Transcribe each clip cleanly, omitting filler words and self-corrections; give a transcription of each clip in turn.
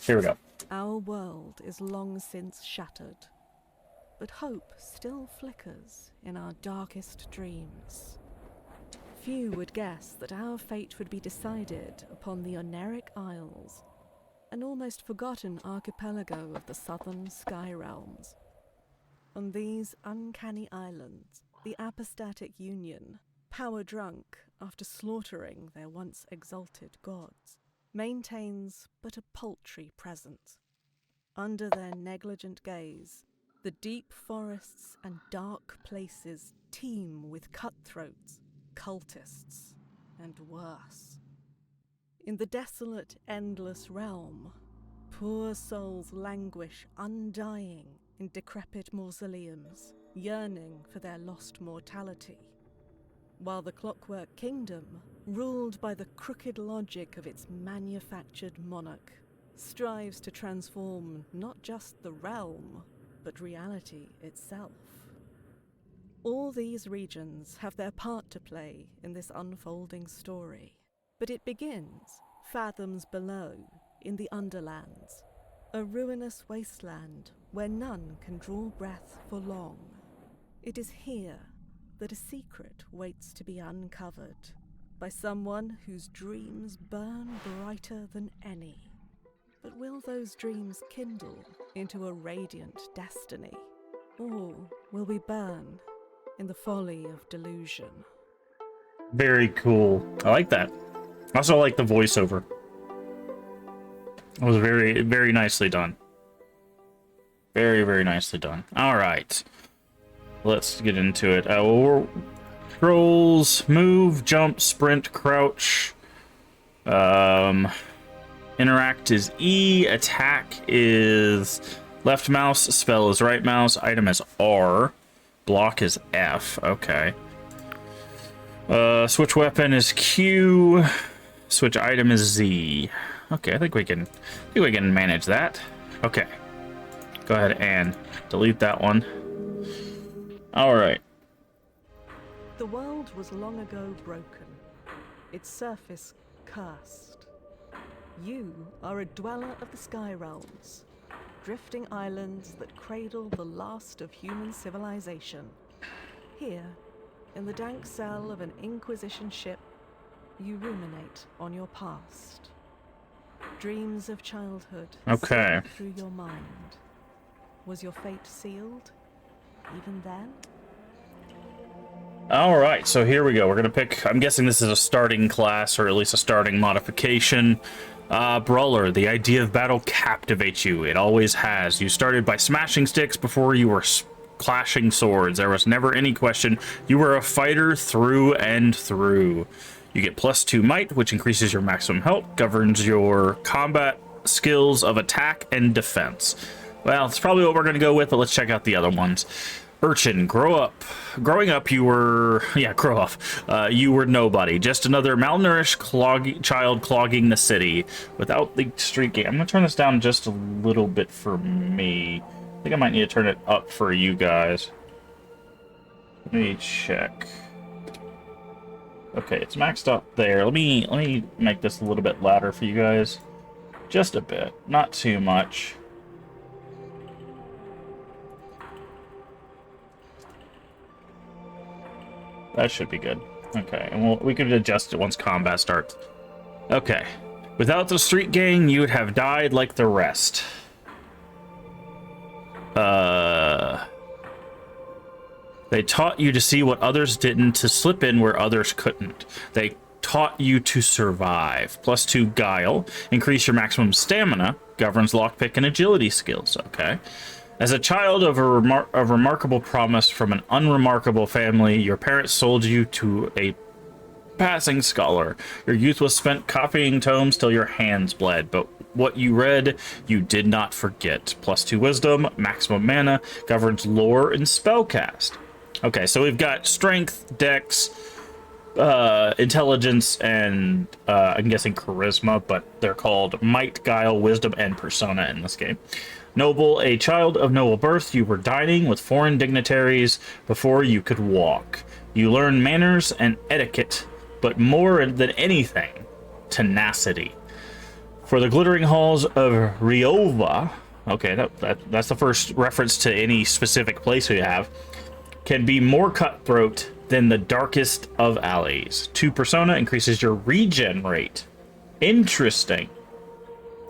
Here we go. Our world is long since shattered, but hope still flickers in our darkest dreams. Few would guess that our fate would be decided upon the Oneric Isles, an almost forgotten archipelago of the southern sky realms. On these uncanny islands, the apostatic union, power-drunk after slaughtering their once exalted gods, maintains but a paltry presence. Under their negligent gaze, the deep forests and dark places teem with cutthroats, cultists, and worse. In the desolate, endless realm, poor souls languish undying in decrepit mausoleums, yearning for their lost mortality, while the Clockwork Kingdom, ruled by the crooked logic of its manufactured monarch, strives to transform not just the realm, but reality itself. All these regions have their part to play in this unfolding story, but it begins fathoms below in the Underlands, a ruinous wasteland where none can draw breath for long. It is here that a secret waits to be uncovered by someone whose dreams burn brighter than any. But will those dreams kindle into a radiant destiny, or will we burn in the folly of delusion? Very cool. I like that. I also like the voiceover. It was very, very nicely done. Very, very nicely done. All right. Let's get into it. Scrolls, move, jump, sprint, crouch. Interact is E. Attack is left mouse. Spell is right mouse. Item is R. Block is F. Okay. Switch weapon is Q. Switch item is Z. Okay, I think we can manage that. Okay. Go ahead and delete that one. All right. The world was long ago broken, its surface cursed. You are a dweller of the sky realms, drifting islands that cradle the last of human civilization. Here, in the dank cell of an Inquisition ship, you ruminate on your past. Dreams of childhood Okay. slip through your mind. Was your fate sealed, even then? All right, so here we go. We're gonna pick. I'm guessing this is a starting class, or at least a starting modification. Brawler. The idea of battle captivates you. It always has. You started by smashing sticks before you were clashing swords. There was never any question. You were a fighter through and through. You get +2 might, which increases your maximum health, governs your combat skills of attack and defense. Well, it's probably what we're going to go with, but let's check out the other ones. Urchin, grow up. Growing up, you were... Yeah, grow up. You were nobody. Just another malnourished child clogging the city. Without the street game. I'm going to turn this down just a little bit for me. I think I might need to turn it up for you guys. Let me check. Okay, it's maxed up there. Let me make this a little bit louder for you guys. Just a bit. Not too much. That should be good. Okay, and we could adjust it once combat starts. Okay. Without the street gang, you would have died like the rest. They taught you to see what others didn't, to slip in where others couldn't. They taught you to survive. +2 guile. Increase your maximum stamina. Governs lockpick and agility skills. Okay. As a child of a remarkable promise from an unremarkable family, your parents sold you to a passing scholar. Your youth was spent copying tomes till your hands bled, but what you read, you did not forget. +2 wisdom, maximum mana, governs lore and spellcast. Okay, so we've got strength, dex, intelligence, and I'm guessing charisma, but they're called might, guile, wisdom, and persona in this game. Noble, a child of noble birth, you were dining with foreign dignitaries before you could walk. You learned manners and etiquette, but more than anything, tenacity. For the glittering halls of Riova, okay, that's the first reference to any specific place we have, can be more cutthroat than the darkest of alleys. 2 persona increases your regen rate. Interesting.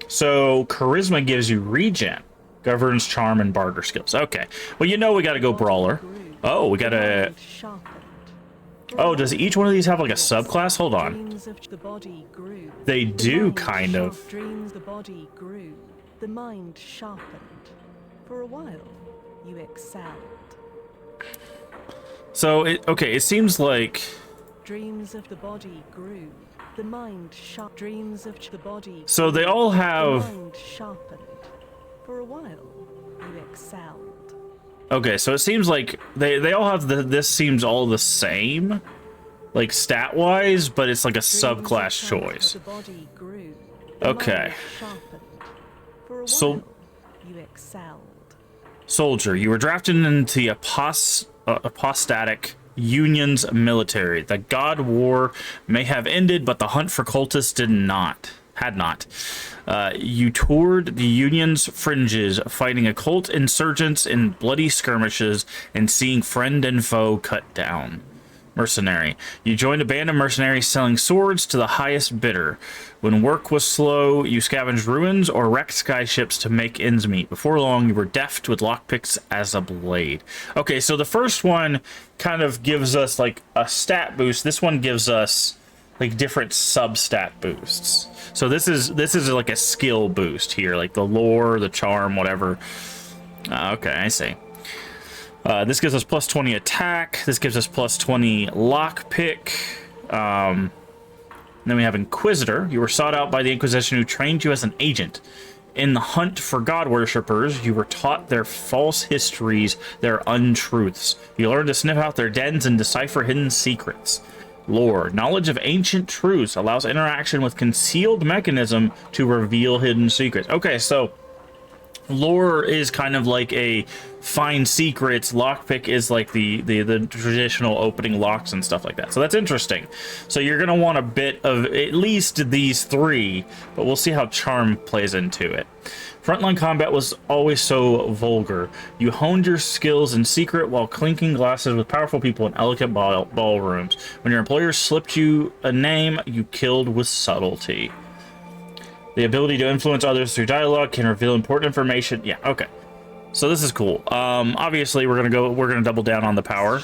So charisma gives you regen. Governs charm and barter skills. Okay. Well, you know we gotta go brawler. Oh, we gotta... Oh, does each one of these have like a subclass? Hold on. They do, kind of. Dreams the body grew, the mind sharpened. For a while, you excelled. So, it seems like... Dreams of the body grew, the mind sharp. Dreams of the body. So they all have... The mind sharpened. For a while, you excelled. Okay, so it seems like they all have this seems all the same, like stat-wise, but it's like a subclass choice. Okay. So, you excelled. Soldier, you were drafted into the apostatic Union's military. The God War may have ended, but the hunt for cultists had not. You toured the Union's fringes, fighting occult insurgents in bloody skirmishes and seeing friend and foe cut down. Mercenary. You joined a band of mercenaries selling swords to the highest bidder. When work was slow, you scavenged ruins or wrecked skyships to make ends meet. Before long, you were deft with lockpicks as a blade. Okay, so the first one kind of gives us like a stat boost. This one gives us like different sub-stat boosts. So this is like a skill boost here, like the lore, the charm, whatever. Okay, I see. This gives us plus 20 attack. This gives us plus 20 lockpick. Then we have Inquisitor. You were sought out by the Inquisition, who trained you as an agent. In the hunt for God worshippers, you were taught their false histories, their untruths. You learned to sniff out their dens and decipher hidden secrets. Lore. Knowledge of ancient truths allows interaction with concealed mechanism to reveal hidden secrets. Okay, so lore is kind of like a find secrets. Lockpick is like the traditional opening locks and stuff like that. So that's interesting. So you're going to want a bit of at least these three, but we'll see how charm plays into it. Frontline combat was always so vulgar. You honed your skills in secret while clinking glasses with powerful people in elegant ballrooms. When your employer slipped you a name, you killed with subtlety. The ability to influence others through dialogue can reveal important information. Yeah, okay. So this is cool. Obviously we're gonna double down on the power.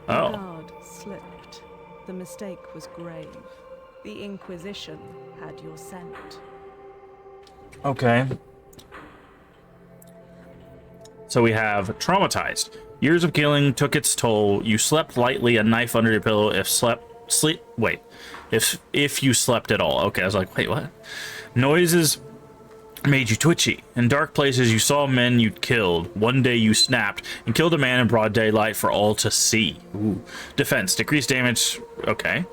Oh. The guard slipped. The mistake was grave. The Inquisition had your scent. Okay. So we have traumatized. Years of killing took its toll. You slept lightly, a knife under your pillow. If you slept at all. Okay, I was like, wait, what? Noises made you twitchy. In dark places, you saw men you'd killed. One day you snapped and killed a man in broad daylight for all to see. Ooh. Defense. Decreased damage. Okay.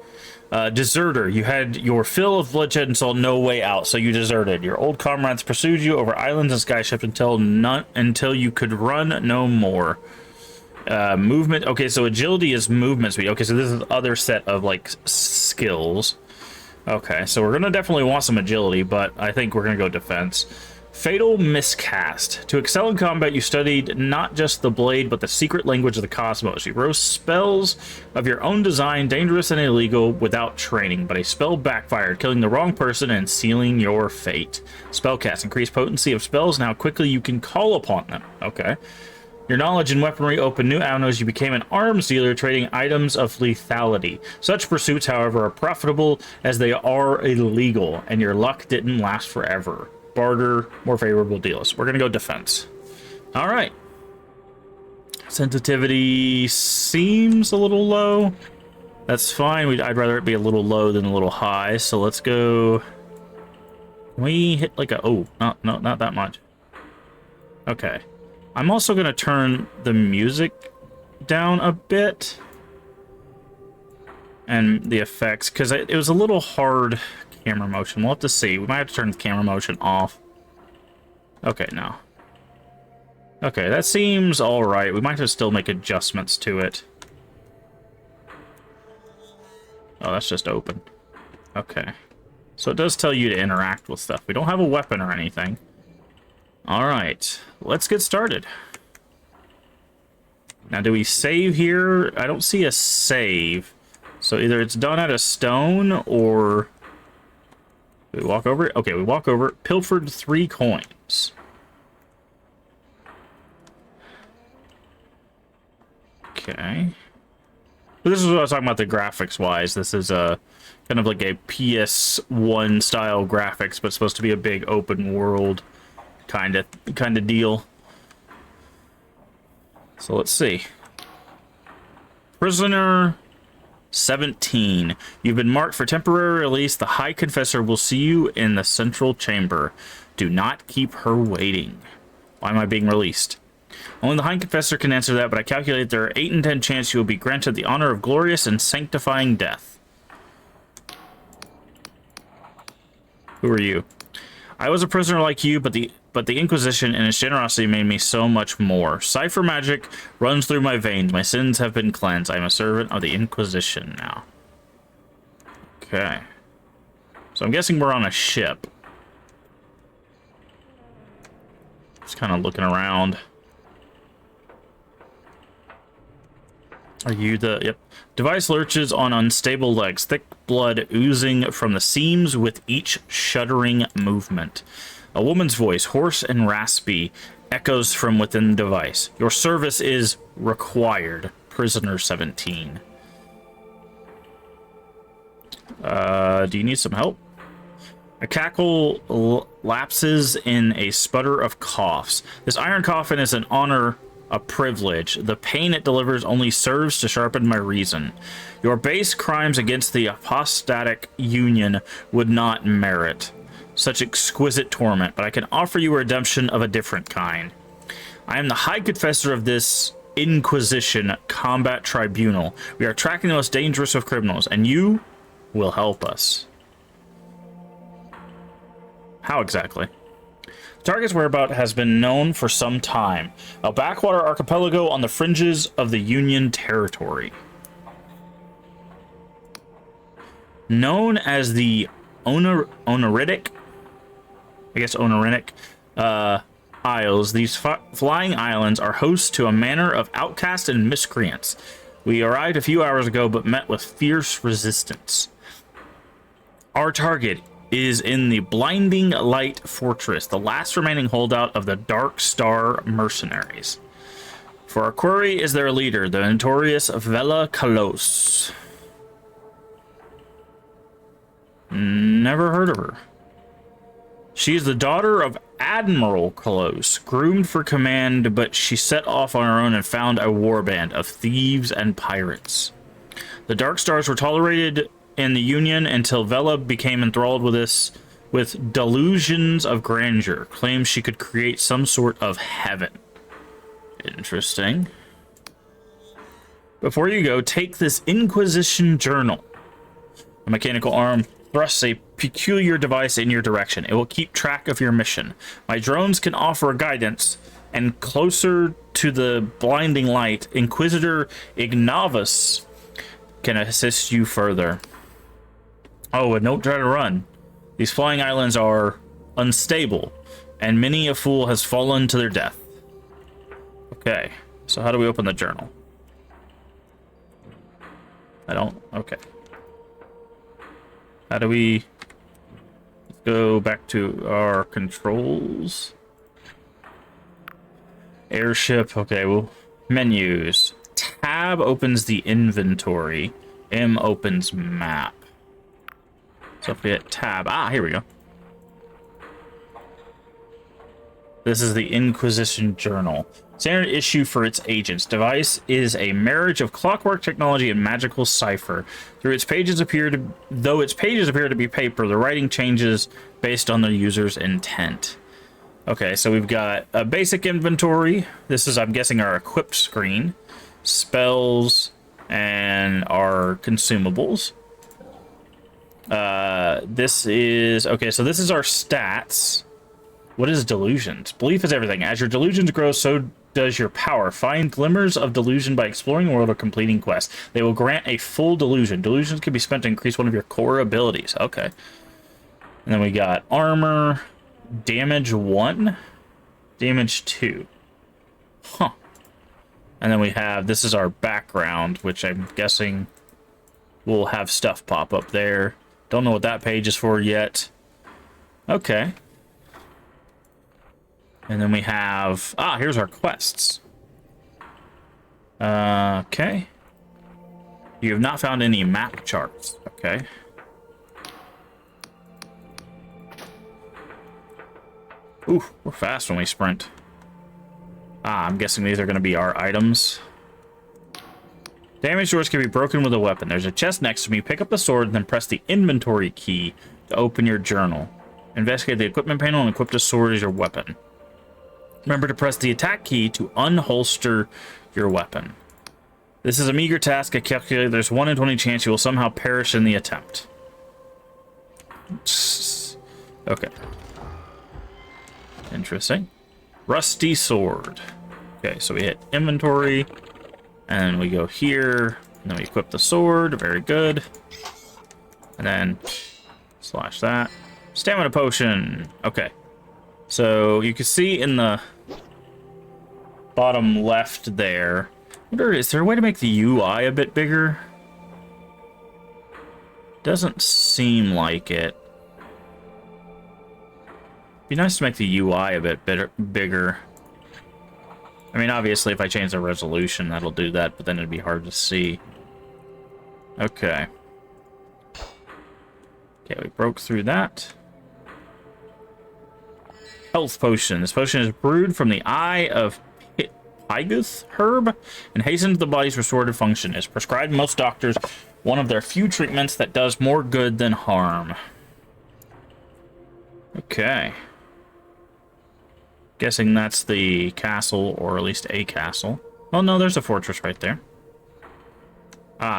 Deserter. You had your fill of bloodshed and saw no way out, so you deserted. Your old comrades pursued you over islands and skyships until you could run no more. Movement. Okay, so agility is movement speed. Okay, so this is the other set of like skills. Okay, so we're gonna definitely want some agility, but I think we're gonna go defense. Fatal miscast. To excel in combat, you studied not just the blade, but the secret language of the cosmos. You wrote spells of your own design, dangerous and illegal, without training, but a spell backfired, killing the wrong person and sealing your fate. Spellcast. Increased potency of spells and how quickly you can call upon them. Okay. Your knowledge in weaponry opened new avenues. You became an arms dealer, trading items of lethality. Such pursuits, however, are profitable as they are illegal, and your luck didn't last forever. Barter, more favorable deals. We're going to go defense. All right. Sensitivity seems a little low. That's fine. I'd rather it be a little low than a little high. So let's go. Can we hit like a... Oh, no, not that much. Okay. I'm also going to turn the music down a bit. And the effects, because it was a little hard camera motion. We'll have to see. We might have to turn the camera motion off. Okay, no. Okay, that seems alright. We might have to still make adjustments to it. Oh, that's just open. Okay. So it does tell you to interact with stuff. We don't have a weapon or anything. All right, let's get started. Now, do we save here? I don't see a save. So either it's done at a stone or... Do we walk over it? Okay, we walk over it. Pilfered 3 coins. Okay. So this is what I was talking about the graphics-wise. This is a kind of like a PS1 style graphics, but supposed to be a big open world kind of deal. So let's see. Prisoner 17. You've been marked for temporary release. The High Confessor will see you in the central chamber. Do not keep her waiting. Why am I being released? Only the High Confessor can answer that, but I calculate there are 8 in 10 chance you will be granted the honor of glorious and sanctifying death. Who are you? I was a prisoner like you, but the Inquisition and its generosity made me so much more. Cipher magic runs through my veins. My sins have been cleansed. I am a servant of the Inquisition now. Okay. So I'm guessing we're on a ship. Just kind of looking around. Are you the... Yep. Device lurches on unstable legs. Thick blood oozing from the seams with each shuddering movement. A woman's voice, hoarse and raspy, echoes from within the device. Your service is required. Prisoner 17. Do you need some help? A cackle lapses in a sputter of coughs. This iron coffin is an honor, a privilege. The pain it delivers only serves to sharpen my reason. Your base crimes against the apostatic union would not merit such exquisite torment, but I can offer you a redemption of a different kind. I am the High Confessor of this Inquisition Combat Tribunal. We are tracking the most dangerous of criminals, and you will help us. How exactly? The target's whereabouts has been known for some time. A backwater archipelago on the fringes of the Union territory. Known as the Oniritic Isles, these flying islands are host to a manor of outcasts and miscreants. We arrived a few hours ago, but met with fierce resistance. Our target is in the Blinding Light Fortress, the last remaining holdout of the Dark Star mercenaries. For our query is their leader, the notorious Vela Kalos. Never heard of her. She is the daughter of Admiral Kalos, groomed for command, but she set off on her own and found a warband of thieves and pirates. The Dark Stars were tolerated in the Union until Vela became enthralled with delusions of grandeur, claimed she could create some sort of heaven. Interesting. Before you go, take this Inquisition journal. A mechanical arm thrusts a peculiar device in your direction. It will keep track of your mission. My drones can offer guidance, and closer to the blinding light, Inquisitor Ignavus can assist you further. Oh, and don't try to run. These flying islands are unstable, and many a fool has fallen to their death. Okay, so how do we open the journal? I don't... Okay. How do we... Let's go back to our controls. Airship. Okay, well... Menus. Tab opens the inventory. M opens map. So if we hit tab... Ah, here we go. This is the Inquisition Journal. Standard issue for its agents. Device is a marriage of clockwork technology and magical cipher. Though its pages appear to be paper, the writing changes based on the user's intent. Okay, so we've got a basic inventory. This is, I'm guessing, our equipped screen. Spells and our consumables. This is... Okay, so this is our stats. What is delusions? Belief is everything. As your delusions grow, so does your power. Find glimmers of delusion by exploring the world or completing quests. They will grant a full delusion. Delusions can be spent to increase one of your core abilities. Okay. And then we got armor, damage 1, damage 2. Huh. And then we have, this is our background, which I'm guessing will have stuff pop up there. Don't know what that page is for yet. Okay. And then we have, here's our quests. Okay. You have not found any map charts. Okay. Ooh, we're fast when we sprint. I'm guessing these are going to be our items. Damage doors can be broken with a weapon. There's a chest next to me. Pick up the sword and then press the inventory key to open your journal. Investigate the equipment panel and equip the sword as your weapon. Remember to press the attack key to unholster your weapon. This is a meager task. I calculate there's 1 in 20 chance you will somehow perish in the attempt. Okay. Interesting. Rusty sword. Okay, so we hit inventory, and we go here, and then we equip the sword. Very good. And then slash that. Stamina potion. Okay. So you can see in the bottom left there. I wonder, is there a way to make the UI a bit bigger? Doesn't seem like it. Be nice to make the UI a bit bigger. I mean, obviously, if I change the resolution, that'll do that, but then it'd be hard to see. Okay. Okay, we broke through that. Health potion. This potion is brewed from the eye of Pyguth herb and hastens the body's restorative function. Is prescribed by most doctors, one of their few treatments that does more good than harm. Okay. Guessing that's the castle, or at least a castle. Oh no, there's a fortress right there.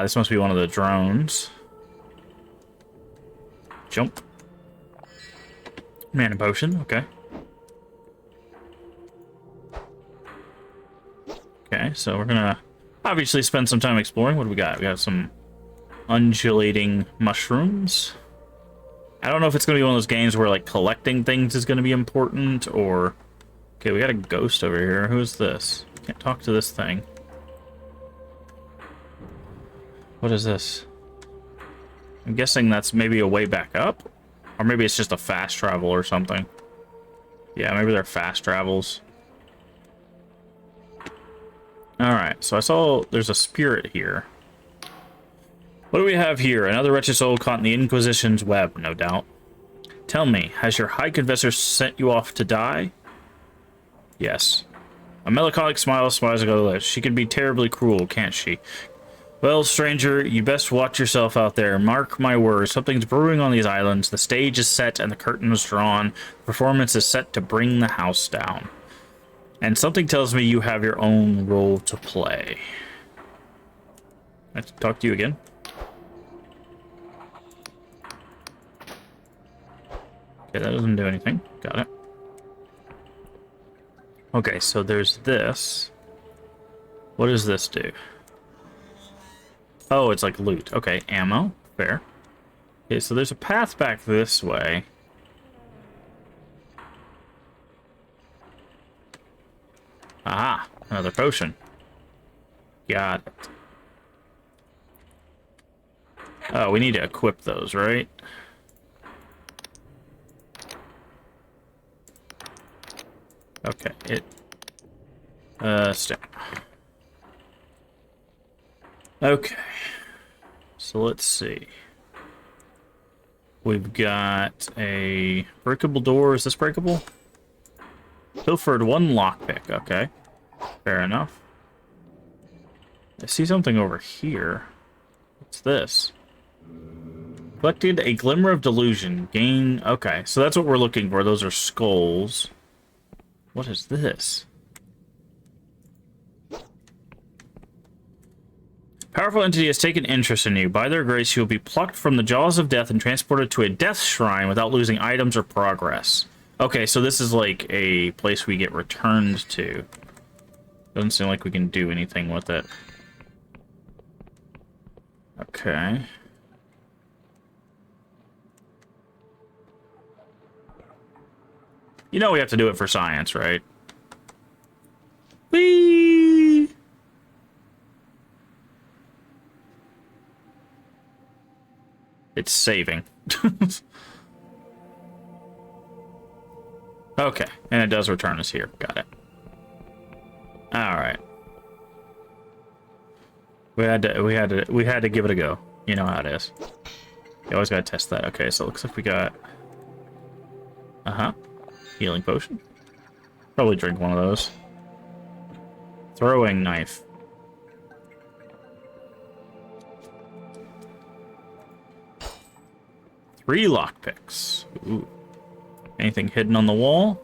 This must be one of the drones. Jump. Mana potion, okay. Okay, so we're gonna obviously spend some time exploring. What do we got? We got some undulating mushrooms. I don't know if it's gonna be one of those games where like collecting things is gonna be important, or... Okay, we got a ghost over here. Who's this? Can't talk to this thing. What is this? I'm guessing that's maybe a way back up? Or maybe it's just a fast travel or something. Yeah, maybe they're fast travels. Alright, so I saw there's a spirit here. What do we have here? Another wretched soul caught in the Inquisition's web, no doubt. Tell me, has your High Confessor sent you off to die? Yes. A melancholic smile smiles ago the lips. She can be terribly cruel, can't she? Well, stranger, you best watch yourself out there. Mark my words, something's brewing on these islands. The stage is set and the curtain is drawn. The performance is set to bring the house down. And something tells me you have your own role to play. Let's talk to you again. Okay, that doesn't do anything. Got it. Okay, so there's this. What does this do? Oh, it's like loot. Okay, ammo. Fair. Okay, so there's a path back this way. Aha, another potion. Got it. Oh, we need to equip those, right? Okay, step. Okay. So let's see. We've got a breakable door. Is this breakable? Pilfered 1 lockpick. Okay. Fair enough. I see something over here. What's this? Collected a glimmer of delusion. Gain... Okay, so that's what we're looking for. Those are skulls. What is this? Powerful entity has taken interest in you. By their grace, you will be plucked from the jaws of death and transported to a death shrine without losing items or progress. Okay, so this is like a place we get returned to. Doesn't seem like we can do anything with it. Okay. You know we have to do it for science, right? Whee! It's saving. Okay, and it does return us here. Got it. All right. We had to give it a go. You know how it is. You always gotta test that. Okay, so it looks like we got healing potion. Probably drink one of those. Throwing knife. Three lockpicks. Ooh. Anything hidden on the wall?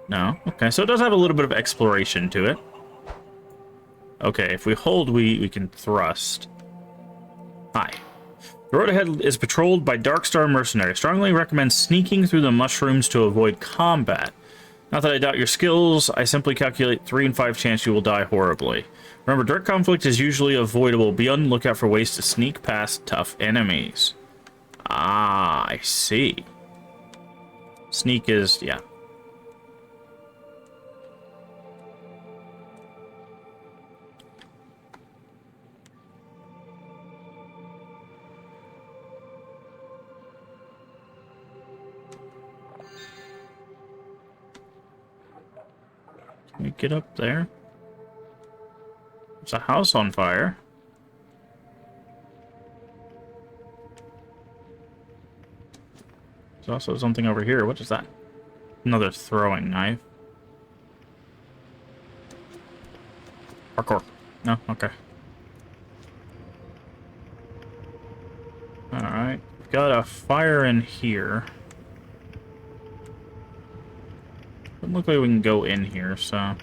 No. Okay, so it does have a little bit of exploration to it. Okay, if we hold, we can thrust. Hi. The road ahead is patrolled by Darkstar mercenaries. Strongly recommend sneaking through the mushrooms to avoid combat. Not that I doubt your skills, I simply calculate 3 in 5 chance you will die horribly. Remember, direct conflict is usually avoidable. Be on the lookout for ways to sneak past tough enemies. Ah, I see. Sneak is, yeah. Can we get up there? There's a house on fire. There's also something over here. What is that? Another throwing knife. Parkour. No? Okay. Alright. We've got a fire in here. Doesn't look like we can go in here, so... Can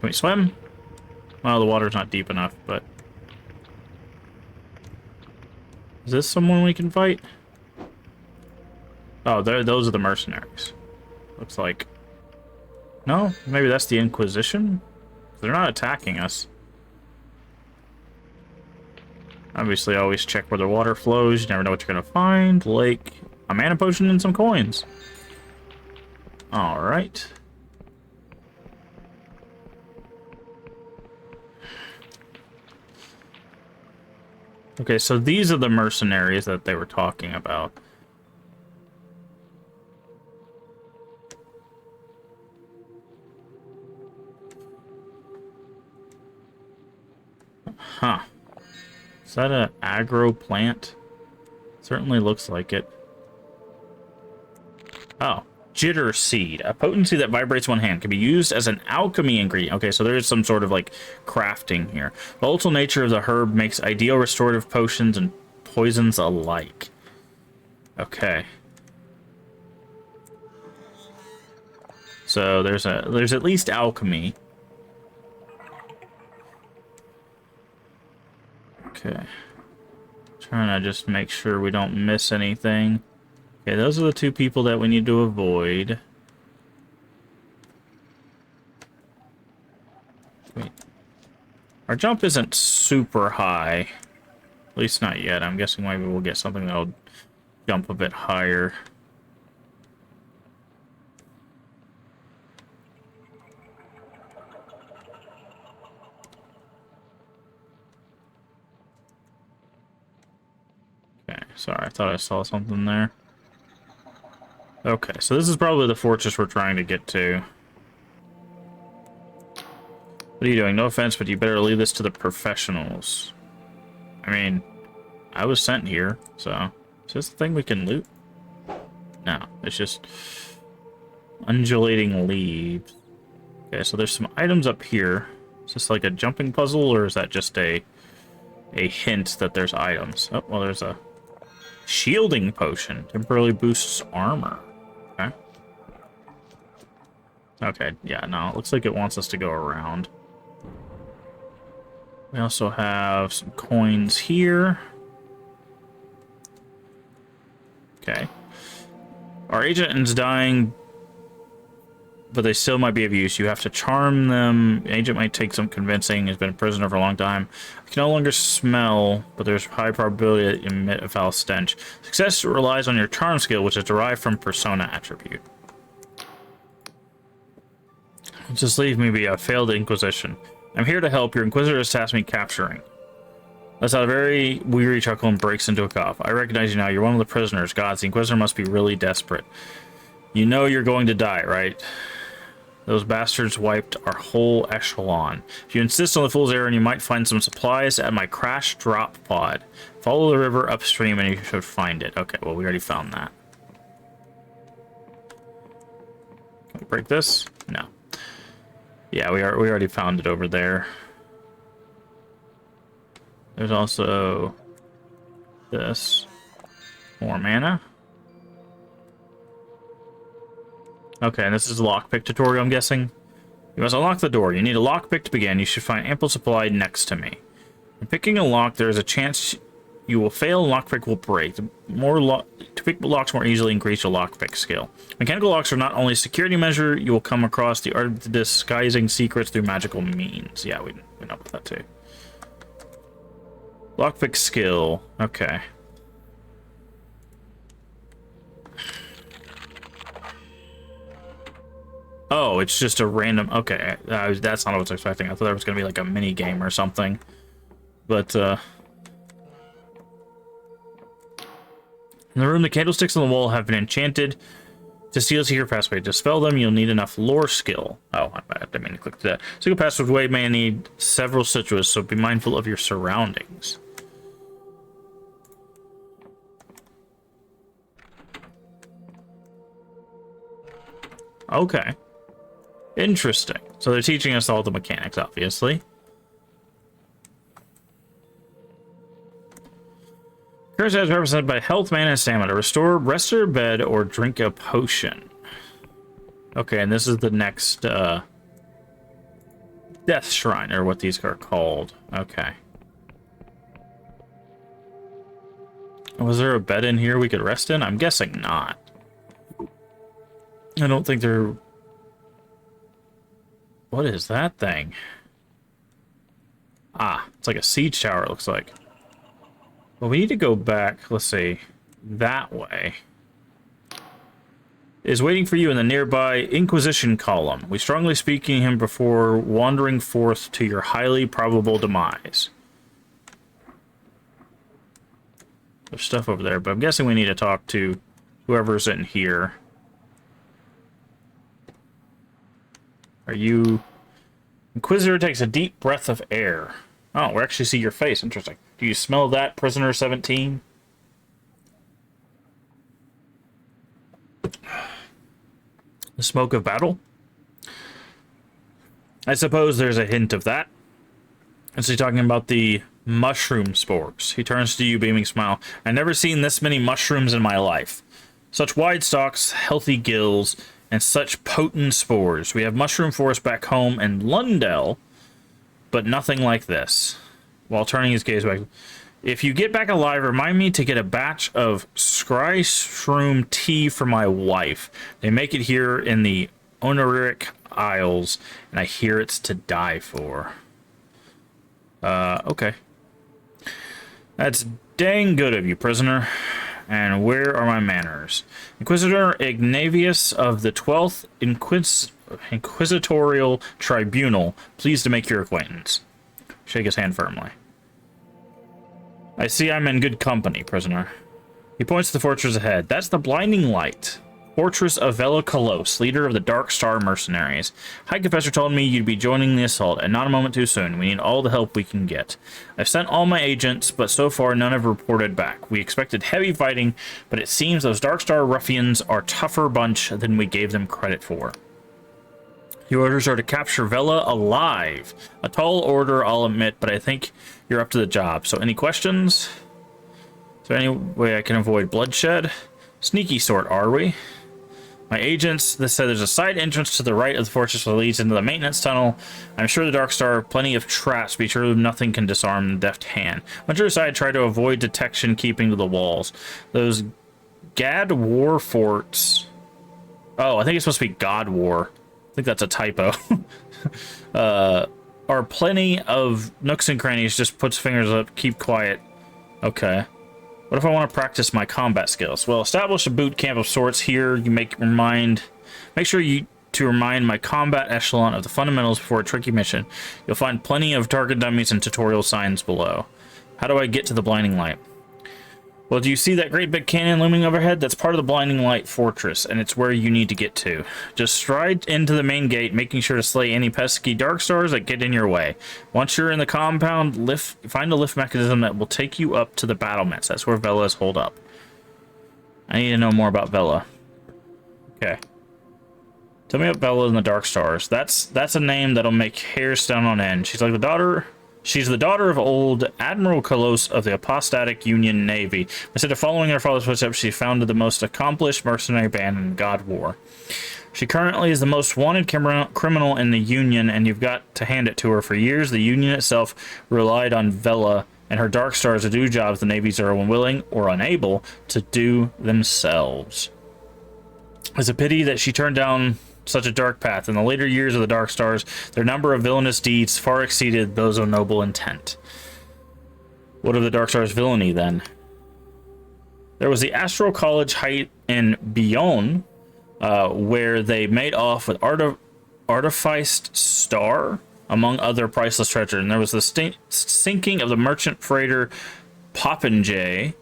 we swim? Well, the water's not deep enough, but... Is this someone we can fight? Oh, those are the mercenaries. Looks like... No? Maybe that's the Inquisition? They're not attacking us. Obviously, always check where the water flows. You never know what you're gonna find. Like, a mana potion and some coins. Alright. Okay, so these are the mercenaries that they were talking about. Huh. Is that an aggro plant? Certainly looks like it. Oh. Jitter seed. A potency that vibrates one hand. Can be used as an alchemy ingredient. Okay, so there is some sort of, like, crafting here. The volatile nature of the herb makes ideal restorative potions and poisons alike. Okay. So there's at least alchemy. Okay. Trying to just make sure we don't miss anything. Okay, those are the two people that we need to avoid. Wait. Our jump isn't super high. At least not yet. I'm guessing maybe we'll get something that'll jump a bit higher. Okay, sorry, I thought I saw something there. Okay, so this is probably the fortress we're trying to get to. What are you doing? No offense, but you better leave this to the professionals. I mean, I was sent here, so... Is this the thing we can loot? No, it's just... undulating leaves. Okay, so there's some items up here. Is this like a jumping puzzle, or is that just a hint that there's items? Oh, well, there's a shielding potion. Temporarily boosts armor. Okay. Okay, yeah, no, it looks like it wants us to go around. We also have some coins here. Okay. Our agent is dying, but they still might be of use. You have to charm them. The agent might take some convincing. Has been a prisoner for a long time. I can no longer smell, but there's high probability to emit a foul stench. Success relies on your charm skill, which is derived from persona attribute. Just leave me be. I failed the Inquisition. I'm here to help. Your Inquisitor has tasked me capturing. That's out a very weary chuckle and breaks into a cough. I recognize you now. You're one of the prisoners. Gods, the Inquisitor must be really desperate. You know you're going to die, right? Those bastards wiped our whole echelon. If you insist on the fool's errand, you might find some supplies at my crash drop pod. Follow the river upstream and you should find it. Okay, well, we already found that. Can we break this? No. Yeah, we already found it over there. There's also this. More mana. Okay, and this is a lockpick tutorial, I'm guessing. You must unlock the door. You need a lockpick to begin. You should find ample supply next to me. When picking a lock, there is a chance you will fail and lockpick will break. To pick locks more easily, increase your lockpick skill. Mechanical locks are not only a security measure, you will come across the art of disguising secrets through magical means. Yeah, we know about that too. Lockpick skill. Okay. Oh, it's just a random... Okay, that's not what I was expecting. I thought there was going to be like a mini game or something. But, in the room, the candlesticks on the wall have been enchanted to steal secret password. To spell them, you'll need enough lore skill. Oh, I didn't mean to click that. Secret password way may need several citrus, so be mindful of your surroundings. Okay. Interesting. So they're teaching us all the mechanics, obviously. Curse is represented by health, mana, and stamina. Restore, rest your bed, or drink a potion. Okay, and this is the next death shrine, or what these are called. Okay. Was there a bed in here we could rest in? I'm guessing not. I don't think they're... What is that thing? Ah, it's like a siege tower, it looks like. Well, we need to go back, let's see, that way. Is waiting for you in the nearby Inquisition column. We strongly speaking him before wandering forth to your highly probable demise. There's stuff over there, but I'm guessing we need to talk to whoever's in here. Are you... Inquisitor takes a deep breath of air. Oh, we actually see your face. Interesting. Do you smell that, Prisoner 17? The smoke of battle? I suppose there's a hint of that. Is he talking about the mushroom spores? He turns to you, beaming smile. I've never seen this many mushrooms in my life. Such wide stalks, healthy gills, and such potent spores. We have mushroom forest back home in Lundell, but nothing like this. While turning his gaze back, if you get back alive, remind me to get a batch of scry shroom tea for my wife. They make it here in the Honoric Isles, and I hear it's to die for. Okay. That's dang good of you, prisoner. And where are my manners? Inquisitor Ignavius of the 12th Inquisitorial Tribunal, pleased to make your acquaintance. Shake his hand firmly. I see I'm in good company, prisoner. He points to the fortress ahead. That's the Blinding Light. Fortress of Vela Kolos, leader of the Dark Star Mercenaries. High Confessor told me you'd be joining the assault, and not a moment too soon. We need all the help we can get. I've sent all my agents, but so far none have reported back. We expected heavy fighting, but it seems those Dark Star ruffians are a tougher bunch than we gave them credit for. Your orders are to capture Vela alive. A tall order, I'll admit, but I think you're up to the job. So any questions? Is there any way I can avoid bloodshed? Sneaky sort, are we? My agents, they said there's a side entrance to the right of the fortress that leads into the maintenance tunnel. I'm sure the Dark Star have plenty of traps. Be sure nothing can disarm the deft hand. Once you're inside, try to avoid detection, keeping to the walls. Those Gad War forts... Oh, I think it's supposed to be God War. I think that's a typo. Are plenty of nooks and crannies. Just puts fingers up, keep quiet. Okay. What if I want to practice my combat skills? Well, establish a boot camp of sorts here. You make your mind. Make sure you to remind my combat echelon of the fundamentals before a tricky mission. You'll find plenty of target dummies and tutorial signs below. How do I get to the blinding light? Well, do you see that great big cannon looming overhead? That's part of the Blinding Light Fortress, and it's where you need to get to. Just stride into the main gate, making sure to slay any pesky dark stars that get in your way. Once you're in the compound, find a lift mechanism that will take you up to the battlements. That's where Vela is holed up. I need to know more about Vela. Okay. Tell me about Vela and the Dark Stars. That's a name that'll make hair stand on end. She's the daughter of old Admiral Kolos of the Apostatic Union Navy. Instead of following her father's footsteps, she founded the most accomplished mercenary band in God War. She currently is the most wanted criminal in the Union, and you've got to hand it to her. For years, the Union itself relied on Vela and her Dark Stars to do jobs the navies are unwilling or unable to do themselves. It's a pity that she turned down such a dark path. In the later years of the Dark Stars, their number of villainous deeds far exceeded those of noble intent. What of the Dark Stars' villainy, then? There was the Astral College height in Beyond, where they made off with Artificed Star, among other priceless treasure. And there was the sinking of the merchant freighter Popinjay,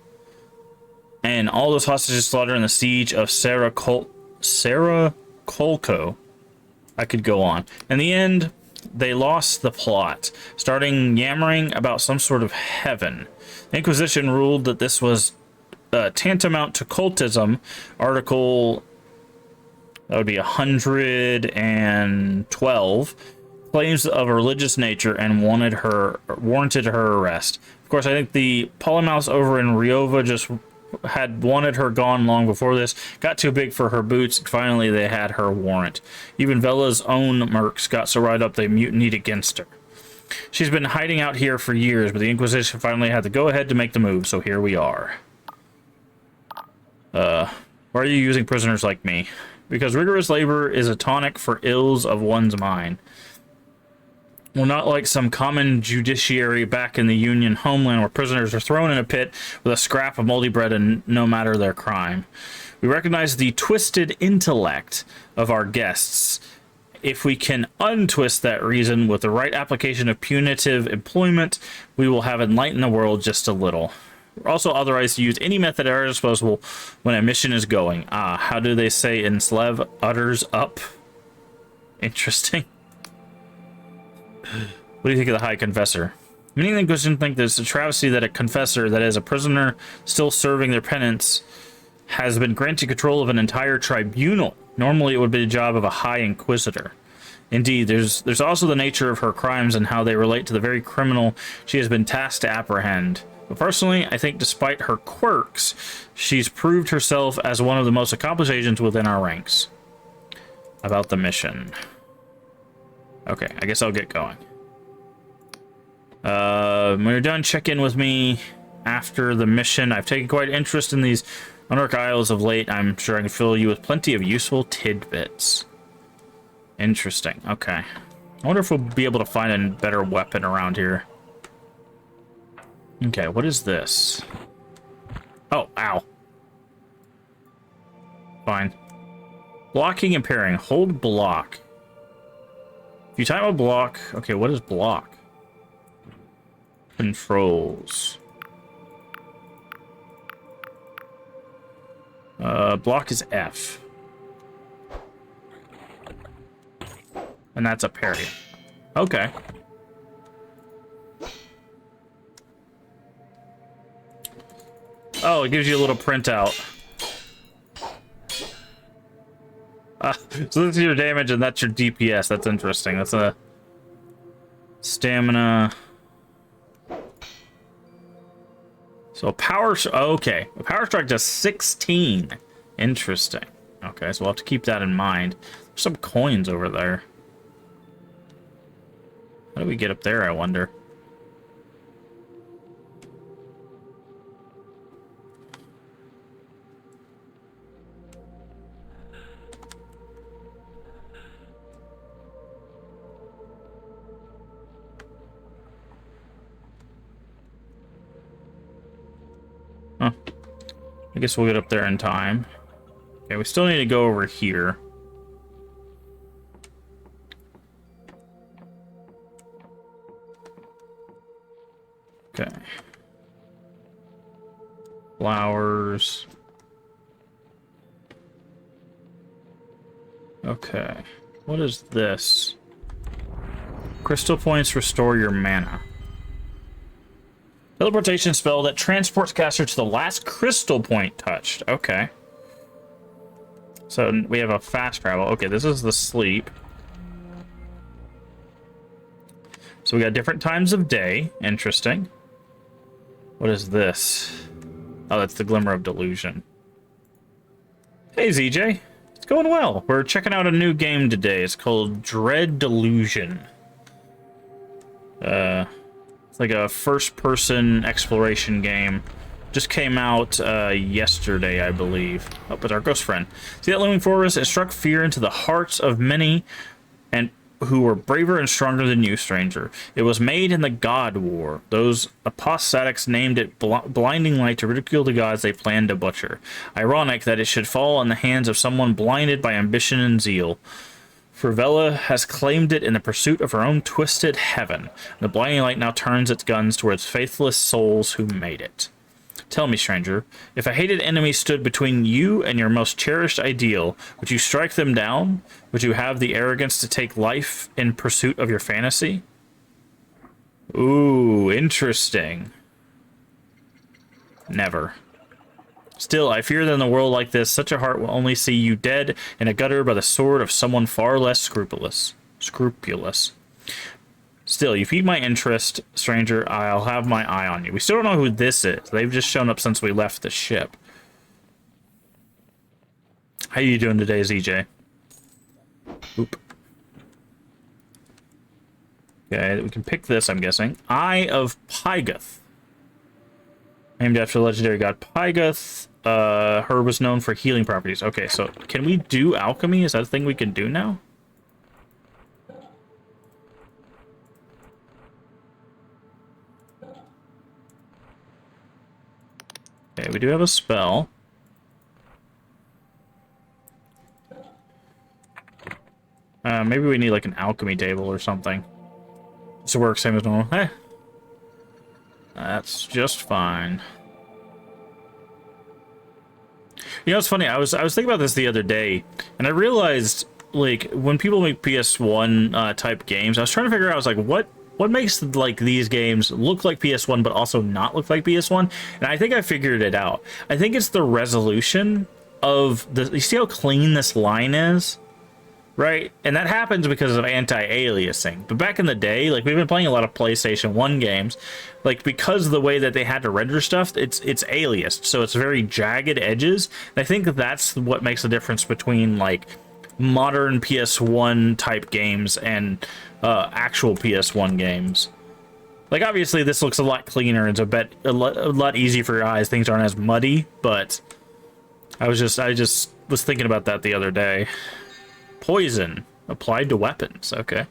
and all those hostages slaughtered in the siege of Sarah Kolko. I could go on. In the end, they lost the plot, starting yammering about some sort of heaven. The Inquisition ruled that this was tantamount to cultism. Article, that would be 112, claims of a religious nature, and warranted her arrest. Of course, I think the polymouths over in Riova just had wanted her gone long before this, got too big for her boots, and finally they had her warrant. Even Vela's own mercs got so right up they mutinied against her. She's been hiding out here for years, but the Inquisition finally had to go ahead to make the move, so here we are. Why are you using prisoners like me? Because rigorous labor is a tonic for ills of one's mind. Well, not like some common judiciary back in the Union homeland where prisoners are thrown in a pit with a scrap of moldy bread and no matter their crime. We recognize the twisted intellect of our guests. If we can untwist that reason with the right application of punitive employment, we will have enlightened the world just a little. We're also authorized to use any method at our disposal when a mission is going. How do they say in Slev? Utters up. Interesting. What do you think of the High Confessor? Many in the Inquisition think that it's a travesty that a confessor, that is, a prisoner still serving their penance, has been granted control of an entire tribunal. Normally, it would be the job of a High Inquisitor. Indeed, there's also the nature of her crimes and how they relate to the very criminal she has been tasked to apprehend. But personally, I think despite her quirks, she's proved herself as one of the most accomplished agents within our ranks. About the mission. Okay, I guess I'll get going. When you're done, check in with me after the mission. I've taken quite interest in these Unearthed Isles of late. I'm sure I can fill you with plenty of useful tidbits. Interesting. Okay. I wonder if we'll be able to find a better weapon around here. Okay, what is this? Oh, ow. Fine. Blocking and parrying. Hold block. If you time a block... Okay, what is block? Controls. Block is F. And that's a parry. Okay. Oh, it gives you a little printout. So this is your damage and that's your DPS. That's interesting. That's a stamina. So power. Okay, a power strike does 16. Interesting. Okay, so we'll have to keep that in mind. There's some coins over there. How do we get up there, I wonder? Huh. I guess we'll get up there in time. Okay, we still need to go over here. Okay. Flowers. Okay. What is this? Crystal points restore your mana. Teleportation spell that transports caster to the last crystal point touched. Okay. So we have a fast travel. Okay, this is the sleep. So we got different times of day. Interesting. What is this? Oh, that's the Glimmer of Delusion. Hey, ZJ. It's going well. We're checking out a new game today. It's called Dread Delusion. It's like a first-person exploration game. Just came out yesterday, I believe. Up with our ghost friend. See that looming forest? It struck fear into the hearts of many, and who were braver and stronger than you, stranger. It was made in the God War. Those apostatics named it blinding light to ridicule the gods they planned to butcher. Ironic that it should fall in the hands of someone blinded by ambition and zeal. For Vela has claimed it in the pursuit of her own twisted heaven. The blinding light now turns its guns towards faithless souls who made it. Tell me, stranger, if a hated enemy stood between you and your most cherished ideal, would you strike them down? Would you have the arrogance to take life in pursuit of your fantasy? Ooh, interesting. Never. Still, I fear that in a world like this, such a heart will only see you dead in a gutter by the sword of someone far less scrupulous. Still, you feed my interest, stranger. I'll have my eye on you. We still don't know who this is. They've just shown up since we left the ship. How you doing today, ZJ? Oop. Okay, we can pick this, I'm guessing. Eye of Pygoth. Named after the legendary god Pygoth. Her was known for healing properties. Okay, so can we do alchemy? Is that a thing we can do now? Okay, we do have a spell. Maybe we need like an alchemy table or something. Does it work same as normal? Eh. That's just fine. You know, it's funny. I was thinking about this the other day, and I realized, like, when people make PS1 type games, I was trying to figure out, I was like, what makes like these games look like PS1 but also not look like PS1? And I think I figured it out. I think it's the resolution of the. You see how clean this line is? Right? And that happens because of anti-aliasing. But back in the day, like, we've been playing a lot of PlayStation 1 games, like, because of the way that they had to render stuff, it's aliased, so it's very jagged edges. And I think that's what makes the difference between, like, modern PS1 type games and actual PS1 games. Like, obviously this looks a lot cleaner. It's a lot easier for your eyes. Things aren't as muddy, but I just was thinking about that the other day. Poison applied to weapons. Okay.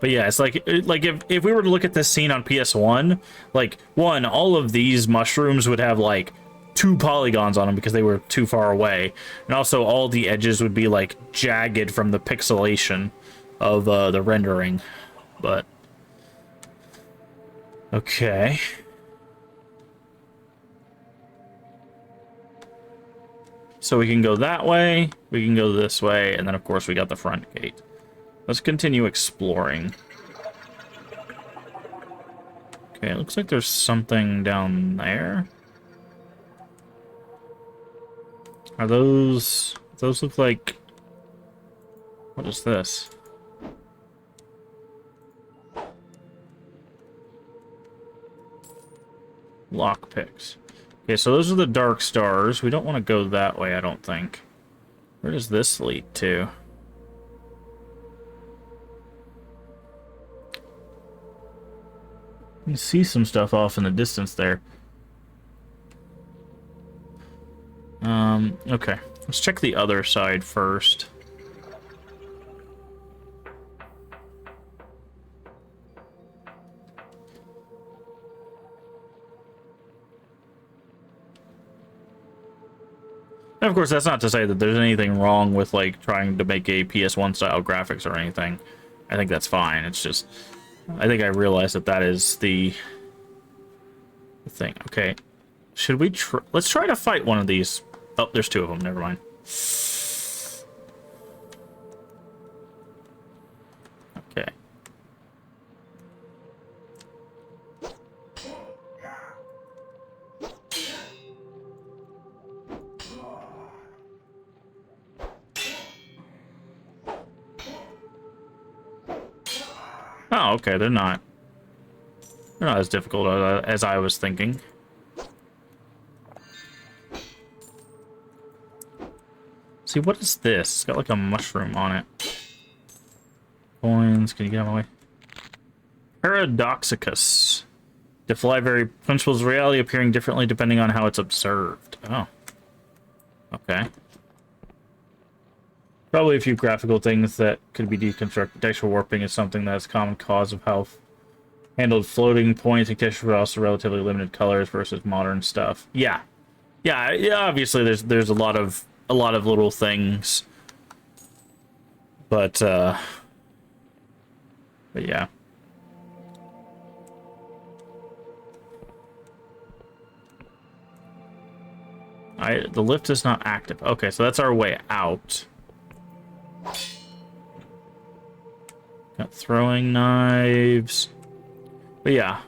But yeah, it's like if we were to look at this scene on PS1, like, one, all of these mushrooms would have like 2 polygons on them because they were too far away, and also all the edges would be like jagged from the pixelation of the rendering. But okay. So we can go that way, we can go this way, and then of course we got the front gate. Let's continue exploring. Okay, it looks like there's something down there. Are those look like... What is this? Lockpicks. Okay, so those are the dark stars. We don't want to go that way, I don't think. Where does this lead to? You can see some stuff off in the distance there. Okay. Let's check the other side first. And of course, that's not to say that there's anything wrong with, like, trying to make a PS1 style graphics or anything. I think that's fine. It's just, I think I realized that that is the thing. Okay. Should we let's try to fight one of these. Oh, there's two of them. Never mind. Okay. Oh, okay. They're not as difficult as I was thinking. See, what is this? It's got like a mushroom on it. Coins. Can you get out of my way? Paradoxicus. Defy very principles of reality, appearing differently depending on how it's observed. Oh. Okay. Probably a few graphical things that could be deconstructed. Texture warping is something that's a common cause of how handled floating points and texture, but also relatively limited colors versus modern stuff. Yeah. Yeah, obviously there's a lot of little things. But yeah. The lift is not active. Okay, so that's our way out. Got throwing knives. But yeah.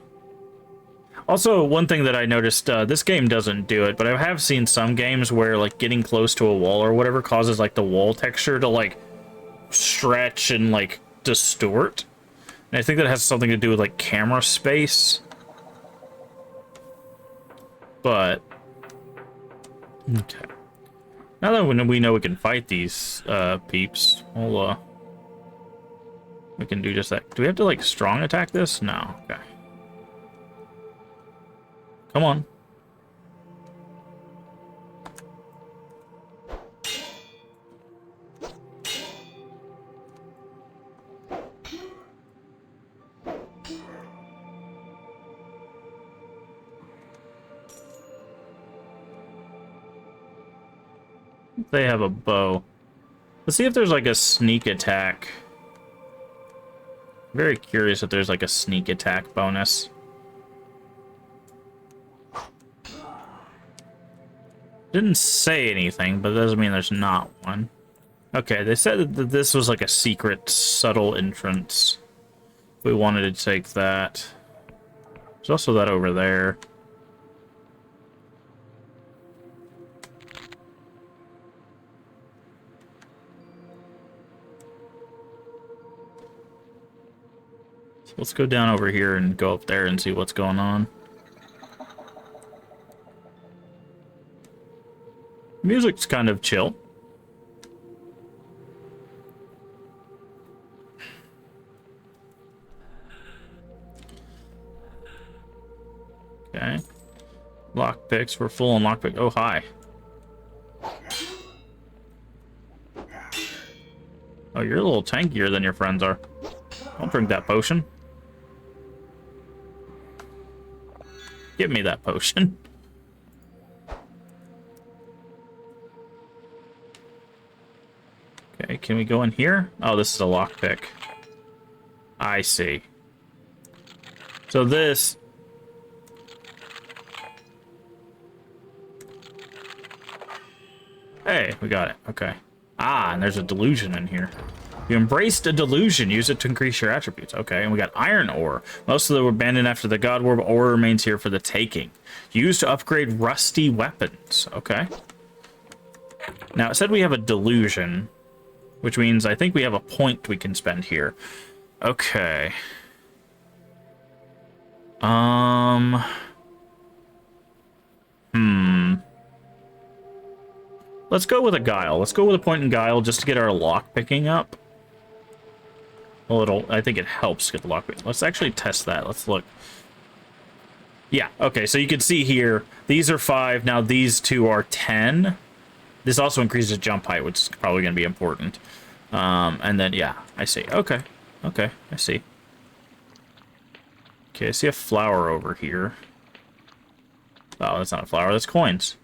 Also, one thing that I noticed, this game doesn't do it, but I have seen some games where, like, getting close to a wall or whatever causes, like, the wall texture to, like, stretch and, like, distort. And I think that has something to do with, like, camera space. But... okay. Now that we know we can fight these, peeps, we can do just that. Do we have to, like, strong attack this? No. Okay. Come on. They have a bow. Let's see if there's like a sneak attack. Very curious if there's like a sneak attack bonus. Didn't say anything, but that doesn't mean there's not one. Okay, they said that this was like a secret, subtle entrance. We wanted to take that. There's also that over there. So let's go down over here and go up there and see what's going on. Music's kind of chill. Okay. Lockpicks. We're full on lockpick. Oh, hi. Oh, you're a little tankier than your friends are. Don't drink that potion. Give me that potion. Okay, can we go in here? Oh, this is a lockpick. I see. So this... hey, we got it. Okay. Ah, and there's a delusion in here. You embraced a delusion. Use it to increase your attributes. Okay, and we got iron ore. Most of them were abandoned after the god war, but ore remains here for the taking. Used to upgrade rusty weapons. Okay. Now, it said we have a delusion, which means I think we have a point we can spend here. Okay. Let's go with a guile. Let's go with a point in guile just to get our lock picking up. Well, I think it helps get the lock picking. Let's actually test that. Let's look. Yeah, okay, so you can see here, these are 5, now these two are 10. This also increases jump height, which is probably going to be important. And then, yeah, I see. Okay, okay, I see. Okay, I see a flower over here. Oh, that's not a flower, that's coins.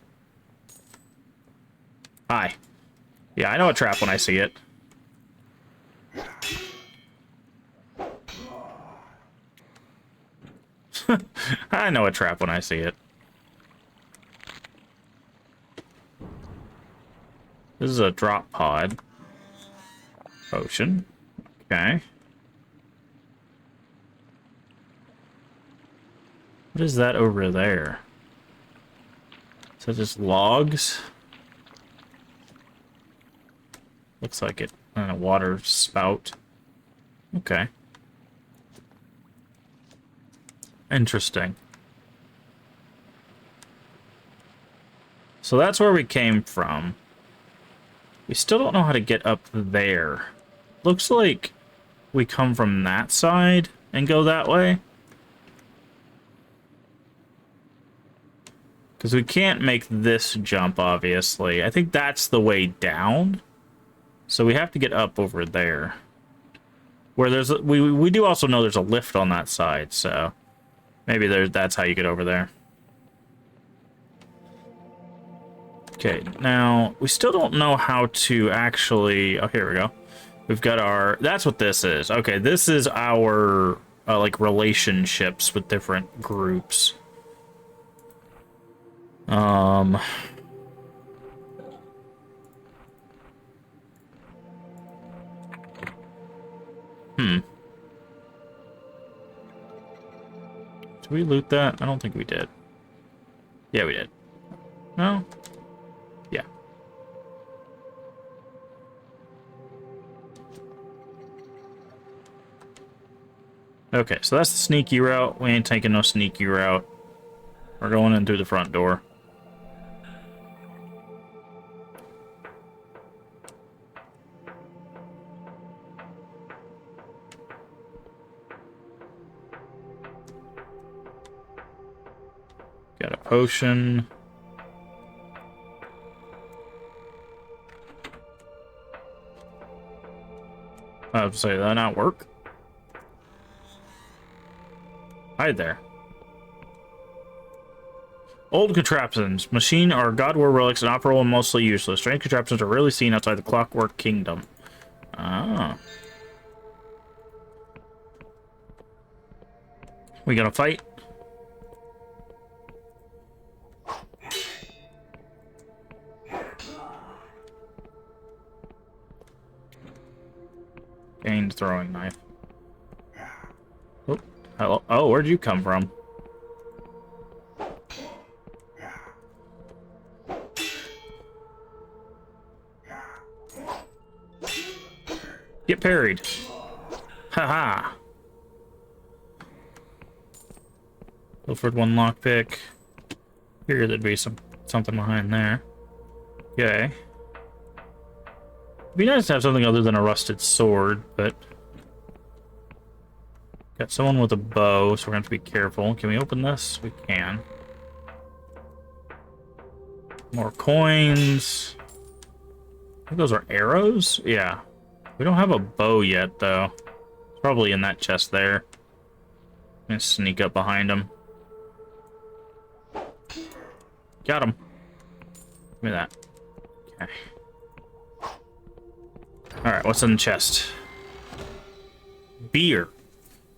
Hi. Yeah, I know a trap when I see it. I know a trap when I see it. This is a drop pod. Potion. Okay. What is that over there? Is that just logs? Looks like it. And a water spout. Okay. Interesting. So that's where we came from. We still don't know how to get up there. Looks like we come from that side and go that way. Because we can't make this jump, obviously. I think that's the way down. So we have to get up over there. Where there's we do also know there's a lift on that side, so maybe that's how you get over there. Okay, now we still don't know how to actually. Oh, here we go. We've got our. That's what this is. Okay, this is our like relationships with different groups. Did we loot that? I don't think we did. Yeah, we did. No? Yeah. Okay, so that's the sneaky route. We ain't taking no sneaky route. We're going in through the front door. Got a potion. I was say that not work. Hide there. Old contraptions. Machine or god war relics and operable and mostly useless. Strange contraptions are rarely seen outside the Clockwork Kingdom. Ah. We gonna fight? Gained throwing knife. Oh, hello. Oh, where'd you come from? Get parried. Haha. Pilfered one lockpick. Figured there'd be something behind there. Okay. It'd be nice to have something other than a rusted sword, but got someone with a bow, so we're gonna have to be careful. Can we open this? We can. More coins. I think those are arrows? Yeah. We don't have a bow yet, though. It's probably in that chest there. I'm gonna sneak up behind him. Got him. Give me that. Okay. Alright, what's in the chest? Beer.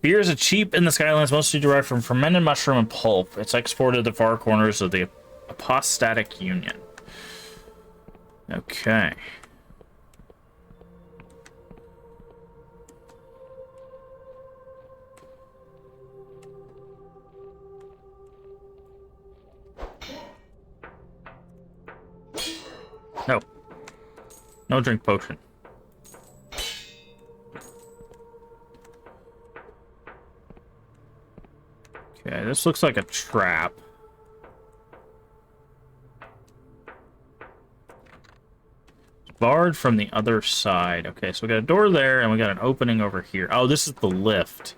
Beer is a cheap in the Skylands, mostly derived from fermented mushroom and pulp. It's exported to the far corners of the Apostatic Union. Okay. No. No drink potion. Okay, this looks like a trap. It's barred from the other side. Okay, so we got a door there, and we got an opening over here. Oh, this is the lift.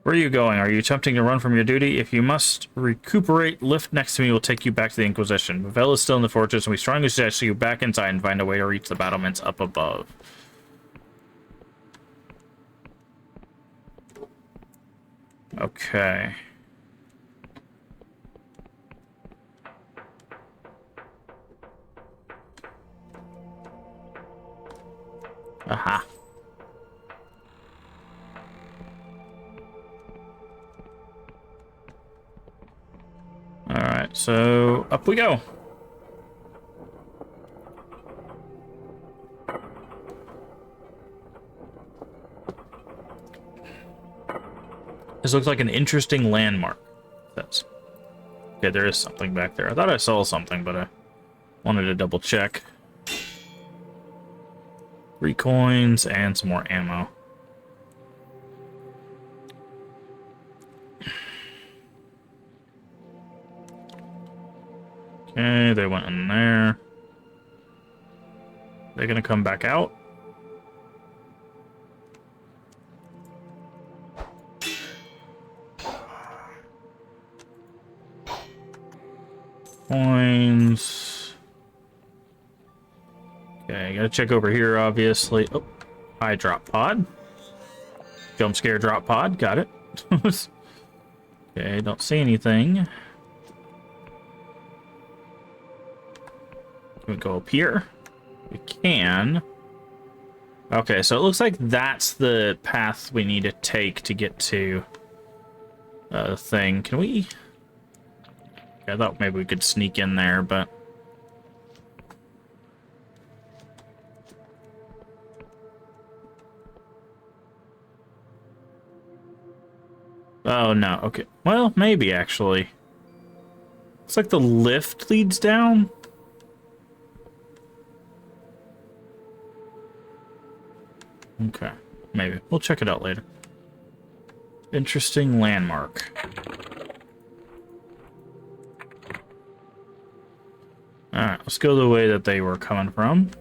Where are you going? Are you attempting to run from your duty? If you must recuperate, lift next to me will take you back to the Inquisition. Pavel is still in the fortress, and we strongly suggest you back inside and find a way to reach the battlements up above. Okay. Aha. so up we go. This looks like an interesting landmark. That's okay. There is something back there. I thought I saw something, but I wanted to double check. 3 coins and some more ammo. Okay, they went in there. They're gonna come back out. Coins. Okay, gotta check over here, obviously. Oh, high drop pod. Jump scare drop pod, got it. Okay, don't see anything. Can we go up here? We can. Okay, so it looks like that's the path we need to take to get to the thing. Can we... Okay, I thought maybe we could sneak in there, but... Oh, no. Okay. Well, maybe, actually. Looks like the lift leads down. Okay. Maybe. We'll check it out later. Interesting landmark. Alright, let's go the way that they were coming from.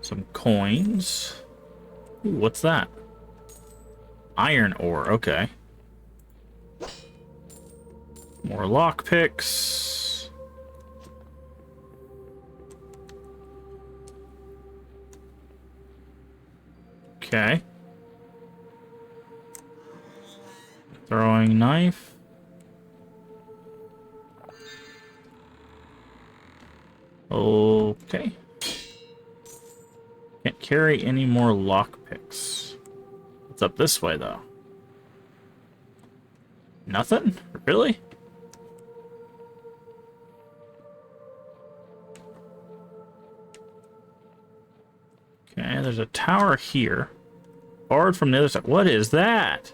Some coins. Ooh, what's that? Iron ore, okay. More lockpicks. Okay. Throwing knife. Okay. Can't carry any more lockpicks. What's up this way, though? Nothing? Really? Okay, there's a tower here. Barred from the other side. What is that?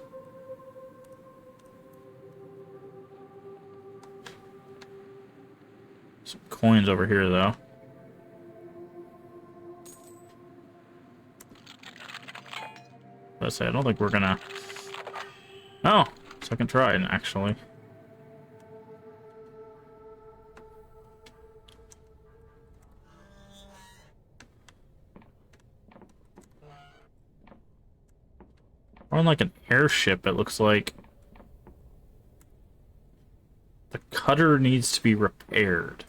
Some coins over here, though. Let's say I don't think we're gonna... Oh, second try, actually. Or like an airship, it looks like. The cutter needs to be repaired.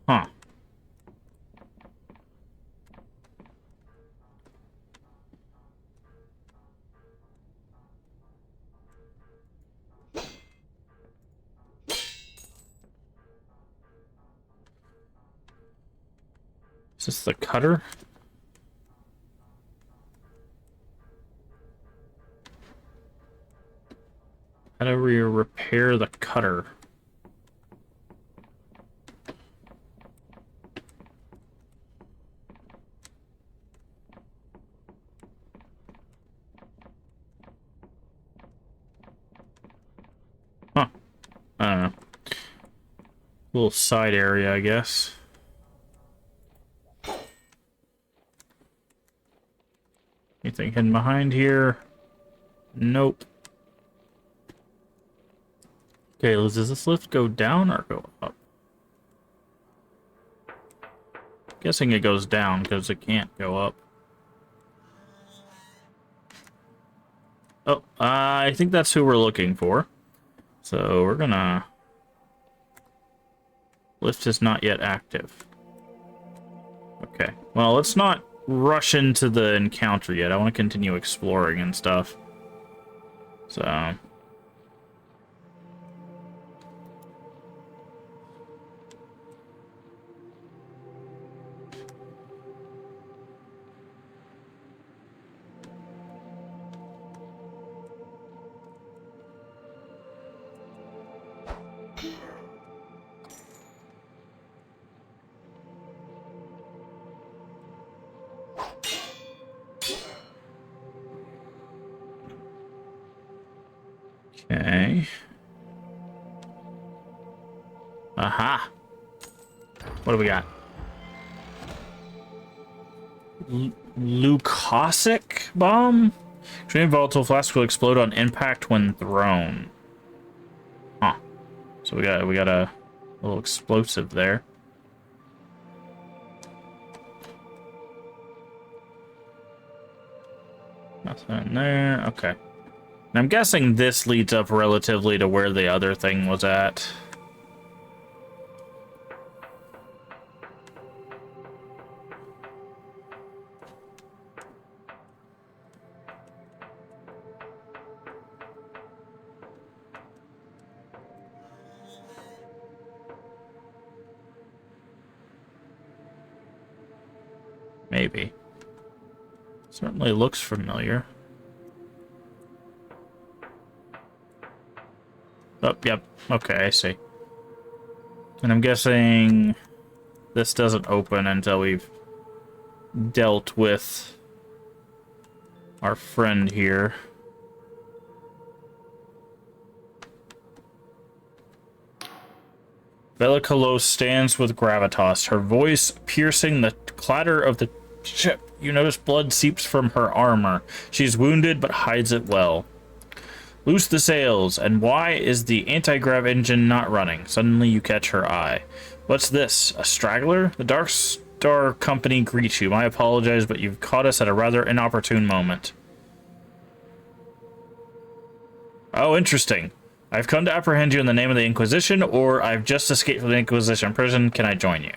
Huh. Is this the cutter? How do we repair the cutter? Huh. I don't know. Little side area, I guess. Anything hidden behind here? Nope. Okay, does this lift go down or go up? Guessing it goes down because it can't go up. Oh, I think that's who we're looking for. So we're gonna... Lift is not yet active. Okay, well, let's not rush into the encounter yet. I want to continue exploring and stuff. So... Okay. Aha. What do we got? Leucosic bomb? Extremely volatile flask will explode on impact when thrown. Huh. So we got a little explosive there. Nothing there. Okay. And I'm guessing this leads up relatively to where the other thing was at. Maybe. Certainly looks familiar. Oh, yep. Okay, I see. And I'm guessing this doesn't open until we've dealt with our friend here. Bella Kalos stands with gravitas, her voice piercing the clatter of the ship. You notice blood seeps from her armor. She's wounded, but hides it well. Loose the sails, and why is the anti-grav engine not running? Suddenly you catch her eye. What's this? A straggler? The Dark Star Company greets you. I apologize, but you've caught us at a rather inopportune moment. Oh, interesting. I've come to apprehend you in the name of the Inquisition, or I've just escaped from the Inquisition prison. Can I join you?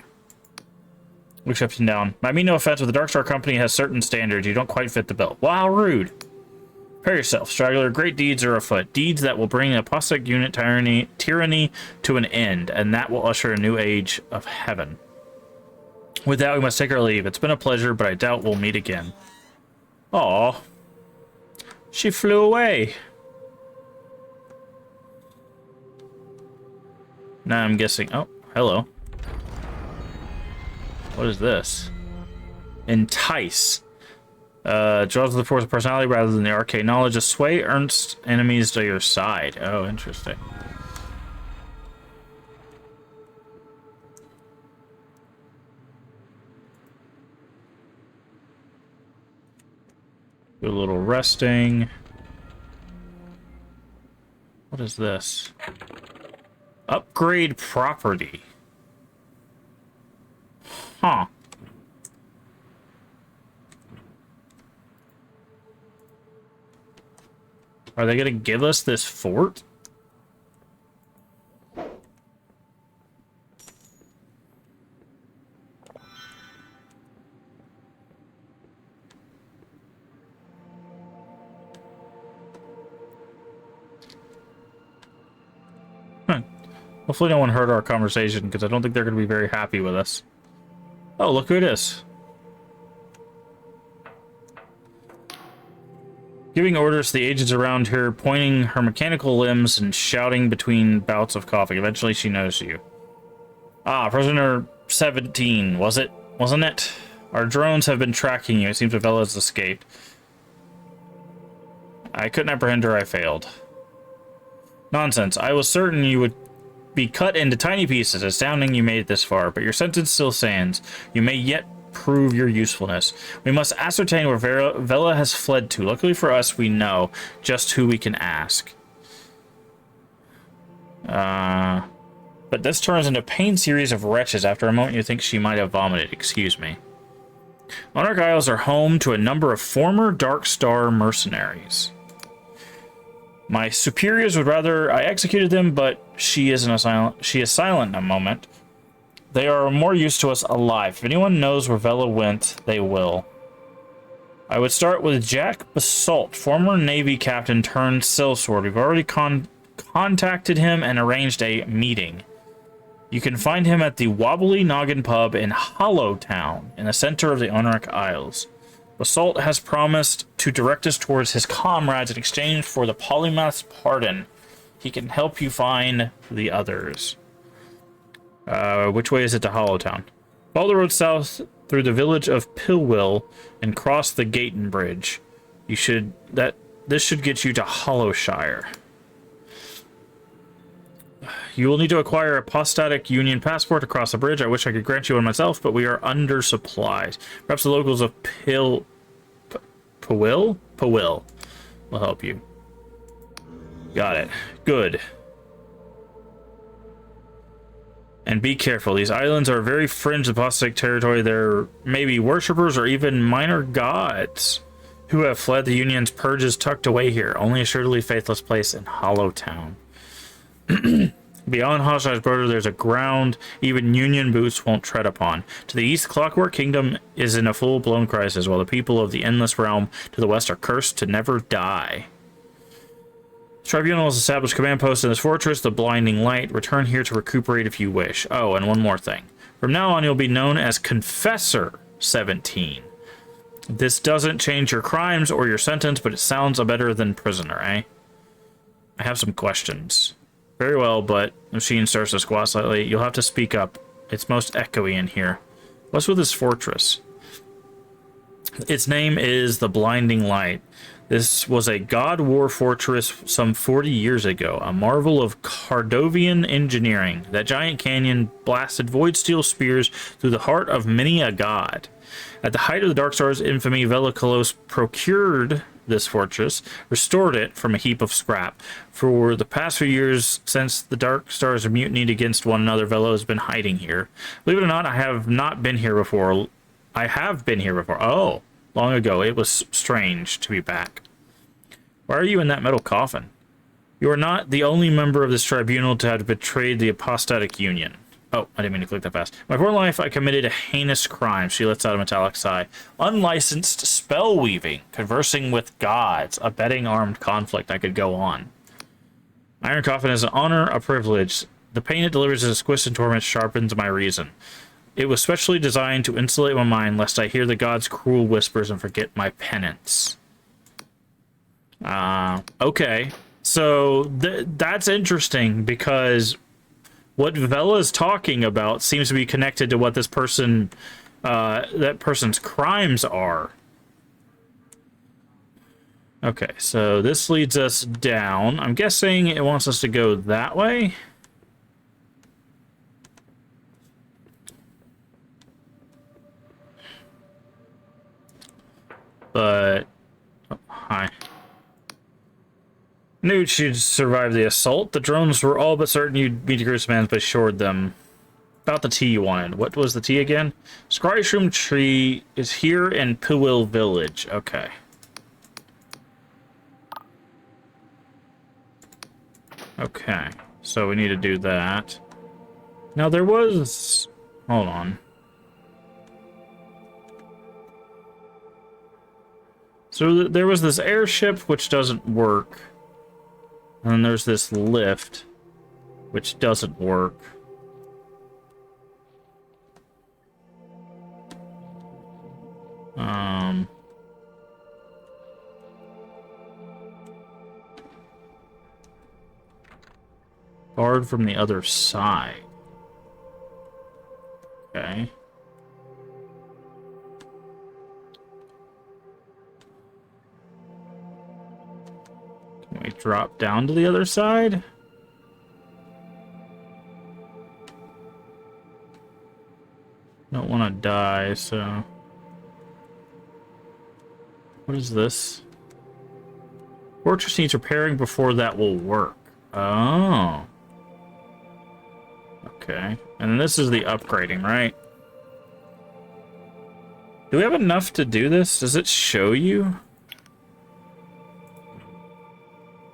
Looks up and down. I mean no offense, but the Dark Star Company has certain standards. You don't quite fit the bill. Wow, rude. Prepare yourself, straggler. Great deeds are afoot. Deeds that will bring apostate unit tyranny to an end, and that will usher a new age of heaven. With that, we must take our leave. It's been a pleasure, but I doubt we'll meet again. Aw. She flew away. Now I'm guessing... Oh, hello. What is this? Entice. Draws the force of personality rather than the arcane knowledge. A sway earns enemies to your side. Oh, interesting. Do a little resting. What is this? Upgrade property. Huh. Are they gonna give us this fort? Hopefully no one heard our conversation, because I don't think they're going to be very happy with us. Oh, look who it is. Giving orders to the agents around her, pointing her mechanical limbs and shouting between bouts of coughing. Eventually she knows you. Ah, prisoner 17, wasn't it? Our drones have been tracking you. It seems Vela has escaped. I couldn't apprehend her. I failed. Nonsense. I was certain you would be cut into tiny pieces. Astounding you made it this far, but your sentence still stands. You may yet prove your usefulness. We must ascertain where Vela has fled to. Luckily for us, we know just who we can ask. But this turns into a pain series of wretches. After a moment, you think she might have vomited. Excuse me. Monarch Isles are home to a number of former Dark Star mercenaries. My superiors would rather I executed them, but she is silent in a moment. They are more used to us alive. If anyone knows where Vela went, they will. I would start with Jack Basalt, former Navy captain turned sellsword. We've already contacted him and arranged a meeting. You can find him at the Wobbly Noggin Pub in Hollowtown, in the center of the Monarch Isles. Basalt has promised to direct us towards his comrades in exchange for the polymath's pardon. He can help you find the others. Which way is it to Hollowtown? Follow the road south through the village of Pillwill and cross the Gaten Bridge. This should get you to Hollowshire. You will need to acquire a apostatic Union passport to cross the bridge. I wish I could grant you one myself, but we are undersupplied. Perhaps the locals of Pawil will help you. Got it. Good. And be careful. These islands are very fringe apostate territory. There may be worshippers or even minor gods who have fled the Union's purges tucked away here. Only a surely faithless place in Hollow Town. Beyond Hoshai's border, there's a ground even Union boots won't tread upon. To the east, Clockwork Kingdom is in a full-blown crisis, while the people of the Endless Realm to the west are cursed to never die. Tribunal has established command posts in this fortress, the Blinding Light. Return here to recuperate if you wish. Oh, and one more thing. From now on, you'll be known as Confessor 17. This doesn't change your crimes or your sentence, but it sounds better than prisoner, eh? I have some questions. Very well, but the machine starts to squat slightly. You'll have to speak up. It's most echoey in here. What's with this fortress? Its name is the Blinding Light. This was a god war fortress some 40 years ago, a marvel of Cardovian engineering. That giant canyon blasted void steel spears through the heart of many a god. At the height of the Darkstar's infamy, Velikolos procured this fortress, restored it from a heap of scrap. For the past few years, since the Darkstars mutinied against one another, Velo has been hiding here. Believe it or not, I have not been here before. I have been here before. Oh, long ago. It was strange to be back. Why are you in that metal coffin? You are not the only member of this tribunal to have betrayed the apostatic union. Oh, I didn't mean to click that fast. My poor life, I committed a heinous crime. She lets out a metallic sigh. Unlicensed spell weaving, conversing with gods, abetting armed conflict. I could go on. Iron Coffin is an honor, a privilege. The pain it delivers as a squish and torment sharpens my reason. It was specially designed to insulate my mind, lest I hear the gods' cruel whispers and forget my penance. Okay. So that's interesting because what Vela's talking about seems to be connected to what this person, that person's crimes are. Okay, so this leads us down. I'm guessing it wants us to go that way. But, oh, hi. Knew she'd survive the assault. The drones were all but certain you'd meet your commands, but assured them. About the tea you wanted. What was the tea again? Scry Shroom Tree is here in Puwil Village. Okay. Okay. So we need to do that. Now there was... Hold on. So there was this airship which doesn't work. And then there's this lift, which doesn't work. Barred from the other side. Okay. Can we drop down to the other side? Don't want to die, so... What is this? Fortress needs repairing before that will work. Oh. Okay. And then this is the upgrading, right? Do we have enough to do this? Does it show you?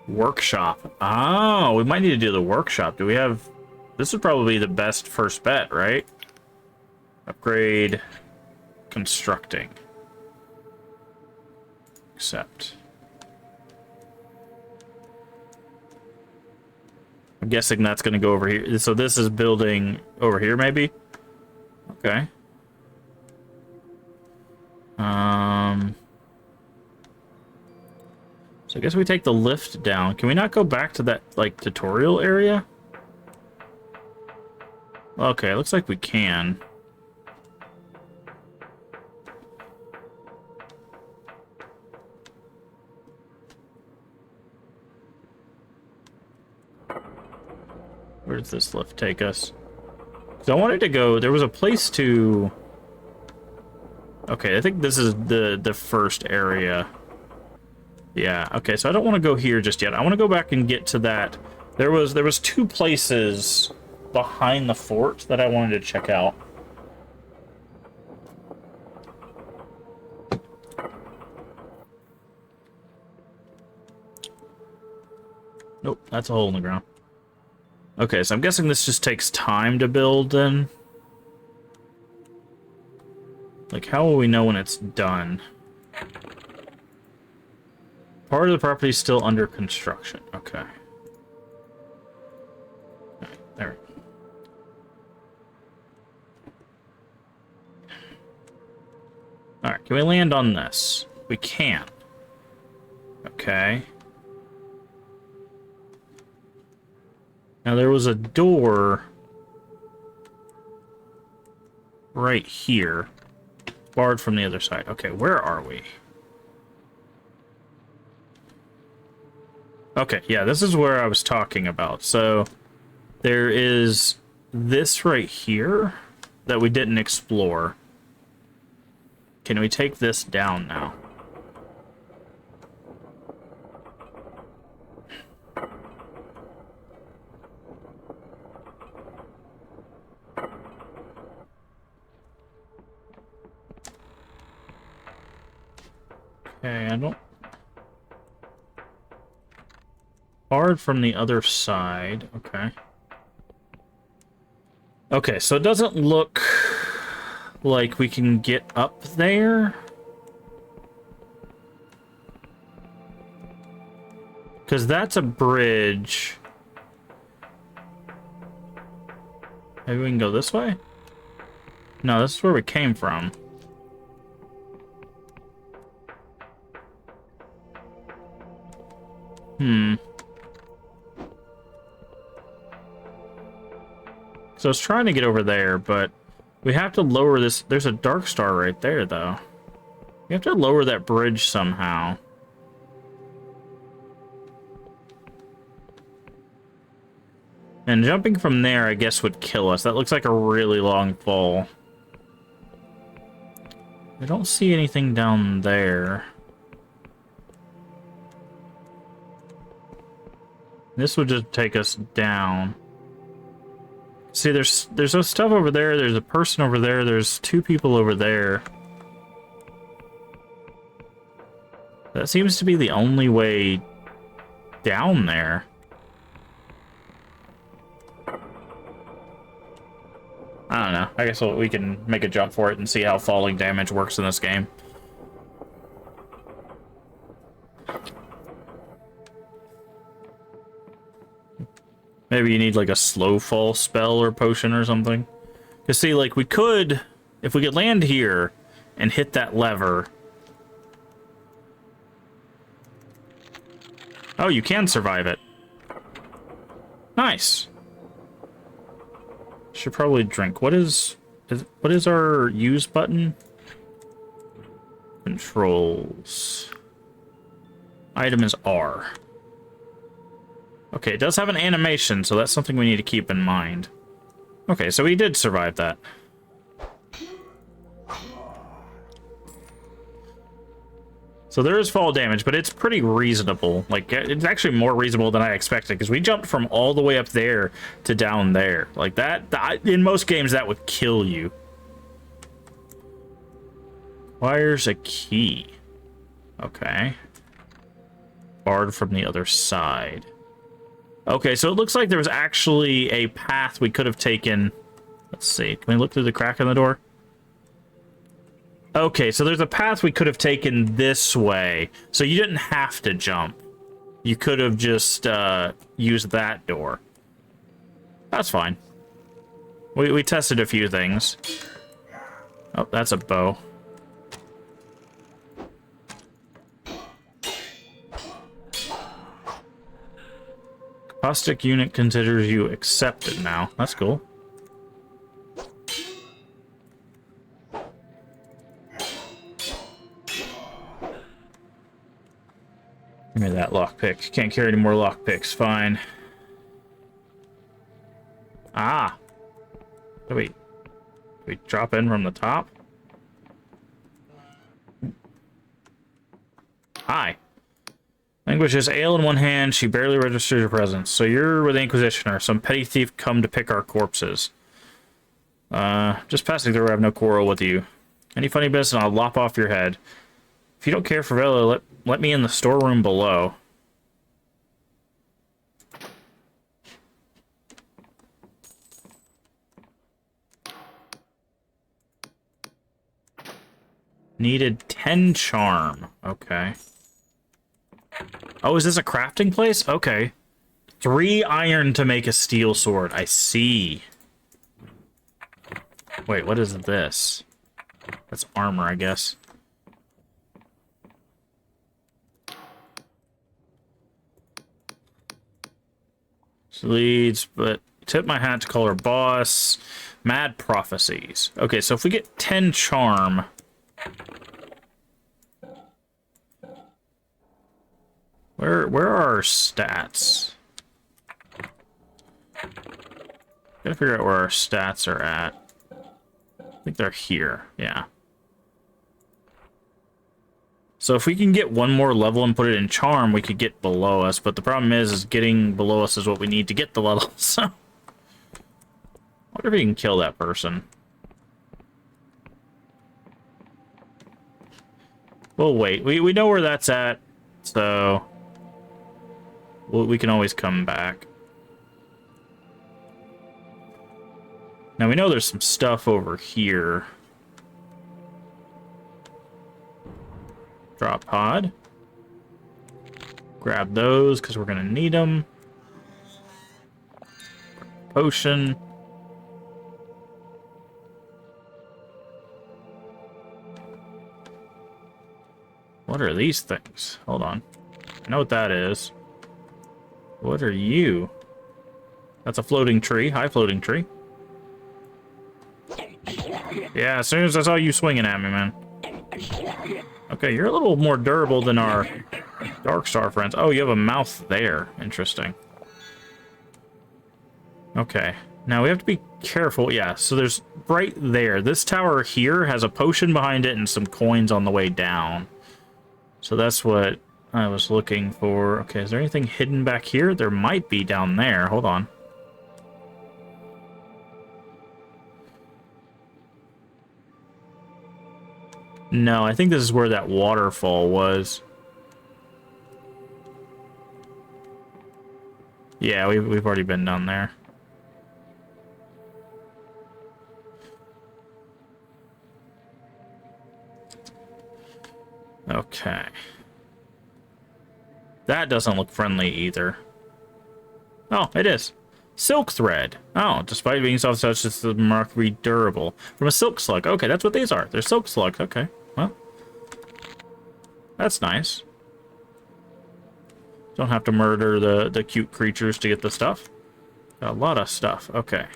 Workshop. Oh, we might need to do the workshop. Do we have... This would probably be the best first bet, right? Upgrade. Constructing. Accept. I'm guessing that's going to go over here. So this is building over here, maybe? Okay. So I guess we take the lift down. Can we not go back to that, like, tutorial area? Okay, looks like we can. Where does this lift take us? Because I wanted to go... There was a place to... Okay, I think this is the first area. Yeah, okay, so I don't want to go here just yet. I want to go back and get to that. There was two places behind the fort that I wanted to check out. Nope, that's a hole in the ground. Okay, so I'm guessing this just takes time to build then. Like, how will we know when it's done? Part of the property is still under construction. Okay. Alright, there we go. Alright, can we land on this? We can. Okay. Now there was a door right here. Barred from the other side. Okay, where are we? Okay, yeah, this is where I was talking about. So, there is this right here that we didn't explore. Can we take this down now? Okay, I don't... Barred from the other side. Okay. Okay, so it doesn't look like we can get up there. Because that's a bridge. Maybe we can go this way? No, this is where we came from. So I was trying to get over there, but we have to lower this. There's a dark star right there, though. We have to lower that bridge somehow. And jumping from there, I guess, would kill us. That looks like a really long fall. I don't see anything down there. This would just take us down. See, there's some stuff over there. There's a person over there. There's two people over there. That seems to be the only way down there. I don't know. I guess we can make a jump for it and see how falling damage works in this game. Maybe you need like a slow fall spell or potion or something. Because see, like we could, if we could land here and hit that lever. Oh, you can survive it. Nice. Should probably drink. What is our use button? Controls. Item is R. Okay, it does have an animation, so that's something we need to keep in mind. Okay, so we did survive that. So there is fall damage, but it's pretty reasonable. Like, it's actually more reasonable than I expected, because we jumped from all the way up there to down there. Like, that, in most games, that would kill you. Wires a key. Okay. Barred from the other side. Okay, so it looks like there was actually a path we could have taken. Let's see. Can we look through the crack in the door? Okay, so there's a path we could have taken this way. So you didn't have to jump. You could have just used that door. That's fine. We tested a few things. Oh, that's a bow. Caustic unit considers you accepted now. That's cool. Give me that lockpick. Can't carry any more lockpicks. Fine. Ah. Do we drop in from the top? Hi. Languishes ale in one hand, she barely registers your presence. So you're with the Inquisitioner. Some petty thief come to pick our corpses. Just passing through, I have no quarrel with you. Any funny business and I'll lop off your head. If you don't care for Vela, let me in the storeroom below. Needed 10 charm. Okay. Oh, is this a crafting place? Okay. 3 iron to make a steel sword. I see. Wait, what is this? That's armor, I guess. She leads, but tip my hat to call her boss. Mad prophecies. Okay, so if we get 10 charm... Where are our stats? Gotta figure out where our stats are at. I think they're here, yeah. So if we can get one more level and put it in charm, we could get below us, but the problem is getting below us is what we need to get the level, so... I wonder if we can kill that person. We'll wait. We know where that's at, so... we can always come back. Now we know there's some stuff over here. Drop pod. Grab those because we're gonna need them. Potion. What are these things? Hold on. I know what that is. What are you? That's a floating tree. Hi, floating tree. Yeah, as soon as I saw you swinging at me, man. Okay, you're a little more durable than our Dark Star friends. Oh, you have a mouth there. Interesting. Okay. Now we have to be careful. Yeah, so there's right there. This tower here has a potion behind it and some coins on the way down. So that's what I was looking for. Okay, is there anything hidden back here? There might be down there. Hold on. No, I think this is where that waterfall was. Yeah, we've already been down there. Okay. That doesn't look friendly either. Oh, it is. Silk thread. Oh, despite being soft touch, it's remarkably durable. From a silk slug. Okay, that's what these are. They're silk slugs. Okay, well. That's nice. Don't have to murder the cute creatures to get the stuff. Got a lot of stuff. Okay.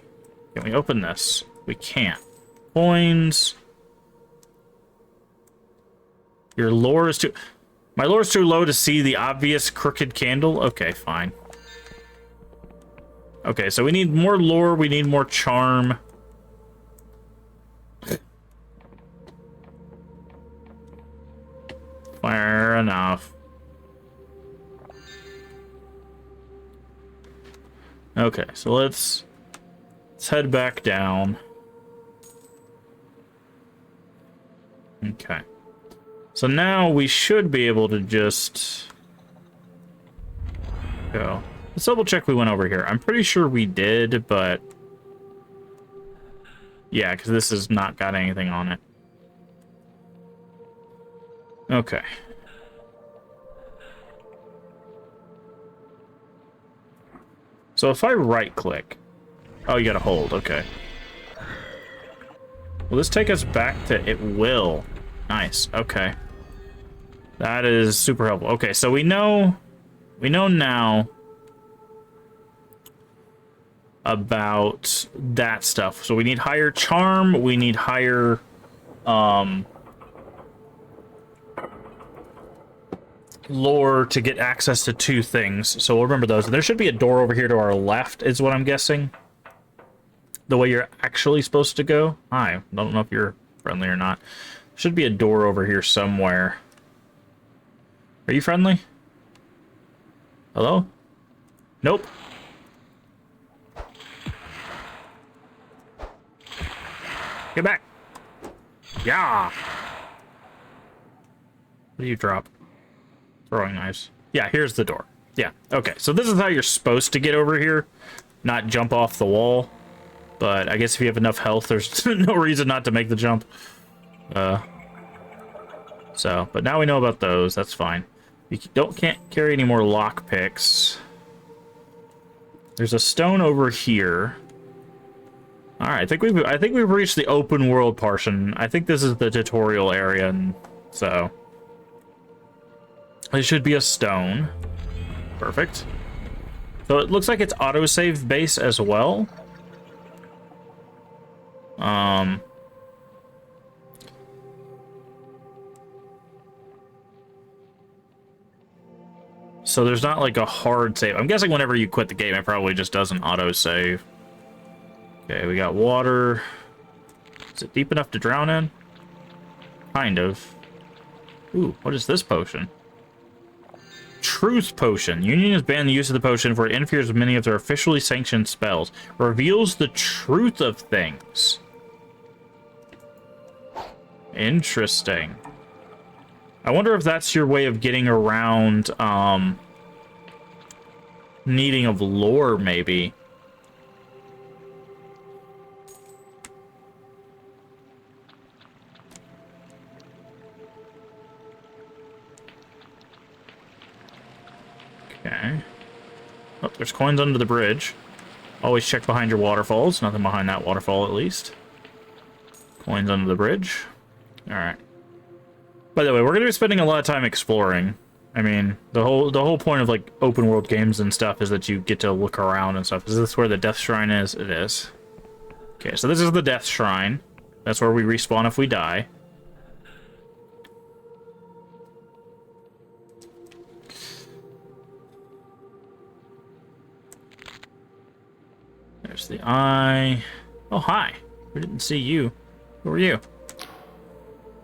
Can we open this? We can't. Coins. Your lore is too... My lore is too low to see the obvious crooked candle? Okay, fine. Okay, so we need more lore, we need more charm. Fair enough. Okay, so let's head back down. Okay. So now we should be able to just go. Let's double check we went over here. I'm pretty sure we did, but yeah, because this has not got anything on it. Okay. So if I right click, oh, you gotta hold. Okay. Will this take us back to it? Will. Nice. Okay. That is super helpful. Okay, so we know now about that stuff. So we need higher charm, we need higher lore to get access to 2 things. So we'll remember those. There should be a door over here to our left, is what I'm guessing. the way you're actually supposed to go. Hi, I don't know if you're friendly or not. Should be a door over here somewhere. Are you friendly? Hello? Nope. Get back. Yeah. What do you drop? Throwing knives. Yeah, here's the door. Yeah, okay. So this is how you're supposed to get over here. Not jump off the wall. But I guess if you have enough health, there's no reason not to make the jump. But now we know about those. That's fine. You can't carry any more lockpicks. There's a stone over here. All right, I think we've reached the open world portion. I think this is the tutorial area, and so it should be a stone. Perfect. So it looks like it's autosave base as well. So there's not like a hard save. I'm guessing whenever you quit the game, it probably just doesn't autosave. Okay, we got water. Is it deep enough to drown in? Kind of. Ooh, what is this potion? Truth Potion. Union has banned the use of the potion for it interferes with many of their officially sanctioned spells. Reveals the truth of things. Interesting. I wonder if that's your way of getting around, needing of lore, maybe. Okay. Oh, there's coins under the bridge. Always check behind your waterfalls. Nothing behind that waterfall, at least. Coins under the bridge. Alright. By the way, we're going to be spending a lot of time exploring. I mean, the whole point of, like, open world games and stuff is that you get to look around and stuff. Is this where the death shrine is? It is. Okay, so this is the death shrine. That's where we respawn if we die. There's the eye. Oh, hi. We didn't see you. Who are you?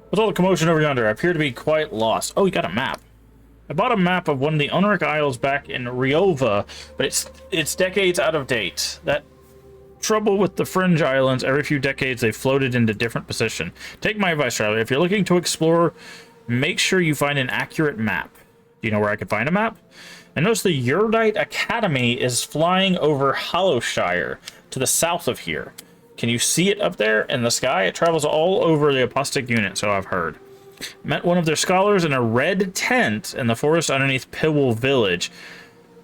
What's all the commotion over yonder? I appear to be quite lost. Oh, you got a map. I bought a map of one of the Unric Isles back in Riova, but it's decades out of date. That trouble with the Fringe Islands, every few decades they floated into different position. Take my advice, traveler. If you're looking to explore, make sure you find an accurate map. Do you know where I could find a map? I notice the Urdite Academy is flying over Hollowshire to the south of here. Can you see it up there in the sky? It travels all over the Apostic unit, so I've heard. Met one of their scholars in a red tent in the forest underneath Pillwell Village,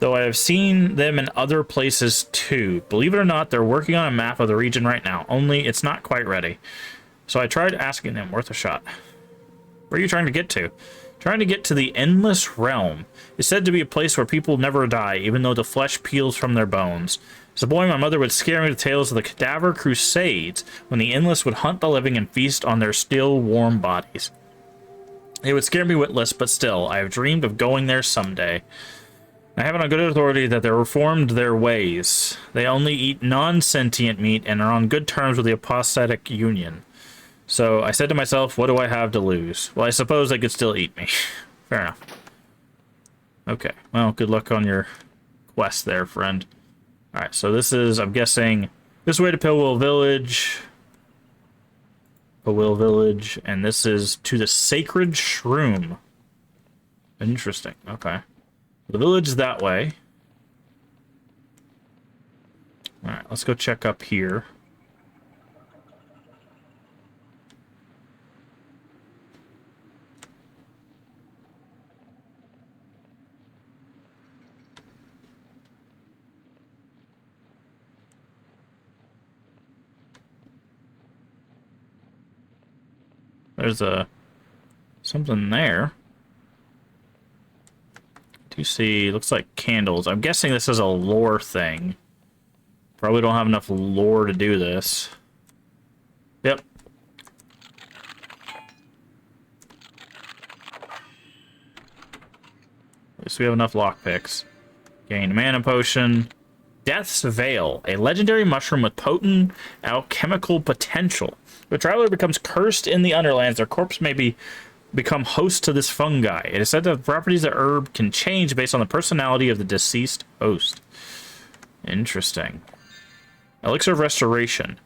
though I have seen them in other places too. Believe it or not, they're working on a map of the region right now, only it's not quite ready. So I tried asking them, worth a shot. Where are you trying to get to? Trying to get to the Endless Realm. It's said to be a place where people never die, even though the flesh peels from their bones. As a boy, my mother would scare me with tales of the Cadaver Crusades, when the Endless would hunt the living and feast on their still warm bodies. It would scare me witless, but still, I have dreamed of going there someday. I have it on good authority that they reformed their ways. They only eat non-sentient meat and are on good terms with the Apostatic Union. So I said to myself, what do I have to lose? Well, I suppose they could still eat me. Fair enough. Okay, well, good luck on your quest there, friend. Alright, so this is, I'm guessing, this way to Pillwell Village. Pillwell Village, and this is to the Sacred Shroom. Interesting, okay. The village is that way. Alright, let's go check up here. There's something there. Do you see, looks like candles. I'm guessing this is a lore thing. Probably don't have enough lore to do this. Yep. At least we have enough lockpicks. Gain mana potion. Death's Veil, a legendary mushroom with potent alchemical potential. If a traveler becomes cursed in the Underlands, their corpse may become host to this fungi. It is said that the properties of the herb can change based on the personality of the deceased host. Interesting. Elixir of Restoration.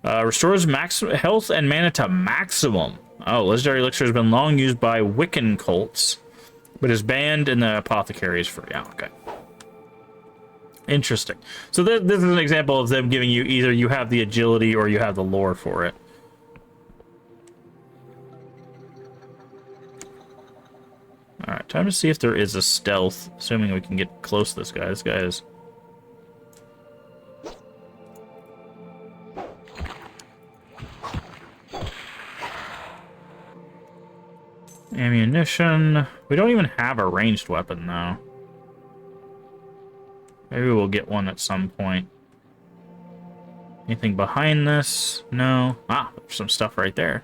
Restores health and mana to maximum. Oh, legendary elixir has been long used by Wiccan cults, but is banned in the apothecaries for... Yeah, okay. Interesting. So this is an example of them giving you either you have the agility or you have the lore for it. Alright, time to see if there is a stealth, assuming we can get close to this guy. This guy is... Ammunition. We don't even have a ranged weapon, though. Maybe we'll get one at some point. Anything behind this? No. Ah, there's some stuff right there.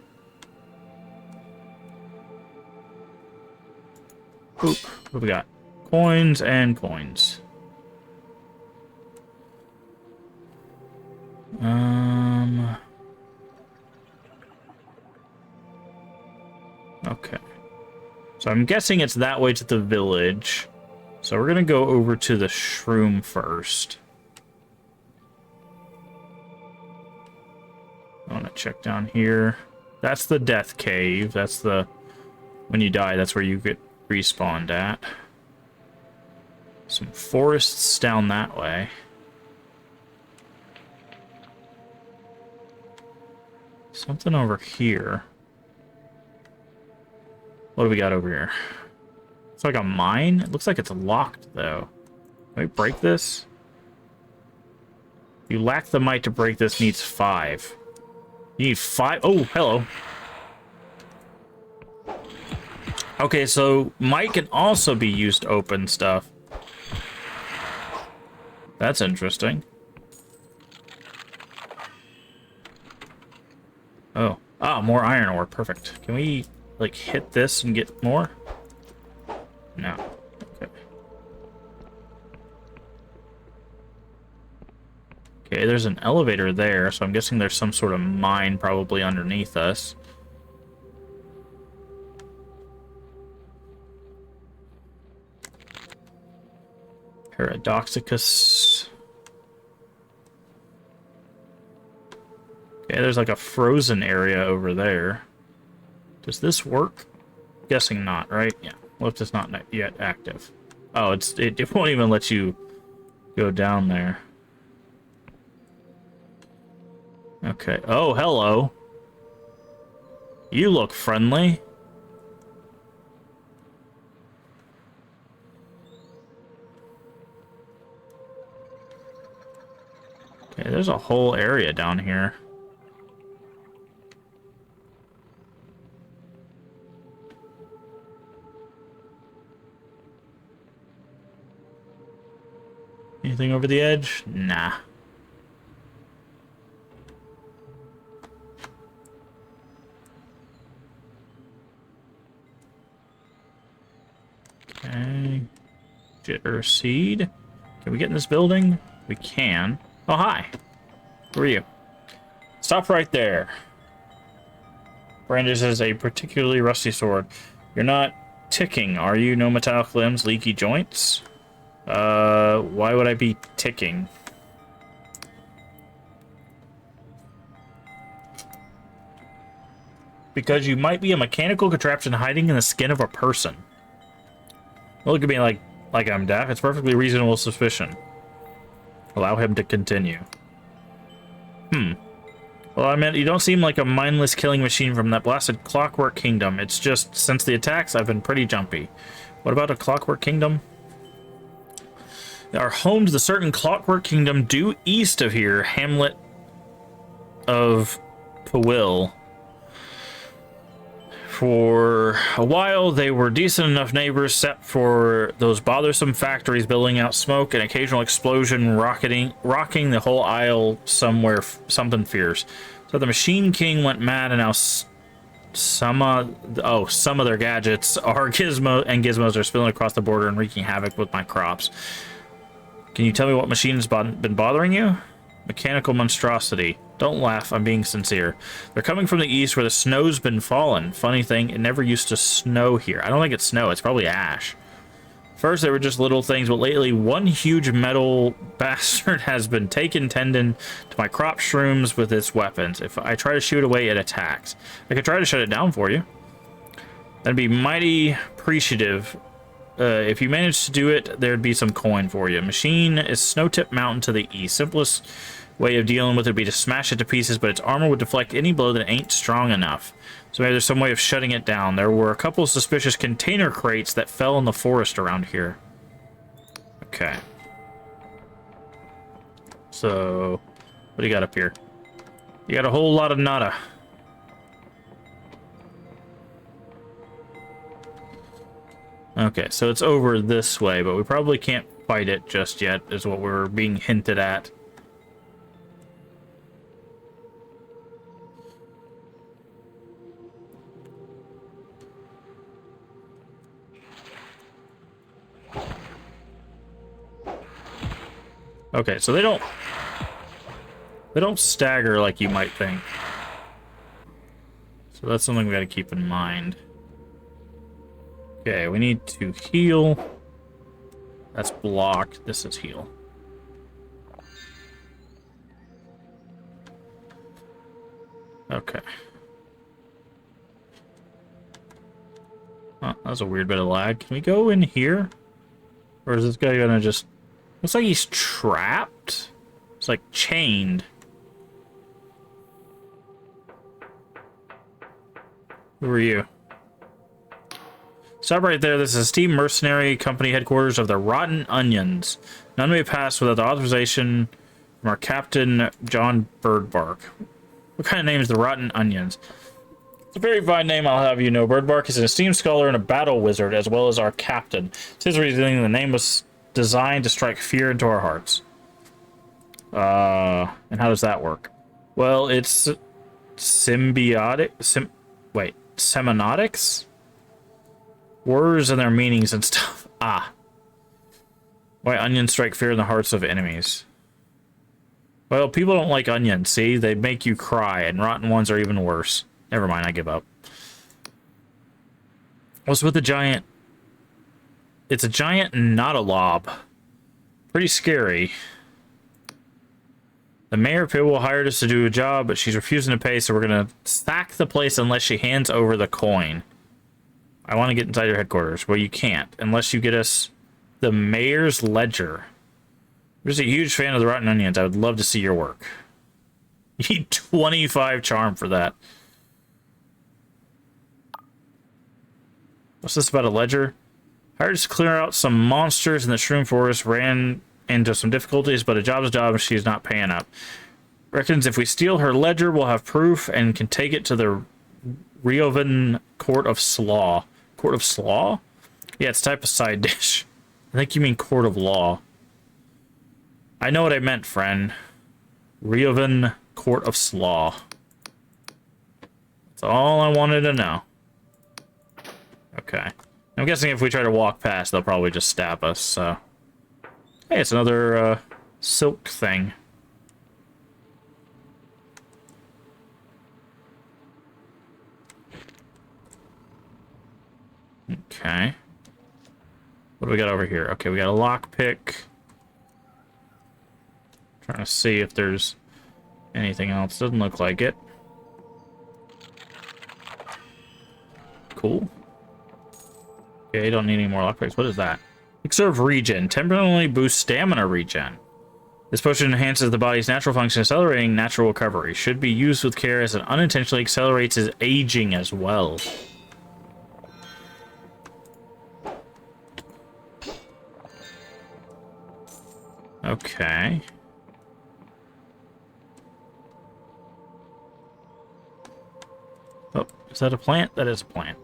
Oop, what do we got? Coins and coins. Okay. So I'm guessing it's that way to the village. So we're gonna go over to the shroom first. I wanna check down here. That's the death cave. That's the... When you die, that's where you get respawned at. Some forests down that way. Something over here. What do we got over here? It's like a mine? It looks like it's locked, though. Can we break this? You lack the might to break this, needs 5. You need 5? Oh, hello. Okay, so might can also be used to open stuff. That's interesting. Oh. Ah, more iron ore. Perfect. Can we, like, hit this and get more? No. Okay. Okay, there's an elevator there, so I'm guessing there's some sort of mine probably underneath us. Paradoxicus. Okay, there's like a frozen area over there. Does this work? Guessing not, right? Yeah. Well, if it's not yet active. Oh, it won't even let you go down there. Okay. Oh, hello. You look friendly. Okay, there's a whole area down here. Anything over the edge? Nah. Okay. Jitter seed. Can we get in this building? We can. Oh, hi. Who are you? Stop right there. Brandishes a particularly rusty sword. You're not ticking, are you? No metallic limbs, leaky joints? Why would I be ticking? Because you might be a mechanical contraption hiding in the skin of a person. Look at me like I'm deaf. It's perfectly reasonable suspicion. Allow him to continue. Well, I meant you don't seem like a mindless killing machine from that blasted Clockwork Kingdom. It's just, since the attacks, I've been pretty jumpy. What about a Clockwork Kingdom? Our home to the certain Clockwork Kingdom due east of here, hamlet of Powil. For a while, they were decent enough neighbors, except for those bothersome factories building out smoke and occasional explosion rocking the whole isle somewhere, something fierce. So the Machine King went mad, and now some of their gadgets are gizmos are spilling across the border and wreaking havoc with my crops. Can you tell me what machine's been bothering you? Mechanical monstrosity. Don't laugh, I'm being sincere. They're coming from the east where the snow's been falling. Funny thing, it never used to snow here. I don't think it's snow, it's probably ash. First, they were just little things, but lately, one huge metal bastard has been taking tendon to my crop shrooms with its weapons. If I try to shoot away, it attacks. I could try to shut it down for you. That'd be mighty appreciative. If you managed to do it, there'd be some coin for you. Machine is Snowtip Mountain to the east. Simplest way of dealing with it would be to smash it to pieces, but its armor would deflect any blow that ain't strong enough. So maybe there's some way of shutting it down. There were a couple of suspicious container crates that fell in the forest around here. Okay. So, what do you got up here? You got a whole lot of nada. Okay, so it's over this way, but we probably can't fight it just yet, is what we're being hinted at. Okay, so they don't stagger like you might think. So that's something we gotta keep in mind. Okay, we need to heal. That's blocked. This is heal. Okay. Oh, that's a weird bit of lag. Can we go in here? Or is this guy gonna just... Looks like he's trapped. It's like chained. Who are you? Stop right there. This is Team Mercenary Company headquarters of the Rotten Onions. None may pass without the authorization from our Captain John Birdbark. What kind of name is the Rotten Onions? It's a very fine name, I'll have you know. Birdbark is an esteemed scholar and a battle wizard, as well as our captain. It's his reasoning the name was designed to strike fear into our hearts. And how does that work? Well, it's symbiotic... semiotics? Words and their meanings and stuff. Ah. Why onions strike fear in the hearts of enemies. Well, people don't like onions, see? They make you cry, and rotten ones are even worse. Never mind, I give up. What's with the giant... It's a giant Nautolob. Pretty scary. The mayor will hired us to do a job, but she's refusing to pay, so we're gonna sack the place unless she hands over the coin. I want to get inside your headquarters. Well, you can't, unless you get us the mayor's ledger. I'm just a huge fan of the Rotten Onions. I would love to see your work. You need 25 charm for that. What's this about a ledger? Hired us to clear out some monsters in the Shroom Forest, ran into some difficulties, but a job's a job and she's not paying up. Reckons if we steal her ledger, we'll have proof and can take it to the Riovan Court of Slaw. Court of Slaw? Yeah, it's a type of side dish. I think you mean Court of Law. I know what I meant, friend. Riovan Court of Slaw. That's all I wanted to know. Okay. I'm guessing if we try to walk past, they'll probably just stab us, so... Hey, it's another, silk thing. Okay. What do we got over here? Okay, we got a lockpick. Trying to see if there's anything else. Doesn't look like it. Cool. Okay, don't need any more lockpicks. What is that? Exerve regen. Temporarily boosts stamina regen. This potion enhances the body's natural function, accelerating natural recovery. Should be used with care as it unintentionally accelerates his aging as well. Okay. Oh, is that a plant? That is a plant.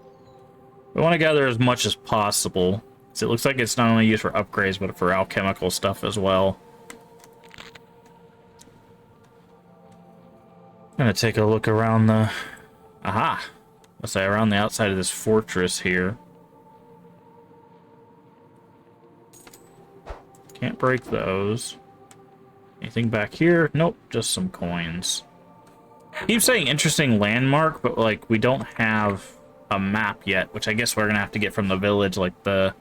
We want to gather as much as possible. So it looks like it's not only used for upgrades, but for alchemical stuff as well. I'm gonna take a look around the... Aha! Let's say around the outside of this fortress here. Can't break those. Anything back here? Nope, just some coins. Keep saying interesting landmark, but like we don't have a map yet, which I guess we're gonna have to get from the village, like the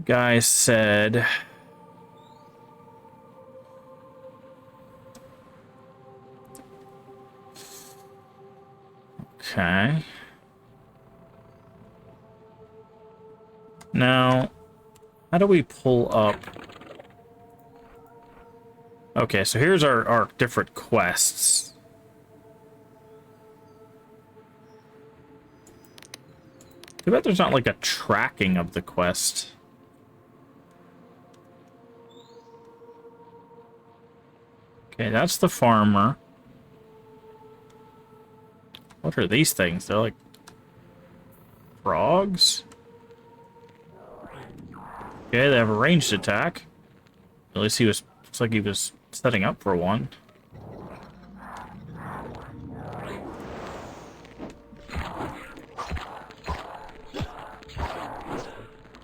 guy said. Okay. Now, how do we pull up? Okay, so here's our different quests. Too bad there's not like a tracking of the quest. Okay, that's the farmer. What are these things? They're like frogs? Okay, they have a ranged attack. At least looks like he was setting up for one.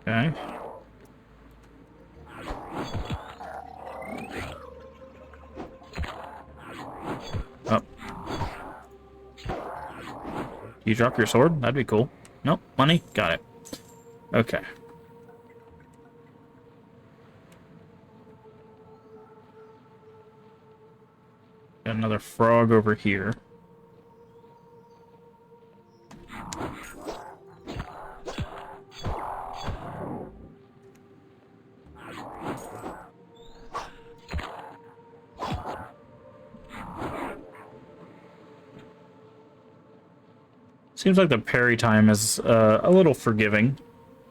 Okay. Oh. You drop your sword? That'd be cool. Nope. Money? Got it. Okay. Got another frog over here. Seems like the parry time is a little forgiving.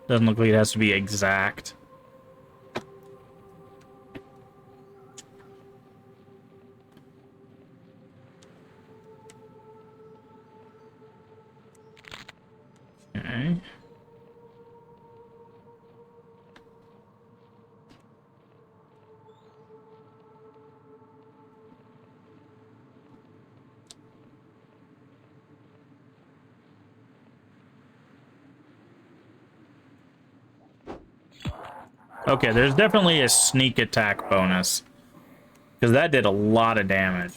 Doesn't look like it has to be exact. Okay. Okay, there's definitely a sneak attack bonus. Because that did a lot of damage.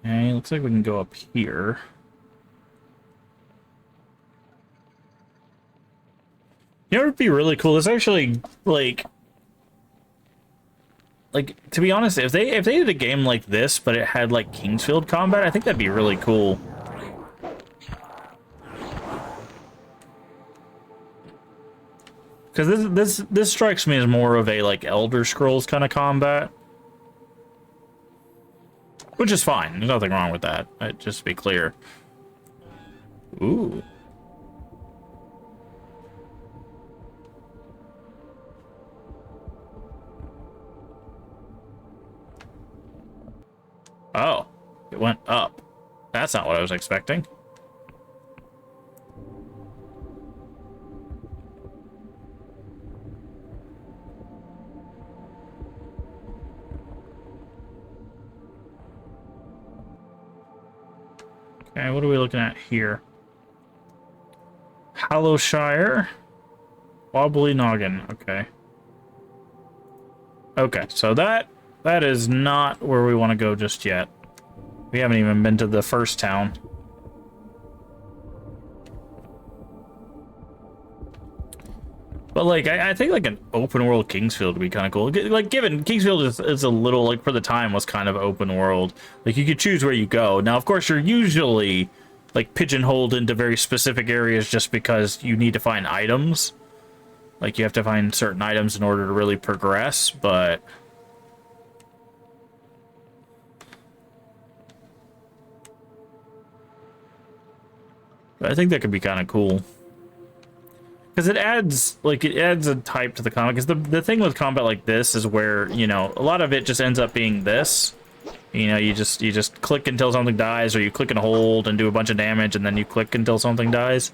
Okay, looks like we can go up here. You know what would be really cool? It's actually, like, to be honest, if they did a game like this, but it had, like, Kingsfield combat, I think that'd be really cool. Because this strikes me as more of a, like, Elder Scrolls kind of combat. Which is fine. There's nothing wrong with that. Just to be clear. Ooh. Oh. It went up. That's not what I was expecting. Okay, what are we looking at here? Hallowshire. Wobbly Noggin. Okay. Okay, so that is not where we want to go just yet. We haven't even been to the first town. But, like, I think, like, an open world Kingsfield would be kind of cool. Like, given Kingsfield is a little, like, for the time was kind of open world. Like, you could choose where you go. Now, of course, you're usually, like, pigeonholed into very specific areas just because you need to find items. Like, you have to find certain items in order to really progress, but I think that could be kind of cool. Because it adds a type to the combat. Because the thing with combat like this is where, you know, a lot of it just ends up being this. You know, you just click until something dies, or you click and hold and do a bunch of damage, and then you click until something dies.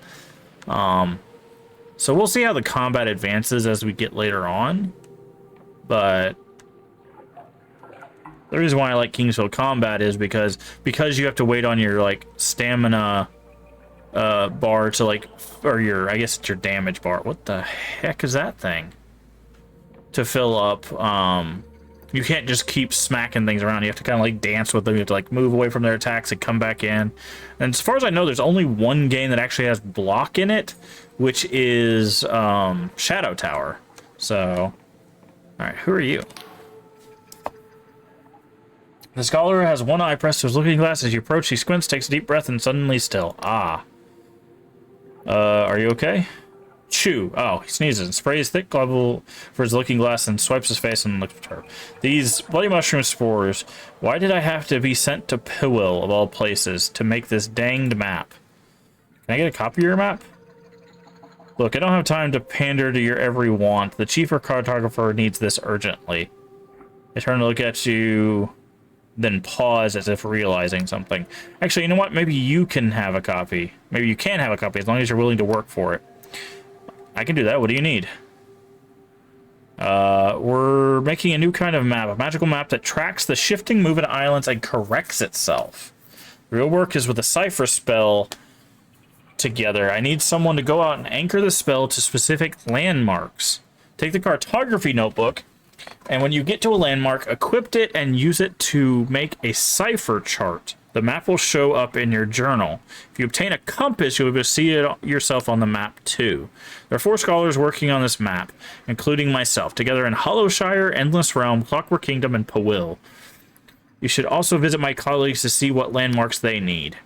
So we'll see how the combat advances as we get later on. But the reason why I like Kingsfield combat is because you have to wait on your, like, stamina bar to like, or your, I guess it's your damage bar. What the heck is that thing? To fill up, you can't just keep smacking things around. You have to kind of like dance with them. You have to like move away from their attacks and come back in. And as far as I know, there's only one game that actually has block in it, which is Shadow Tower. So, all right, who are you? The scholar has one eye pressed to his looking glass. As you approach, he squints, takes a deep breath, and suddenly still. Ah. Are you okay? Chew. Oh, he sneezes and sprays thick globule for his looking glass and swipes his face and looks perturbed. These bloody mushroom spores. Why did I have to be sent to Piwil, of all places, to make this danged map? Can I get a copy of your map? Look, I don't have time to pander to your every want. The chief cartographer needs this urgently. I turn to look at you, then pause as if realizing something. Actually, you know what? Maybe you can have a copy. Maybe you can have a copy as long as you're willing to work for it. I can do that. What do you need? We're making a new kind of map, a magical map that tracks the shifting movement of islands and corrects itself. The real work is with a cipher spell together. I need someone to go out and anchor the spell to specific landmarks. Take the cartography notebook, and when you get to a landmark, equip it and use it to make a cipher chart. The map will show up in your journal. If you obtain a compass, you'll be able to see it yourself on the map too. There are 4 scholars working on this map, including myself, together in Hollowshire, Endless Realm, Clockwork Kingdom, and Piwil. You should also visit my colleagues to see what landmarks they need.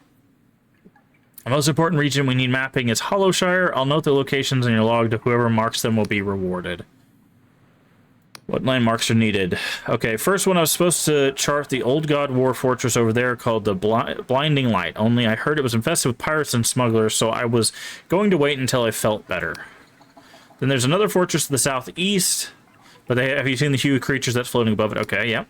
The most important region we need mapping is Hollowshire. I'll note the locations in your log. To whoever marks them will be rewarded. What landmarks are needed? Okay, first one, I was supposed to chart the old god war fortress over there called the Blinding Light. Only I heard it was infested with pirates and smugglers, so I was going to wait until I felt better. Then there's another fortress to the southeast, but have you seen the huge creatures that's floating above it? Okay, yeah.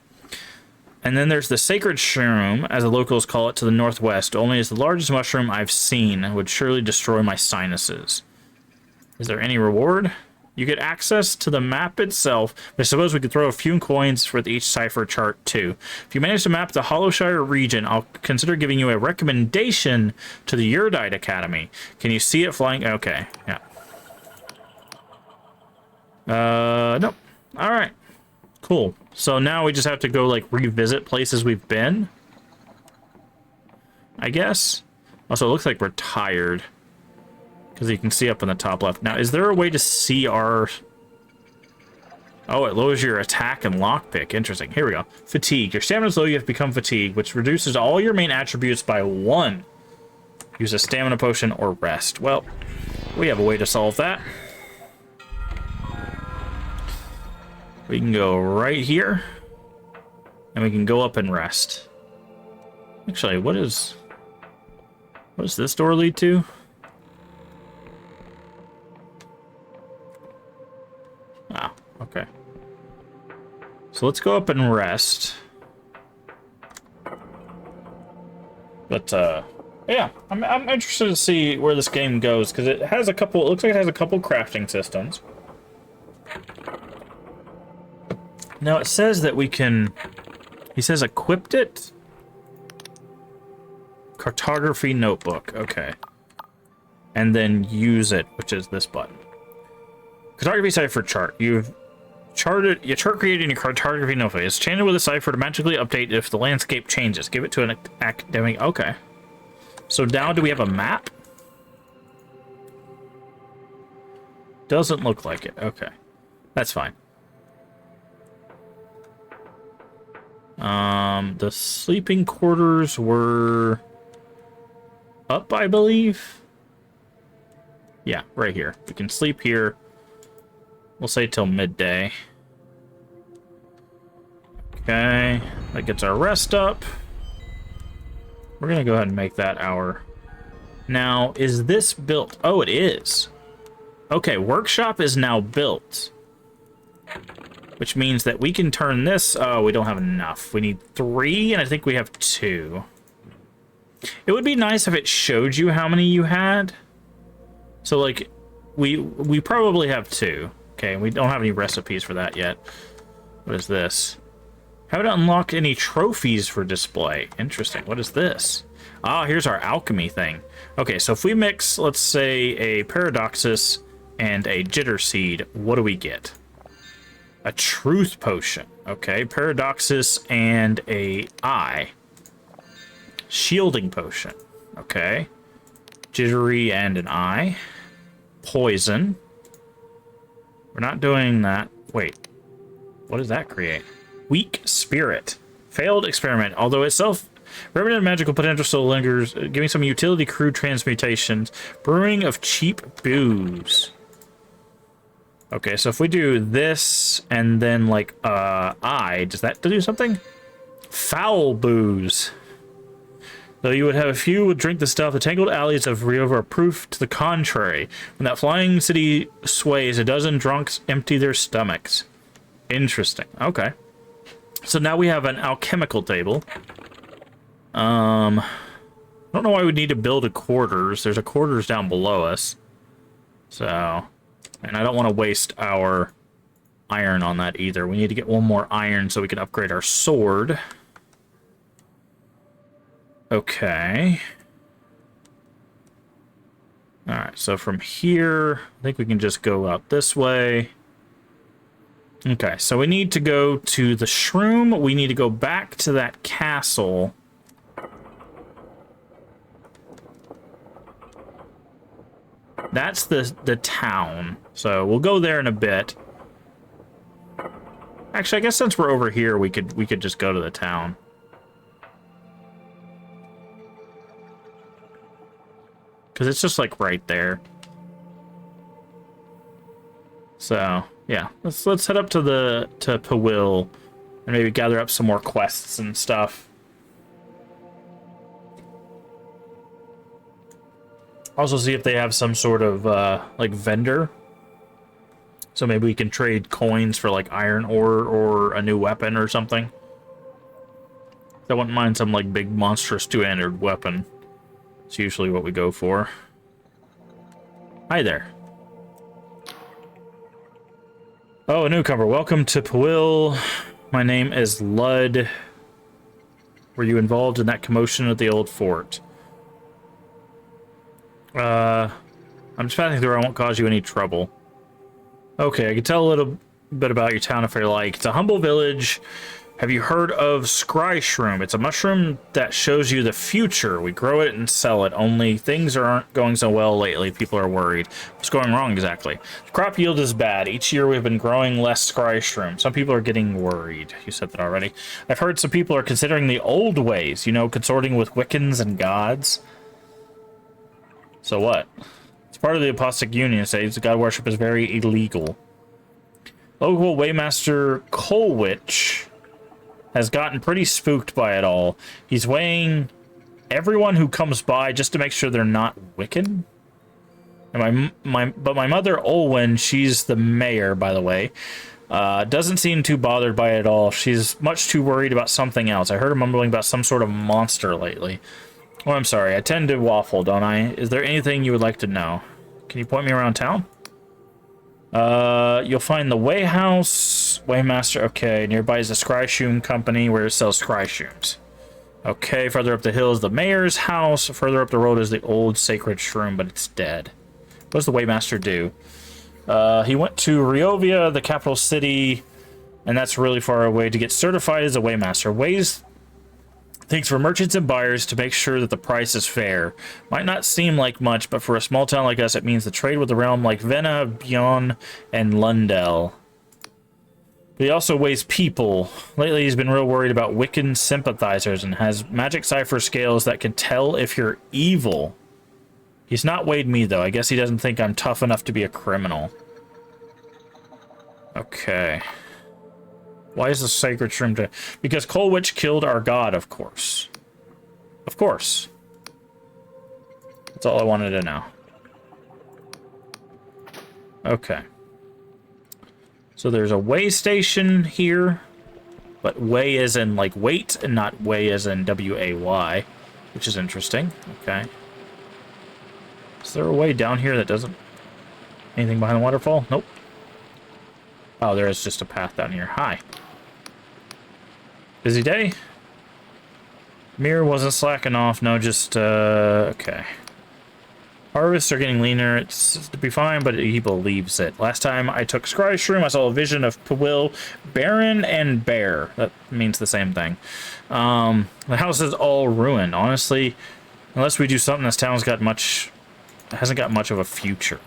And then there's the Sacred Shroom, as the locals call it, to the northwest. Only it's the largest mushroom I've seen and would surely destroy my sinuses. Is there any reward? You get access to the map itself, but I suppose we could throw a few coins for each cipher chart too. If you manage to map the Hollowshire region, I'll consider giving you a recommendation to the Yurdite Academy. Can you see it flying? Okay, yeah. Nope. All right, cool. So now we just have to go like revisit places we've been, I guess. Also, it looks like we're tired, because you can see up in the top left. Now, is there a way to see our... Oh, it lowers your attack and lockpick. Interesting. Here we go. Fatigue. Your stamina is low, you have become fatigued, which reduces all your main attributes by 1. Use a stamina potion or rest. Well, we have a way to solve that. We can go right here, and we can go up and rest. Actually, what does this door lead to? Ah, okay. So let's go up and rest. But, yeah, I'm interested to see where this game goes, because it has a couple, it looks like it has a couple crafting systems. Now, it says that we can, he says equipped it? Cartography notebook, okay. And then use it, which is this button. Cartography cipher chart. You've charted your chart created in your cartography notebook. It's changed with a cipher to magically update if the landscape changes. Give it to an academic. Okay. So now do we have a map? Doesn't look like it. Okay. That's fine. The sleeping quarters were up, I believe. Yeah, right here. We can sleep here. We'll say till midday. Okay, that gets our rest up. We're gonna go ahead and make that our... Now, is this built? Oh, it is. Okay, workshop is now built. Which means that we can turn this... Oh, we don't have enough. We need 3, and I think we have 2. It would be nice if it showed you how many you had. So, like, we probably have 2. Okay, we don't have any recipes for that yet. What is this? Haven't unlocked any trophies for display. Interesting. What is this? Ah, here's our alchemy thing. Okay, so if we mix, let's say, a Paradoxus and a Jitter Seed, what do we get? A Truth Potion. Okay, Paradoxus and a Eye. Shielding Potion. Okay. Jittery and an Eye. Poison. We're not doing that. Wait. What does that create? Weak Spirit. Failed experiment. Although itself remnant magical potential still lingers, giving some utility crude transmutations. Brewing of cheap booze. Okay, so if we do this and then like eye, does that do something? Foul booze. Though you would have a few would drink the stuff, the tangled alleys of Riova are proof to the contrary. When that flying city sways, a dozen drunks empty their stomachs. Interesting. Okay. So now we have an alchemical table. I don't know why we need to build a quarters. There's a quarters down below us. So, and I don't want to waste our iron on that either. We need to get one more iron so we can upgrade our sword. Okay. Alright, so from here, I think we can just go out this way. Okay, so we need to go to the shroom. We need to go back to that castle. That's the town. So we'll go there in a bit. Actually, I guess since we're over here, we could just go to the town. Because it's just like right there. So yeah, let's head up to Pawil and maybe gather up some more quests and stuff. Also see if they have some sort of like vendor. So maybe we can trade coins for like iron ore or a new weapon or something. I wouldn't mind some like big monstrous two-handed weapon. It's usually what we go for. Hi there. Oh, a newcomer. Welcome to Pawil. My name is Lud. Were you involved in that commotion at the old fort? I'm just passing through. I won't cause you any trouble. Okay, I can tell a little bit about your town if I like. It's a humble village. Have you heard of Scry Shroom? It's a mushroom that shows you the future. We grow it and sell it, only things aren't going so well lately. People are worried. What's going wrong exactly? The crop yield is bad. Each year we've been growing less Scry Shroom. Some people are getting worried. You said that already. I've heard some people are considering the old ways, you know, consorting with Wiccans and gods. So what? It's part of the Apostate Union. It says god worship is very illegal. Local Waymaster Colwich has gotten pretty spooked by it all. He's weighing everyone who comes by just to make sure they're not Wiccan. And but my mother Olwen, she's the mayor, by the way, doesn't seem too bothered by it at all. She's much too worried about something else. I heard her mumbling about some sort of monster lately. Oh, I'm sorry. I tend to waffle, don't I? Is there anything you would like to know? Can you point me around town? You'll find the Way House, Waymaster. Okay, nearby is the Scryshoom company where it sells Scryshoons. Okay, further up the hill is the mayor's house. Further up the road is the old sacred shroom, but it's dead. What does the Waymaster do? He went to Riovia, the capital city, and that's really far away to get certified as a Waymaster. Ways things for merchants and buyers to make sure that the price is fair. Might not seem like much, but for a small town like us, it means the trade with the realm like Vena, Bjorn, and Lundell. But he also weighs people. Lately, he's been real worried about Wiccan sympathizers and has magic cipher scales that can tell if you're evil. He's not weighed me, though. I guess he doesn't think I'm tough enough to be a criminal. Okay. Why is the sacred shroom to... Because Colwich killed our god, of course. Of course. That's all I wanted to know. Okay. So there's a way station here. But way as in, like, wait, and not way as in W-A-Y. Which is interesting. Okay. Is there a way down here that doesn't... Anything behind the waterfall? Nope. Oh, there is just a path down here. Hi. Busy day? Mirror wasn't slacking off. No, just, okay. Harvests are getting leaner. It's to be fine, but he believes it. Last time I took Scry Shroom, I saw a vision of Pawil, Baron, and Bear. That means the same thing. The house is all ruined. Honestly, unless we do something, this town's got much... hasn't got much of a future.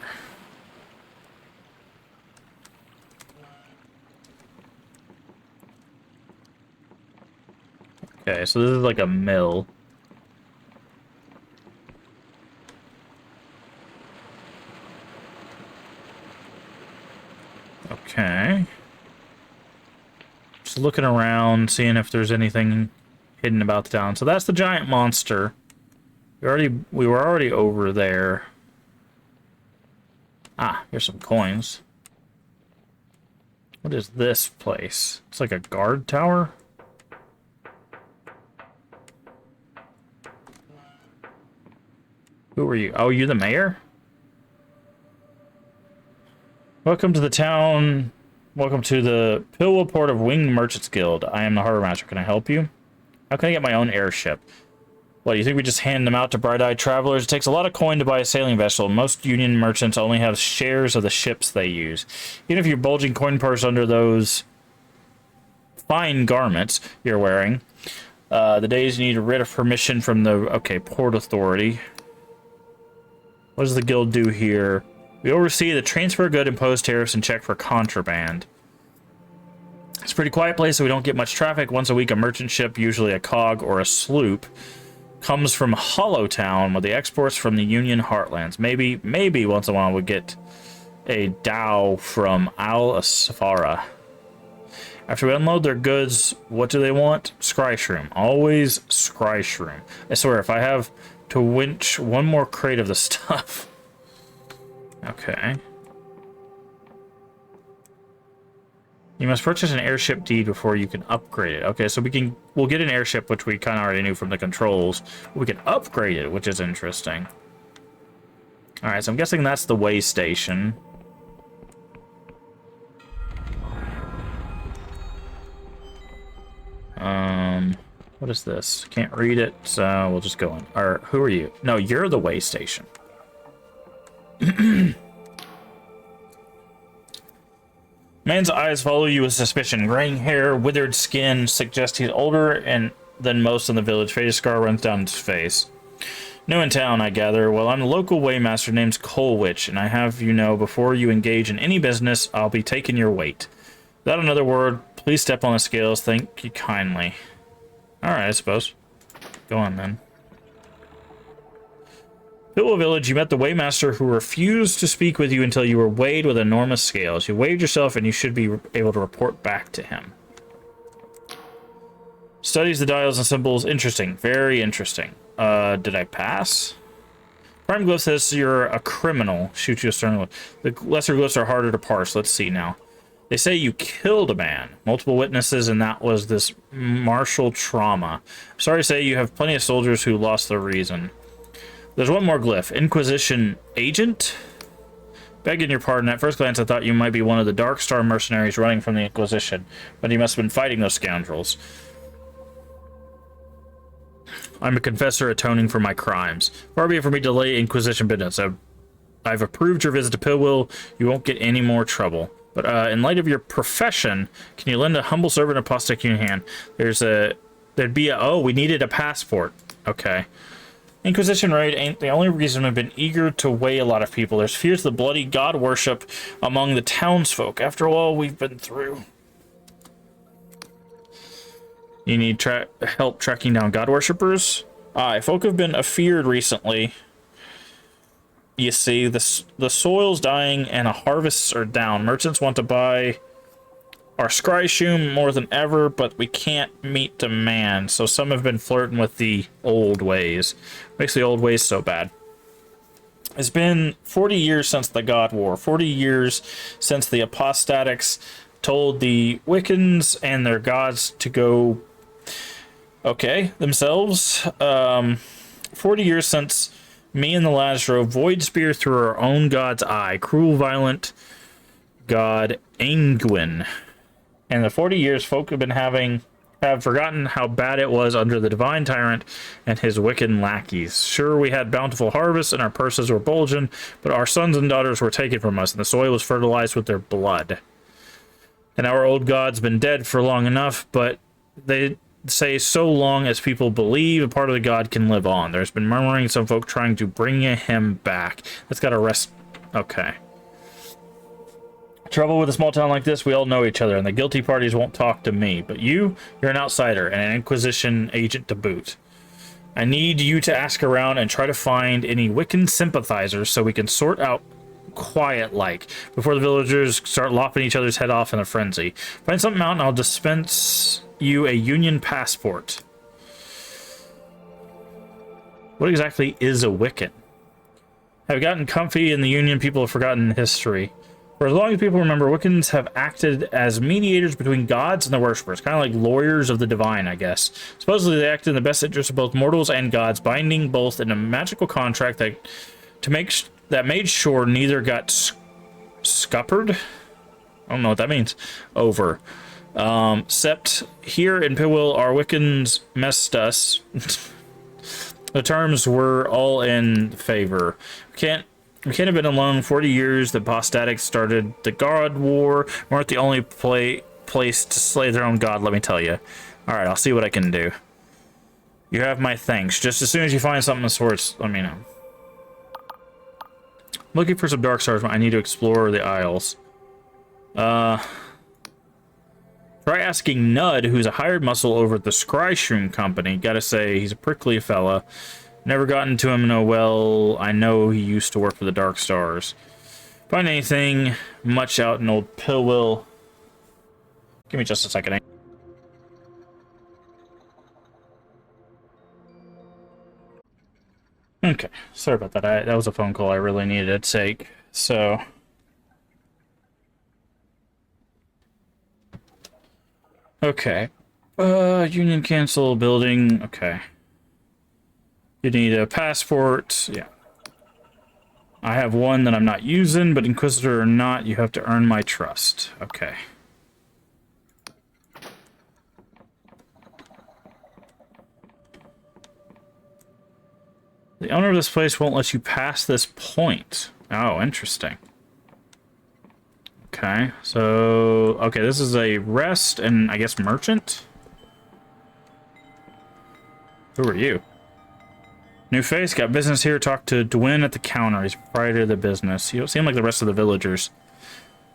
Okay, so this is like a mill. Okay. Just looking around, seeing if there's anything hidden about the town. So that's the giant monster. We were already over there. Ah, here's some coins. What is this place? It's like a guard tower? Who are you? Oh, you're the mayor? Welcome to the town. Welcome to the Pilwa Port of Winged Merchants Guild. I am the Harbor Master. Can I help you? How can I get my own airship? What, do you think we just hand them out to bright-eyed travelers? It takes a lot of coin to buy a sailing vessel. Most Union merchants only have shares of the ships they use. Even if you're bulging coin purse under those fine garments you're wearing, the days you need a writ of permission from the, okay, Port Authority. What does the guild do here? We oversee the transfer of good, impose tariffs, and check for contraband. It's a pretty quiet place, so we don't get much traffic. Once a week, a merchant ship, usually a cog or a sloop, comes from Hollowtown with the exports from the Union Heartlands. Maybe once in a while we get a dhow from Al Asfara. After we unload their goods, what do they want? Scry Shroom. Always Scry Shroom. I swear, if I have to winch one more crate of the stuff... Okay. You must purchase an airship deed before you can upgrade it. Okay, so we'll get an airship, which we kind of already knew from the controls. We can upgrade it, which is interesting. All right, so I'm guessing that's the way station. What is this? Can't read it, so we'll just go in. Or who are you? No, you're the way station. Man's eyes follow you with suspicion. Graying hair, withered skin suggest he's older than most in the village. Faded scar runs down his face. New in town, I gather. Well, I'm the local waymaster named Colwich, and I have you know, before you engage in any business, I'll be taking your weight. Without another word, please step on the scales. Thank you kindly. Alright, I suppose. Go on, then. Pilwa Village, you met the Waymaster who refused to speak with you until you were weighed with enormous scales. You weighed yourself and you should be able to report back to him. Studies the dials and symbols. Interesting. Very interesting. Did I pass? Prime Glyph says you're a criminal. Shoot you a stern look. The lesser glyphs are harder to parse. Let's see now. They say you killed a man. Multiple witnesses, and that was this martial trauma. Sorry to say you have plenty of soldiers who lost their reason. There's one more glyph. Inquisition agent? Begging your pardon, at first glance I thought you might be one of the Dark Star mercenaries running from the Inquisition, but you must have been fighting those scoundrels. I'm a confessor atoning for my crimes. Far be it for me to delay Inquisition business. I've approved your visit to Pilwil. You won't get any more trouble. But in light of your profession, can you lend a humble servant a postic in your hand? Oh, we needed a passport. Okay. Inquisition raid ain't the only reason I've been eager to weigh a lot of people. There's fears of the bloody god worship among the townsfolk. After all we've been through. You need help tracking down god worshippers? Aye, folk have been afeared recently. You see, the soil's dying and the harvests are down. Merchants want to buy our scry shoom more than ever, but we can't meet demand. So some have been flirting with the old ways. Makes the old ways so bad. It's been 40 years since the God War. 40 years since the apostatics told the Wiccans and their gods to go... Okay, themselves. 40 years since... me and the lads drove Void Spear through our own god's eye. Cruel, violent god Angwin. And the 40 years folk have been having have forgotten how bad it was under the divine tyrant and his wicked lackeys. Sure, we had bountiful harvests and our purses were bulging, but our sons and daughters were taken from us, and the soil was fertilized with their blood. And our old god's been dead for long enough, but they say so long as people believe a part of the god can live on. There's been murmuring, some folk trying to bring him back. That's got to rest. Okay. Trouble with a small town like this, we all know each other, and the guilty parties won't talk to me. But you're an outsider, and an Inquisition agent to boot. I need you to ask around and try to find any Wiccan sympathizers so we can sort out quiet-like, before the villagers start lopping each other's head off in a frenzy. Find something out, and I'll dispense you a Union passport. What exactly is a Wiccan? Have gotten comfy in the Union, people have forgotten history. For as long as people remember, Wiccans have acted as mediators between gods and the worshippers, kind of like lawyers of the divine, I guess. Supposedly, they acted in the best interest of both mortals and gods, binding both in a magical contract that made sure neither got scuppered. I don't know what that means. Over. Except here in Pillwill, our Wiccans messed us. The terms were all in favor. We can't have been alone 40 years. The Postatics started the God War. We weren't the only place to slay their own god, let me tell you. Alright, I'll see what I can do. You have my thanks. Just as soon as you find something of sorts, let me know. Looking for some dark stars, I need to explore the Isles. Try asking Nud, who's a hired muscle over at the Scryshroom Company. Gotta say, he's a prickly fella. Never gotten to him, no, well, I know he used to work for the Dark Stars. Find anything much out in old Pillwill? Give me just a second. Okay, sorry about that. That was a phone call I really needed to take, so... Okay. Union cancel building, okay. You need a passport, yeah. I have one that I'm not using, but Inquisitor or not, you have to earn my trust. Okay. The owner of this place won't let you pass this point. Oh, interesting. Okay, so... Okay, this is a rest and, I guess, merchant? Who are you? New face, got business here. Talk to Dwin at the counter. He's proprietor of the business. You don't seem like the rest of the villagers.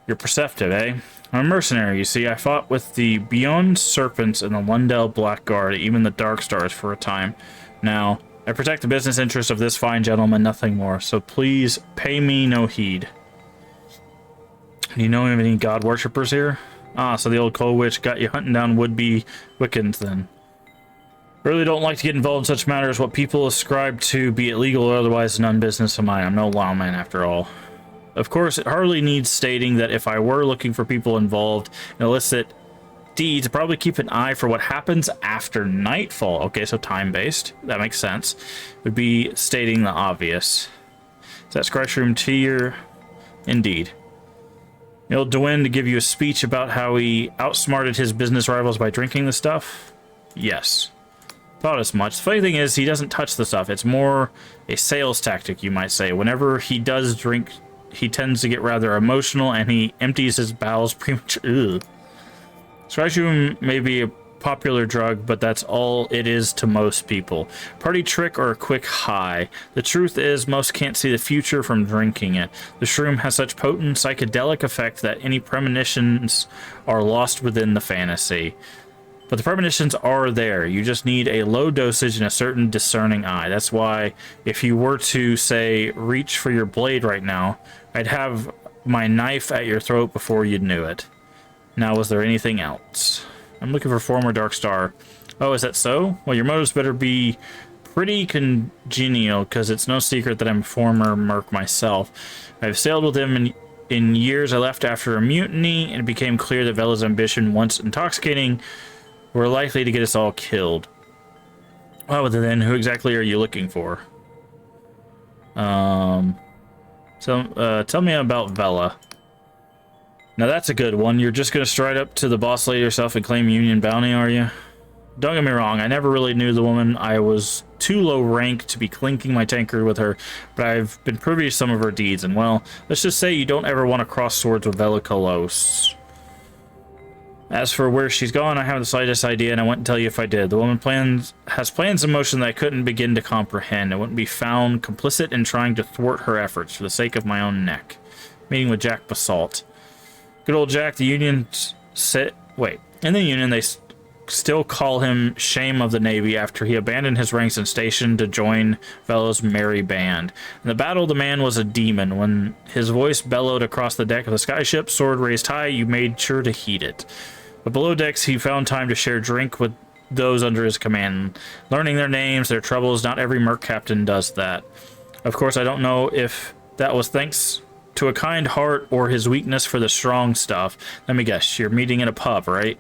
You're perceptive, eh? I'm a mercenary, you see. I fought with the Beyond Serpents and the Lundell Blackguard, even the Dark Stars for a time. Now, I protect the business interests of this fine gentleman, nothing more. So please, pay me no heed. Do you know of any god worshippers here? Ah, so the old coal witch got you hunting down would-be Wiccans, then. Really don't like to get involved in such matters. What people ascribe to, be it legal or otherwise, none business of mine. I'm no lawman, after all. Of course, it hardly needs stating that if I were looking for people involved in illicit deeds, I'd probably keep an eye for what happens after nightfall. Okay, so time-based. That makes sense. Would be stating the obvious. Is that Scryshroom tier? Indeed. The old Dwin to give you a speech about how he outsmarted his business rivals by drinking the stuff? Yes. Thought as much. The funny thing is, he doesn't touch the stuff. It's more a sales tactic, you might say. Whenever he does drink, he tends to get rather emotional, and he empties his bowels prematurely. Scryshroom may be a popular drug, but that's all it is to most people. Party trick or a quick high. The truth is, most can't see the future from drinking it. The shroom has such potent psychedelic effect that any premonitions are lost within the fantasy. But the premonitions are there. You just need a low dosage and a certain discerning eye. That's why if you were to, say, reach for your blade right now, I'd have my knife at your throat before you'd knew it. Now, was there anything else? I'm looking for former Dark Star. Oh, is that so? Well, your motives better be pretty congenial, because it's no secret that I'm a former merc myself. I've sailed with him in years. I left after a mutiny, and it became clear that Vela's ambition, once intoxicating, were likely to get us all killed. Well, then, who exactly are you looking for? So, tell me about Vela. Now that's a good one. You're just gonna stride up to the boss lady yourself and claim Union bounty, are you? Don't get me wrong, I never really knew the woman. I was too low rank to be clinking my tankard with her, but I've been privy to some of her deeds, and well, let's just say you don't ever want to cross swords with Velikolos. As for where she's gone, I haven't the slightest idea, and I wouldn't tell you if I did. The woman has plans in motion that I couldn't begin to comprehend. I wouldn't be found complicit in trying to thwart her efforts for the sake of my own neck. Meeting with Jack Basalt. Good old Jack, the Union in the Union, they still call him Shame of the Navy after he abandoned his ranks and station to join Velo's merry band. In the battle, the man was a demon. When his voice bellowed across the deck of the skyship, sword raised high, you made sure to heed it. But below decks, he found time to share drink with those under his command. Learning their names, their troubles, not every merc captain does that. Of course, I don't know if that was thanks to a kind heart or his weakness for the strong stuff. Let me guess, you're meeting in a pub, right?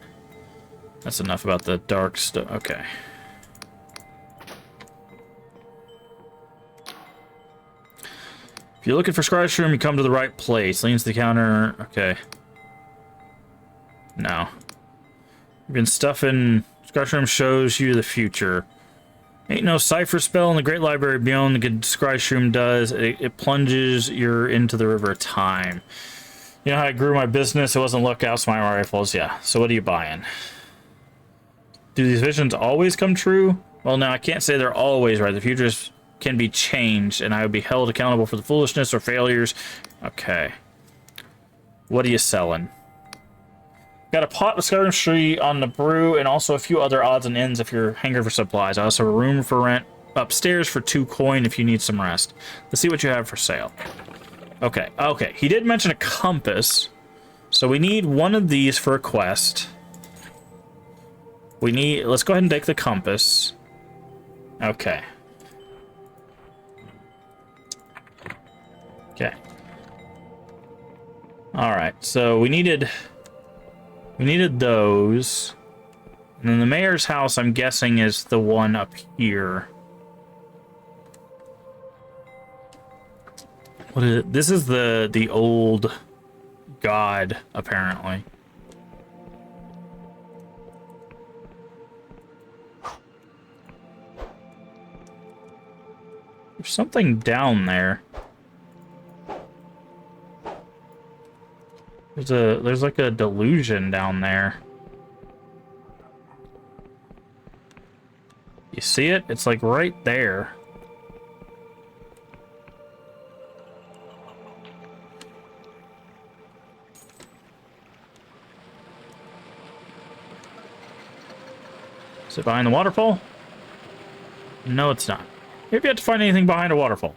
That's enough about the dark stuff. Okay. If you're looking for Scry's room, you come to the right place. Leans the counter. Okay. No. You've been stuffing. Scry's room shows you the future. Ain't no cipher spell in the Great Library beyond the good Scry's room does. It plunges you into the river of time. You know how I grew my business? It wasn't lookouts, my rifles. Yeah. So what are you buying? Do these visions always come true? Well, now I can't say they're always right. The futures can be changed, and I would be held accountable for the foolishness or failures. Okay. What are you selling? Got a pot of Skyrim Tree on the brew, and also a few other odds and ends if you're hungry for supplies. I also have a room for rent upstairs for 2 coin if you need some rest. Let's see what you have for sale. Okay, okay. He did mention a compass, so we need one of these for a quest. Let's go ahead and take the compass. Okay. Okay. Alright, so we needed those. And then the mayor's house, I'm guessing, is the one up here. What is it? This is the old god, apparently. There's something down there. There's like a delusion down there. You see it? It's like right there. Is it behind the waterfall? No, it's not. Have you yet to find anything behind a waterfall?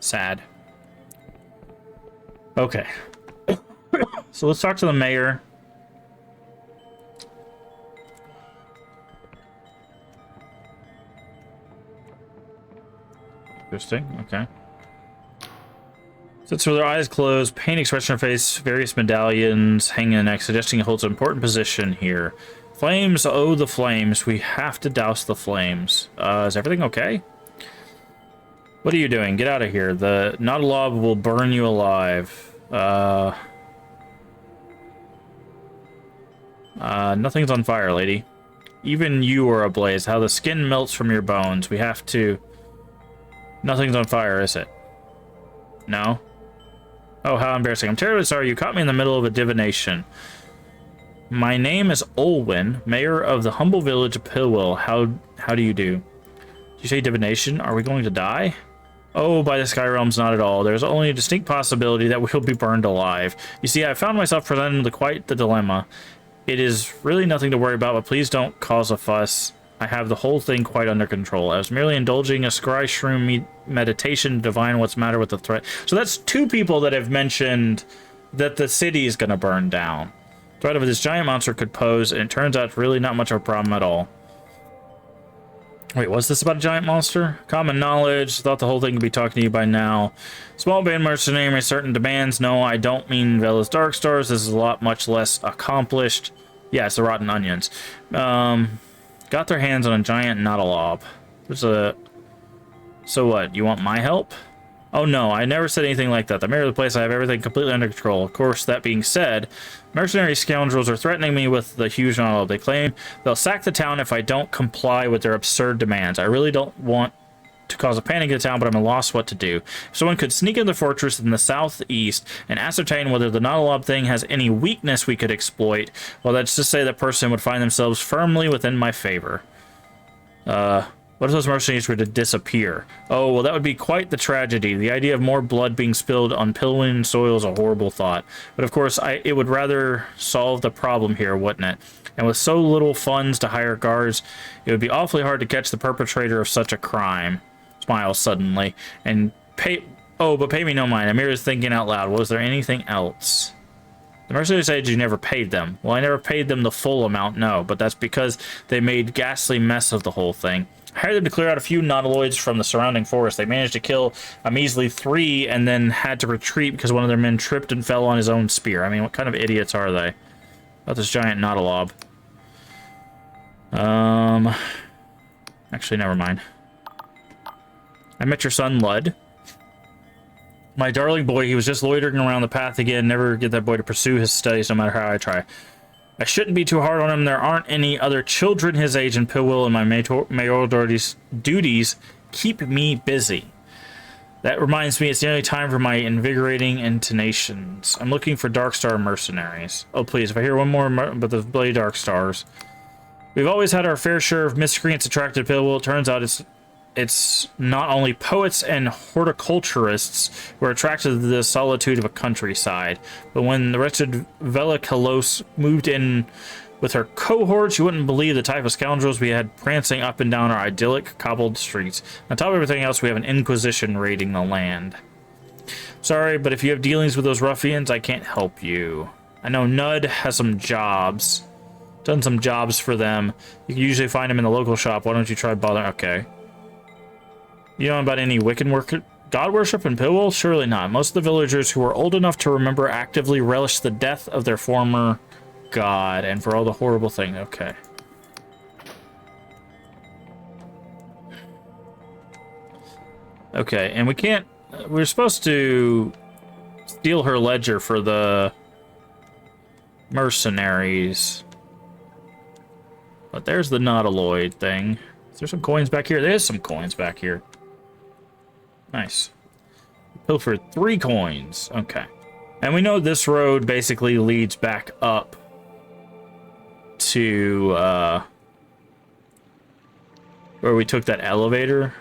Sad. Okay. So let's talk to the mayor. Interesting. Okay. Sits with her eyes closed, pain expression on her face, various medallions hanging in the neck, suggesting it holds an important position here. Flames, oh the flames. We have to douse the flames. Is everything okay? What are you doing? Get out of here. The Nautilob will burn you alive. Nothing's on fire, lady. Even you are ablaze. How the skin melts from your bones. We have to... Nothing's on fire, is it? No? Oh, how embarrassing. I'm terribly sorry. You caught me in the middle of a divination. My name is Olwyn, mayor of the humble village of Pillwell. How do you do? Did you say divination? Are we going to die? Oh, by the Sky Realms, not at all. There's only a distinct possibility that we'll be burned alive. You see, I found myself presented with quite the dilemma. It is really nothing to worry about, but please don't cause a fuss. I have the whole thing quite under control. I was merely indulging a scry shroom meditation to divine what's the matter with the threat. So that's 2 people that have mentioned that the city is going to burn down. Threat of this giant monster could pose, and it turns out it's really not much of a problem at all. Wait, what's this about a giant monster? Common knowledge. Thought the whole thing could be talking to you by now. Small band mercenary, certain demands. No, I don't mean Vela's Dark Stars. This is a lot much less accomplished. Yeah, it's the Rotten Onions. Got their hands on a giant Nautilob. There's a... So what? You want my help? Oh no, I never said anything like that. The mayor of the place, I have everything completely under control. Of course, that being said, mercenary scoundrels are threatening me with the huge knowledge. They claim they'll sack the town if I don't comply with their absurd demands. I really don't want to cause a panic in the town, but I'm lost what to do. If someone could sneak into the fortress in the southeast and ascertain whether the Nautilab thing has any weakness we could exploit, well, that's to say that person would find themselves firmly within my favor. What if those mercenaries were to disappear? Oh, well, that would be quite the tragedy. The idea of more blood being spilled on Pilwin soil is a horrible thought. But of course, it would rather solve the problem here, wouldn't it? And with so little funds to hire guards, it would be awfully hard to catch the perpetrator of such a crime. Smile suddenly. And pay... Oh, but pay me no mind. Amir is thinking out loud. Was there anything else? The mercenaries said you never paid them. Well, I never paid them the full amount, no. But that's because they made ghastly mess of the whole thing. I hired them to clear out a few nautiloids from the surrounding forest. They managed to kill a measly 3 and then had to retreat because one of their men tripped and fell on his own spear. I mean, what kind of idiots are they? About this giant nautilob. Actually, never mind. I met your son, Lud. My darling boy, he was just loitering around the path again. Never get that boy to pursue his studies no matter how I try. I shouldn't be too hard on him. There aren't any other children his age in Pillwill, and my mayoral duties keep me busy. That reminds me, it's nearly time for my invigorating intonations. I'm looking for Darkstar mercenaries. Oh, please, if I hear one more about the bloody Darkstars. We've always had our fair share of miscreants attracted to Pillwill. It turns out it's not only poets and horticulturists who are attracted to the solitude of a countryside, but when the wretched Vela Kalos moved in with her cohorts, you wouldn't believe the type of scoundrels we had prancing up and down our idyllic cobbled streets. On top of everything else, we have an inquisition raiding the land. Sorry, but if you have dealings with those ruffians, I can't help you. I know Nud has some jobs. Done some jobs for them. You can usually find them in the local shop. Why don't you try bothering? Okay. You know about any Wiccan god worship in Pillwill? Surely not. Most of the villagers who are old enough to remember actively relish the death of their former god and for all the horrible things. Okay. Okay, and we can't... We're supposed to steal her ledger for the mercenaries. But there's the nautiloid thing. Is there some coins back here? There's some coins back here. Nice. Pilfered 3 coins. Okay. And we know this road basically leads back up to where we took that elevator.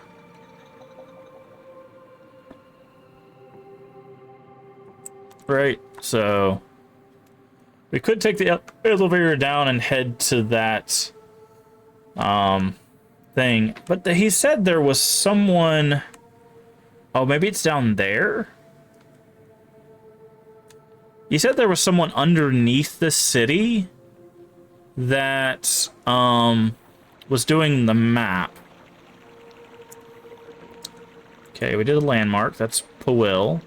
Right, so we could take the elevator down and head to that thing. But he said there was someone... Oh, maybe it's down there? He said there was someone underneath the city that was doing the map. Okay, we did a landmark. That's Pillwill.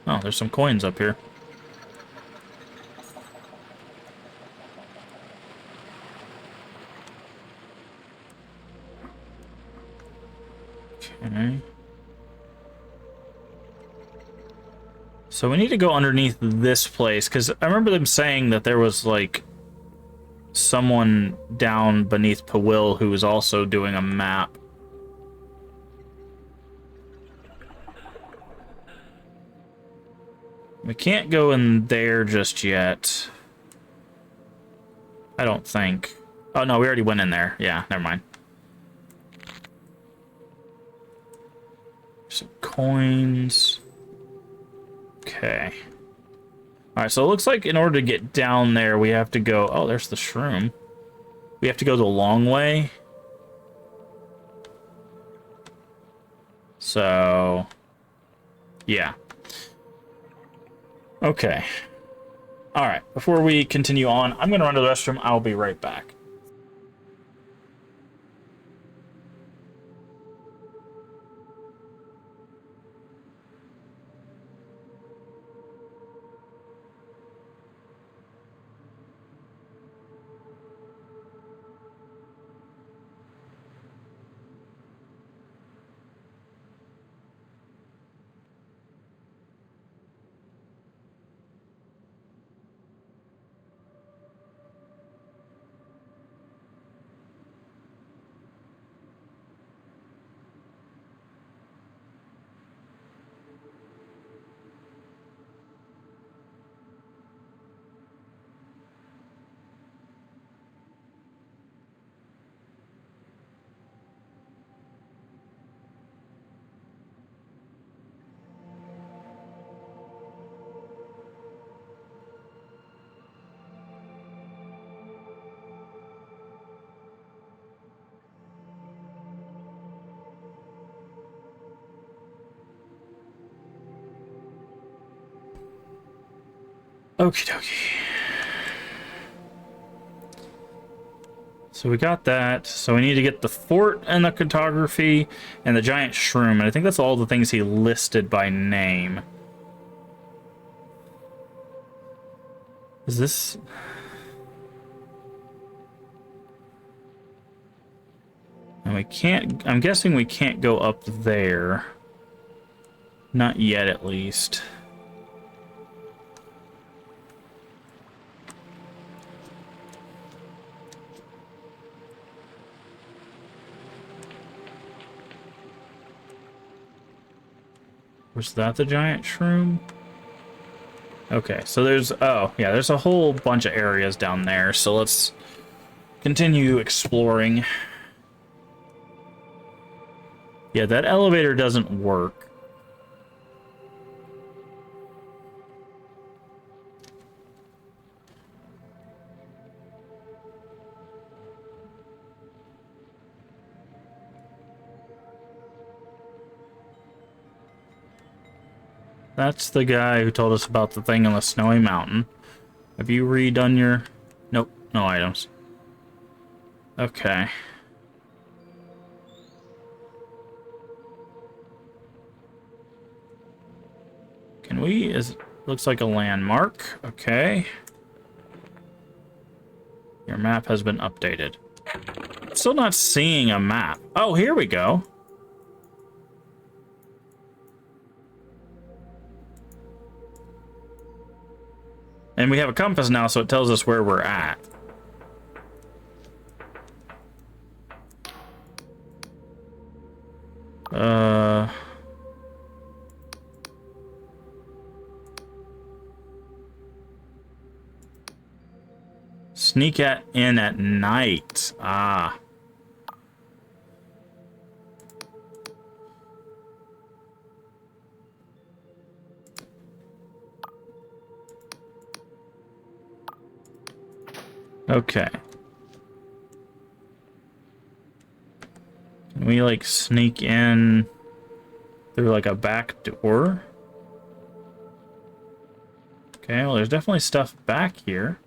Oh, there's some coins up here. Okay. So we need to go underneath this place, because I remember them saying that there was, like, someone down beneath Pillwill who was also doing a map. We can't go in there just yet. I don't think. Oh, no, we already went in there. Yeah, never mind. Some coins. Okay. Alright, so it looks like in order to get down there, we have to go... Oh, there's the shroom. We have to go the long way. So... yeah. Okay. Alright, before we continue on, I'm going to run to the restroom. I'll be right back. Okie dokie. So we got that. So we need to get the fort and the cartography and the giant shroom. And I think that's all the things he listed by name. Is this... And we can't... I'm guessing we can't go up there. Not yet, at least. Was that the giant shroom? Okay, so there's... Oh, yeah, there's a whole bunch of areas down there. So let's continue exploring. Yeah, that elevator doesn't work. That's the guy who told us about the thing on the snowy mountain. Have you redone your... Nope, no items. Okay. Can we... Looks like a landmark. Okay. Your map has been updated. Still not seeing a map. Oh, here we go. And we have a compass now, so it tells us where we're at. Sneak in at night. Ah. Okay. Can we, like, sneak in through, like, a back door? Okay, well, there's definitely stuff back here.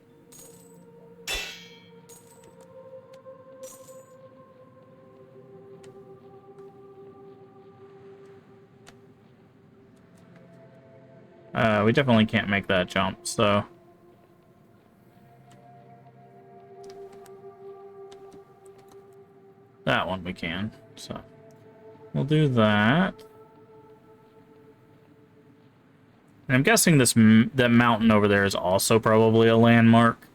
We definitely can't make that jump, so... That one we can, so... We'll do that. And I'm guessing that mountain over there is also probably a landmark.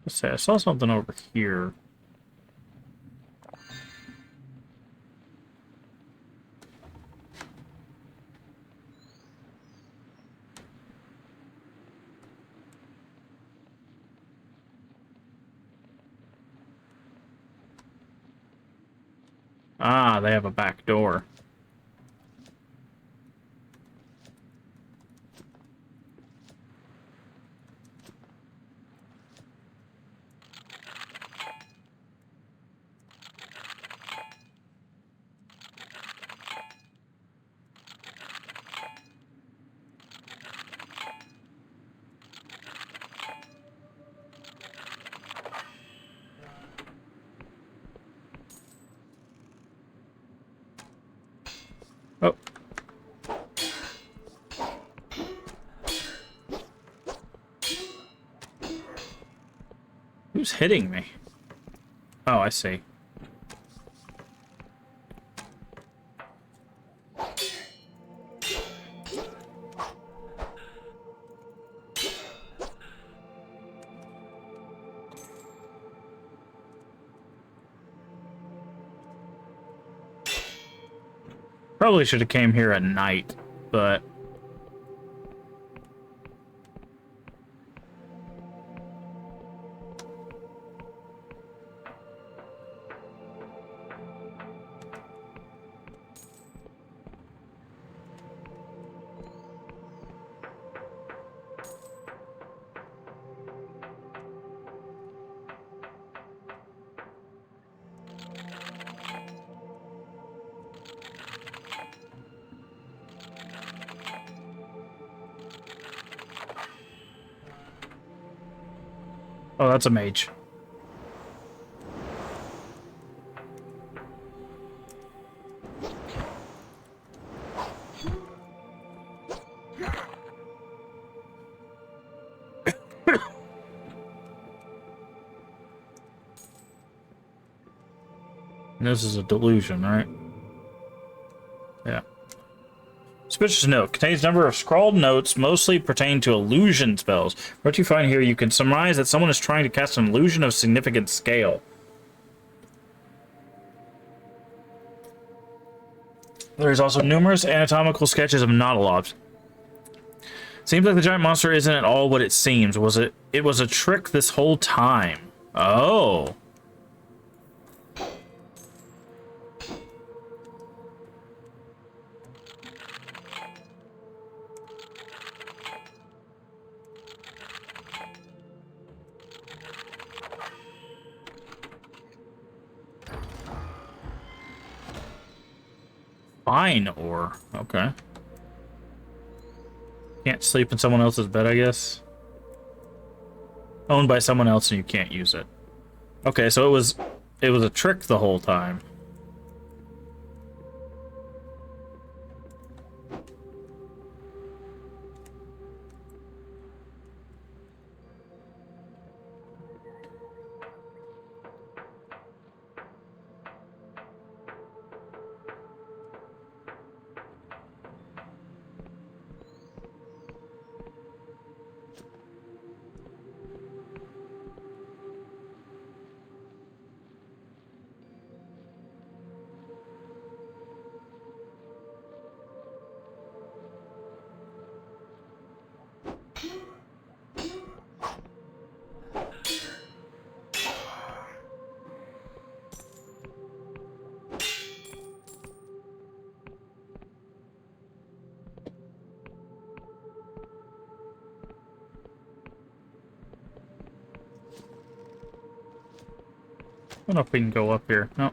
Let's say I saw something over here. Ah, they have a back door. Oh. Who's hitting me? Oh, I see. Probably should have came here at night, but... Oh, that's a mage. This is a delusion, right? Yeah. Suspicious note. Contains a number of scrawled notes, mostly pertain to illusion spells. What you find here, you can surmise that someone is trying to cast an illusion of significant scale. There's also numerous anatomical sketches of nautilobs. Seems like the giant monster isn't at all what it seems. It was a trick this whole time. Oh. Fine ore. Okay. Can't sleep in someone else's bed, I guess. Owned by someone else and you can't use it. Okay, so it was a trick the whole time. I don't know if we can go up here. No.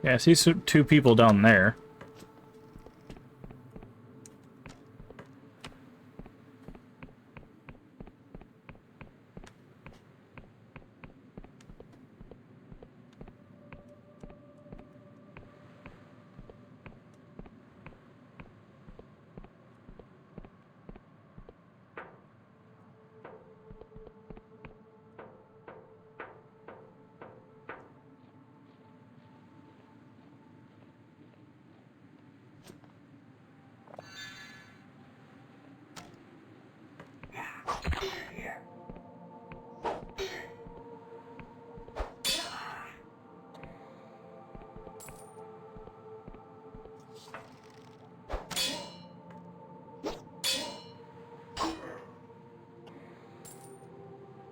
Yeah, I see two people down there.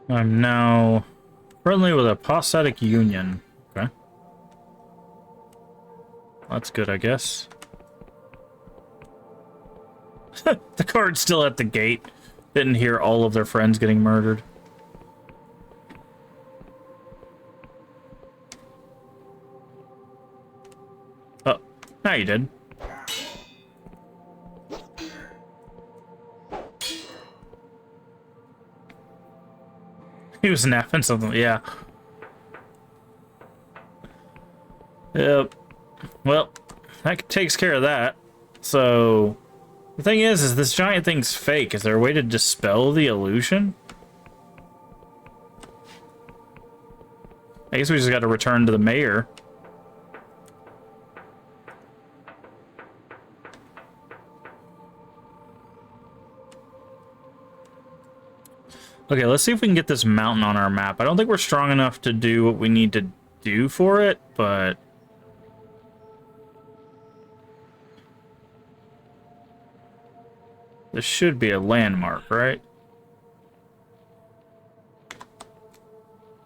I'm now friendly with a prosthetic union. Okay. That's good, I guess. The guard's still at the gate. Didn't hear all of their friends getting murdered. Oh, now you did. He was napping something, yeah. Yep. Well, that takes care of that. So, the thing is this giant thing's fake. Is there a way to dispel the illusion? I guess we just got to return to the mayor. Okay, let's see if we can get this mountain on our map. I don't think we're strong enough to do what we need to do for it, but... this should be a landmark, right?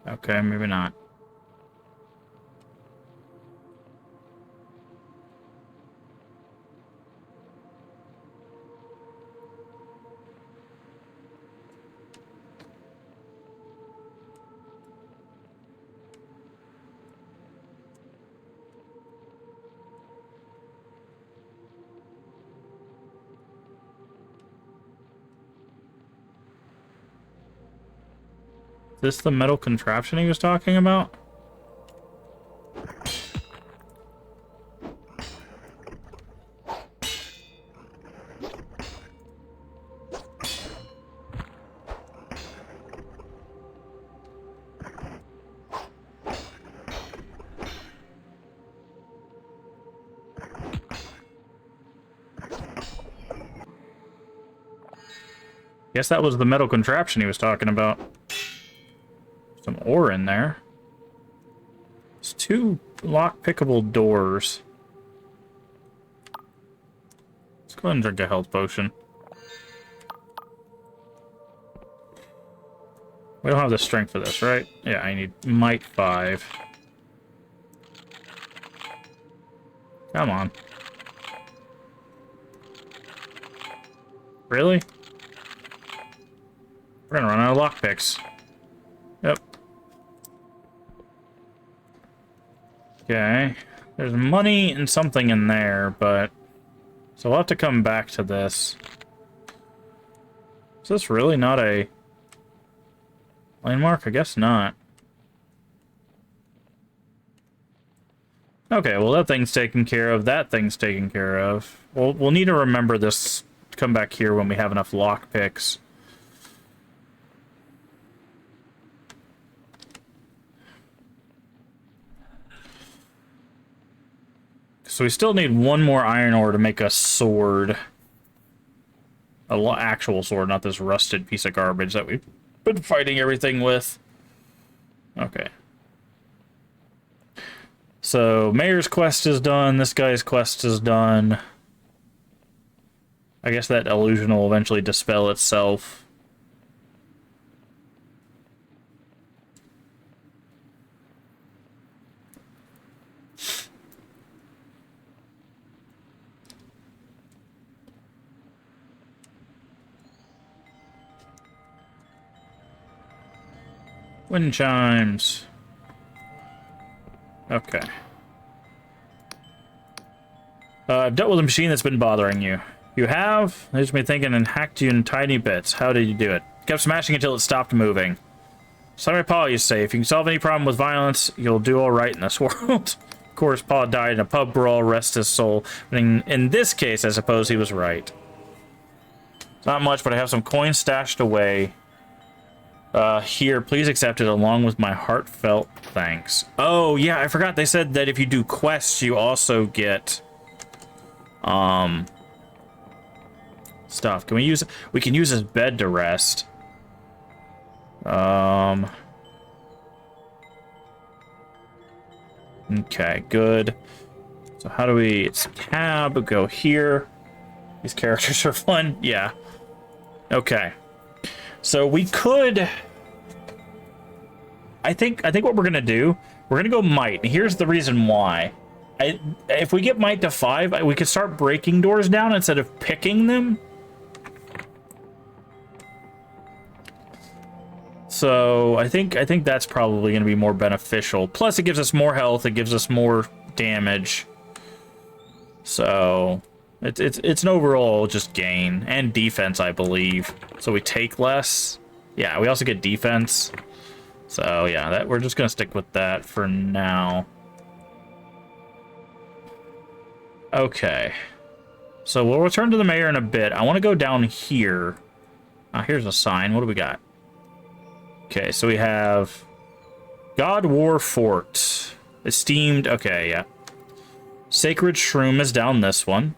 Okay, maybe not. Is this the metal contraption he was talking about? Guess that was the metal contraption he was talking about. Some ore in there. There's 2 lock-pickable doors. Let's go ahead and drink a health potion. We don't have the strength for this, right? Yeah, I need might 5. Come on. Really? We're gonna run out of lockpicks. Yep. Okay. There's money and something in there, but... So we'll have to come back to this. Is this really not a... landmark? I guess not. Okay, well that thing's taken care of. That thing's taken care of. We'll need to remember this. Come back here when we have enough lockpicks. So we still need 1 more iron ore to make a sword. Actual sword, not this rusted piece of garbage that we've been fighting everything with. Okay. So, Mayor's quest is done. This guy's quest is done. I guess that illusion will eventually dispel itself. Wind chimes. Okay. I've dealt with a machine that's been bothering you. You have? Leaves me thinking and hacked you in tiny bits. How did you do it? Kept smashing until it stopped moving. Sorry, Paul, you say. If you can solve any problem with violence, you'll do all right in this world. Of course, Paul died in a pub brawl, rest his soul. But in this case, I suppose he was right. It's not much, but I have some coins stashed away. Here, please accept it along with my heartfelt thanks. Oh, yeah, I forgot. They said that if you do quests, you also get, stuff. Can we use, we can use his bed to rest. Okay, good. So how do we, it's tab, go here. These characters are fun. Yeah. Okay. So we could, I think what we're gonna do, we're gonna go might. And here's the reason why. If we get might to 5, we could start breaking doors down instead of picking them. So I think that's probably gonna be more beneficial. Plus, it gives us more health. It gives us more damage. So it's an overall just gain and defense, I believe. So we take less. Yeah, we also get defense. So yeah, that we're just gonna stick with that for now. Okay. So we'll return to the mayor in a bit. I want to go down here. Here's a sign. What do we got? Okay, so we have God War Fort. Esteemed. Okay, yeah. Sacred Shroom is down this one.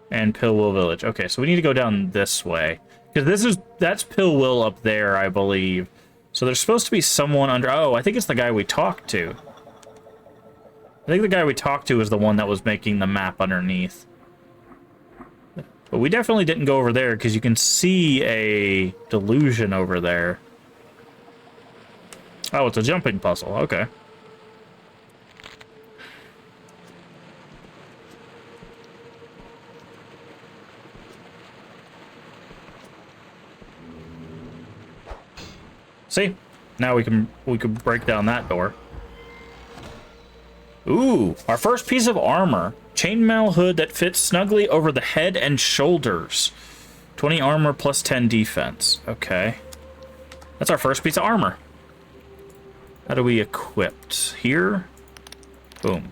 And Pillwill Village. Okay, so we need to go down this way. Because that's Pillwill up there, I believe. So there's supposed to be someone under... Oh, I think it's the guy we talked to. I think the guy we talked to is the one that was making the map underneath. But we definitely didn't go over there, because you can see a delusion over there. Oh, it's a jumping puzzle. Okay. See? Now we can break down that door. Ooh, our first piece of armor. Chainmail hood that fits snugly over the head and shoulders. 20 armor plus 10 defense. Okay. That's our first piece of armor. How do we equip? Here? Boom.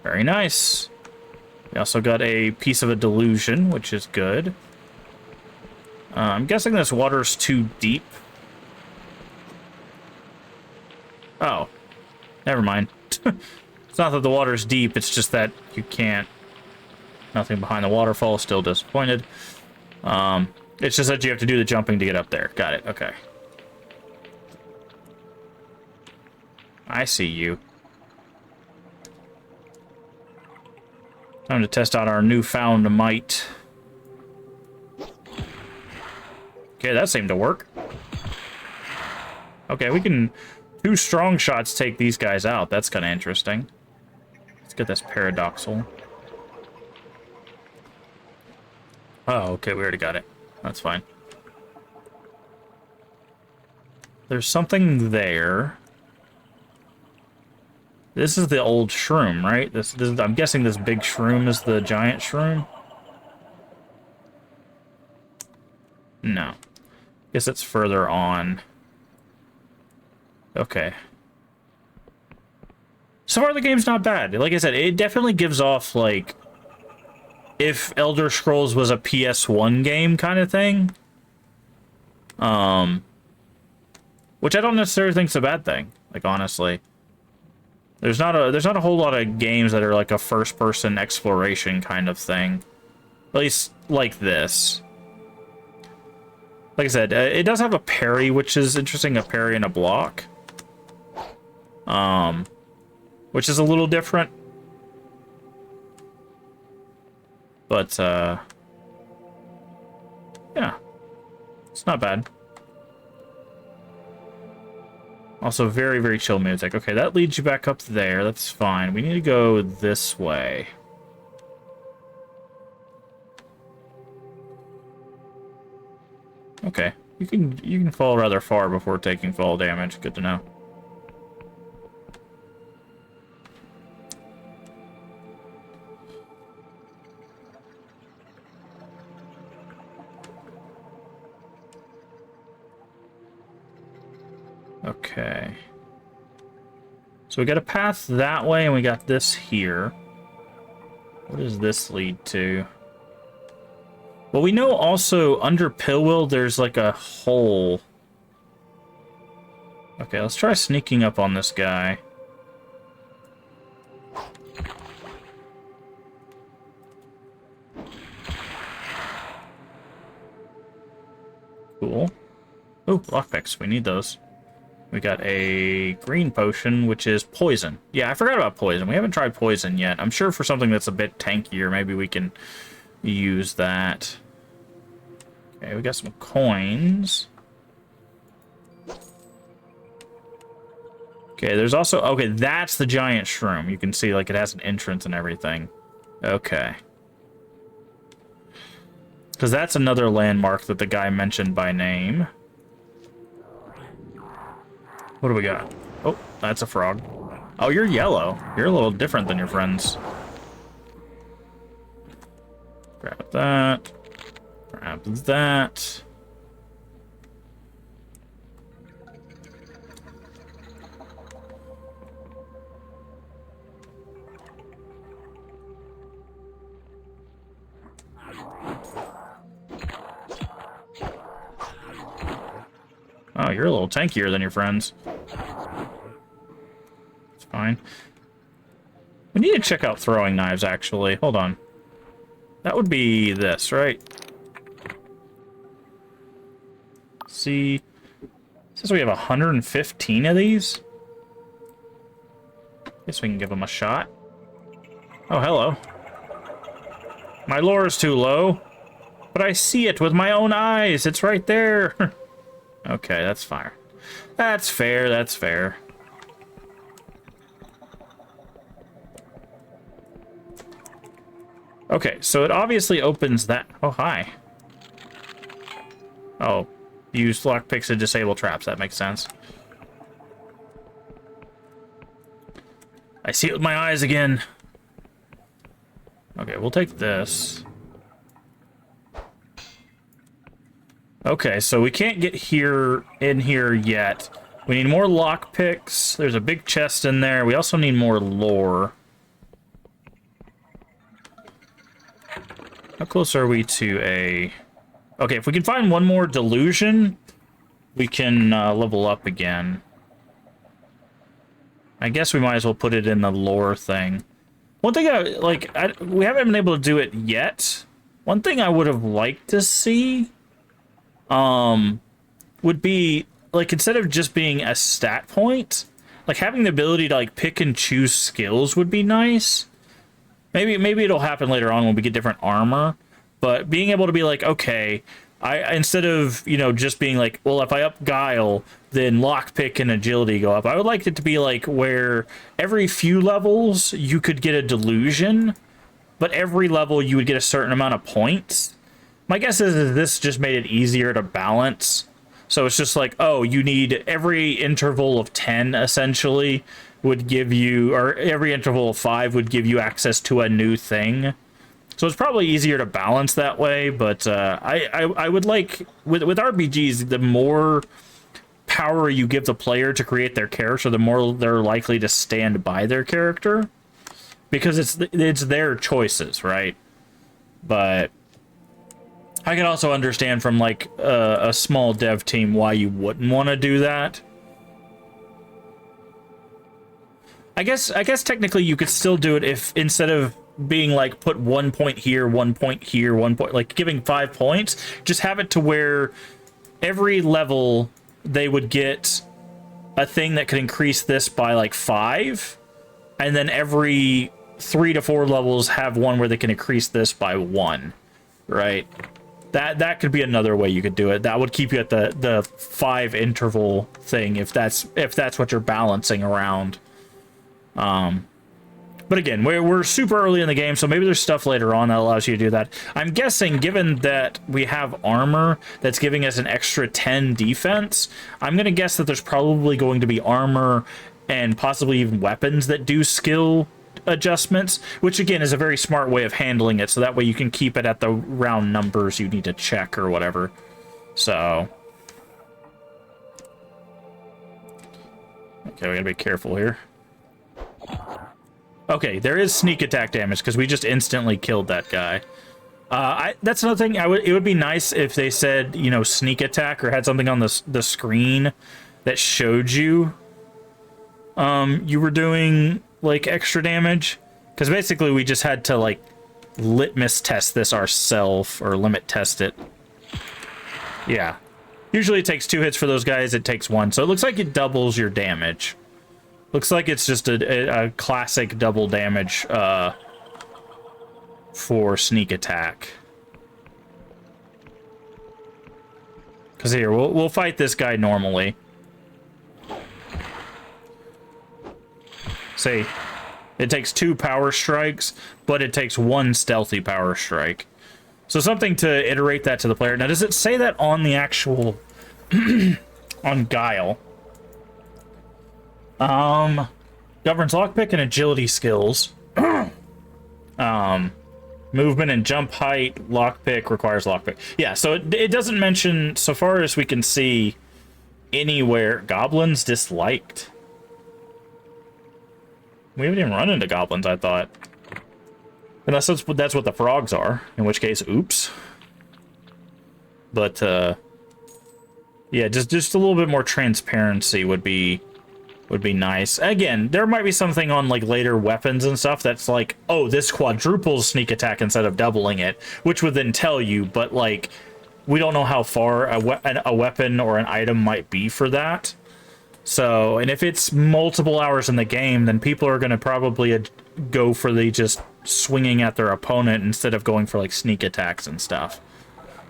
Very nice. We also got a piece of a delusion, which is good. I'm guessing this water's too deep. Oh. Never mind. It's not that the water's deep, it's just that you can't... Nothing behind the waterfall, still disappointed. It's just that you have to do the jumping to get up there. Got it, okay. I see you. Time to test out our newfound might. Okay, that seemed to work. Okay, we can... 2 strong shots take these guys out. That's kind of interesting. Let's get this paradoxal. Oh, okay, we already got it. That's fine. There's something there. This is the old shroom, right? This I'm guessing this big shroom is the giant shroom. No. Guess it's further on. Okay. So far, the game's not bad. Like I said, it definitely gives off, like, if Elder Scrolls was a PS1 game kind of thing. Which I don't necessarily think is a bad thing, like, honestly. There's not a whole lot of games that are like a first-person exploration kind of thing. At least like this. Like I said, it does have a parry, which is interesting, a parry and a block. Which is a little different. But, yeah. It's not bad. Also, very, very chill music. Okay, that leads you back up there. That's fine. We need to go this way. Okay. You can fall rather far before taking fall damage. Good to know. Okay. So we got a path that way, and we got this here. What does this lead to? Well, we know also under Pillwheel there's like a hole. Okay, let's try sneaking up on this guy. Cool. Oh, lockpicks. We need those. We got a green potion, which is poison. Yeah, I forgot about poison. We haven't tried poison yet. I'm sure for something that's a bit tankier, maybe we can use that. Okay, we got some coins. Okay, there's also... Okay, that's the giant shroom. You can see, like, it has an entrance and everything. Okay. Because that's another landmark that the guy mentioned by name. What do we got? Oh, that's a frog. Oh, you're yellow. You're a little different than your friends. Grab that. Grab that. Oh, you're a little tankier than your friends. It's fine. We need to check out throwing knives, actually. Hold on. That would be this, right? See. It says we have 115 of these. Guess we can give them a shot. Oh, hello. My lore is too low, but I see it with my own eyes. It's right there. Okay, that's fine. That's fair, that's fair. Okay, so it obviously opens that... Oh, hi. Oh, use lockpicks to disable traps. That makes sense. I see it with my eyes again. Okay, we'll take this. Okay, so we can't get here in here yet. We need more lockpicks. There's a big chest in there. We also need more lore. How close are we to a... Okay, if we can find one more Delusion, we can level up again. I guess we might as well put it in the lore thing. One thing we haven't been able to do it yet. One thing I would have liked to see would be, like, instead of just being a stat point, like, having the ability to, like, pick and choose skills would be nice. Maybe it'll happen later on when we get different armor, but being able to be like, okay, instead of, you know, just being like, well, if I up Guile, then lockpick and agility go up. I would like it to be like where every few levels you could get a Delusion, but every level you would get a certain amount of points. My guess is this just made it easier to balance. So it's just like, oh, you need every interval of 10 essentially would give you, or every interval of 5 would give you access to a new thing. So it's probably easier to balance that way, but I would like, with RPGs, the more power you give the player to create their character, the more they're likely to stand by their character. Because it's their choices, right? But I can also understand from, like, a small dev team why you wouldn't want to do that. I guess technically you could still do it if, instead of being like, put 1 point here, 1 point here, 1 point, like giving 5 points, just have it to where every level they would get a thing that could increase this by like 5, and then every 3 to 4 levels have one where they can increase this by 1, right? That could be another way you could do it. That would keep you at the 5 interval thing if that's what you're balancing around. But again, we're super early in the game, so maybe there's stuff later on that allows you to do that. I'm guessing, given that we have armor that's giving us an extra 10 defense, I'm going to guess that there's probably going to be armor and possibly even weapons that do skill adjustments, which again is a very smart way of handling it, so that way you can keep it at the round numbers you need to check or whatever. So... okay, we gotta be careful here. Okay, there is sneak attack damage, because we just instantly killed that guy. That's another thing. It would be nice if they said, you know, sneak attack, or had something on the screen that showed you you were doing, like, extra damage. Because basically we just had to, like, litmus test this ourselves, or limit test it. Yeah. Usually it takes 2 hits for those guys, it takes 1. So it looks like it doubles your damage. Looks like it's just a classic double damage for sneak attack. Because here, we'll fight this guy normally. See, it takes 2 power strikes, but it takes 1 stealthy power strike. So something to iterate that to the player. Now, does it say that on the actual... on Guile? Governs lockpick and agility skills. Movement and jump height, lockpick requires lockpick. Yeah, so it doesn't mention, so far as we can see, anywhere. Goblins disliked. We haven't even run into goblins, I thought. Unless that's what the frogs are, in which case, oops. But, yeah, just a little bit more transparency would be nice. Again, there might be something on, like, later weapons and stuff that's like, oh, this quadruples sneak attack instead of doubling it, which would then tell you, but, like, we don't know how far a weapon or an item might be for that. So, and if it's multiple hours in the game, then people are going to probably go for the just swinging at their opponent instead of going for, like, sneak attacks and stuff.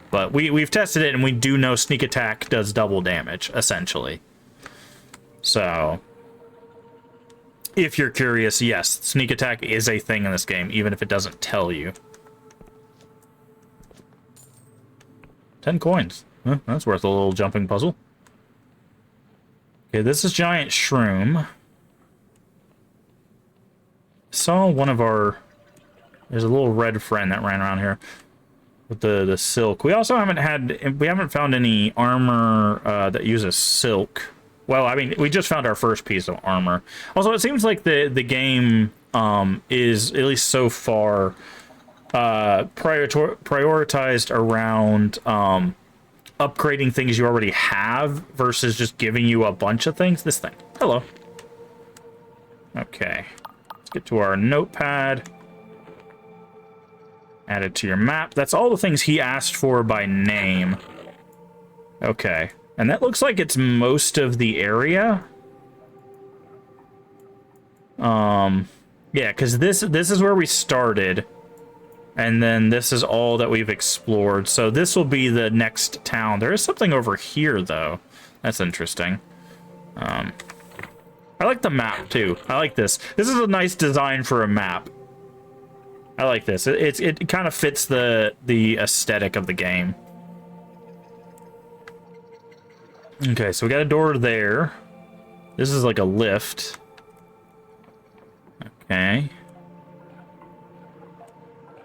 But we've tested it, and we do know sneak attack does double damage, essentially. So, if you're curious, yes, sneak attack is a thing in this game, even if it doesn't tell you. 10 coins. Huh, that's worth a little jumping puzzle. Okay, this is Giant Shroom. Saw one of our... there's a little red friend that ran around here. with the silk. We also haven't found any armor that uses silk. Well, I mean, we just found our first piece of armor. Also, it seems like the game is, at least so far, prioritized around upgrading things you already have versus just giving you a bunch of things. This thing. Hello. Okay. Let's get to our notepad. Add it to your map. That's all the things he asked for by name. Okay. And that looks like it's most of the area. Yeah, because this is where we started. And then this is all that we've explored. So this will be the next town. There is something over here, though. That's interesting. I like the map, too. I like this. This is a nice design for a map. I like this. It kind of fits the aesthetic of the game. Okay, so we got a door there. This is like a lift. Okay.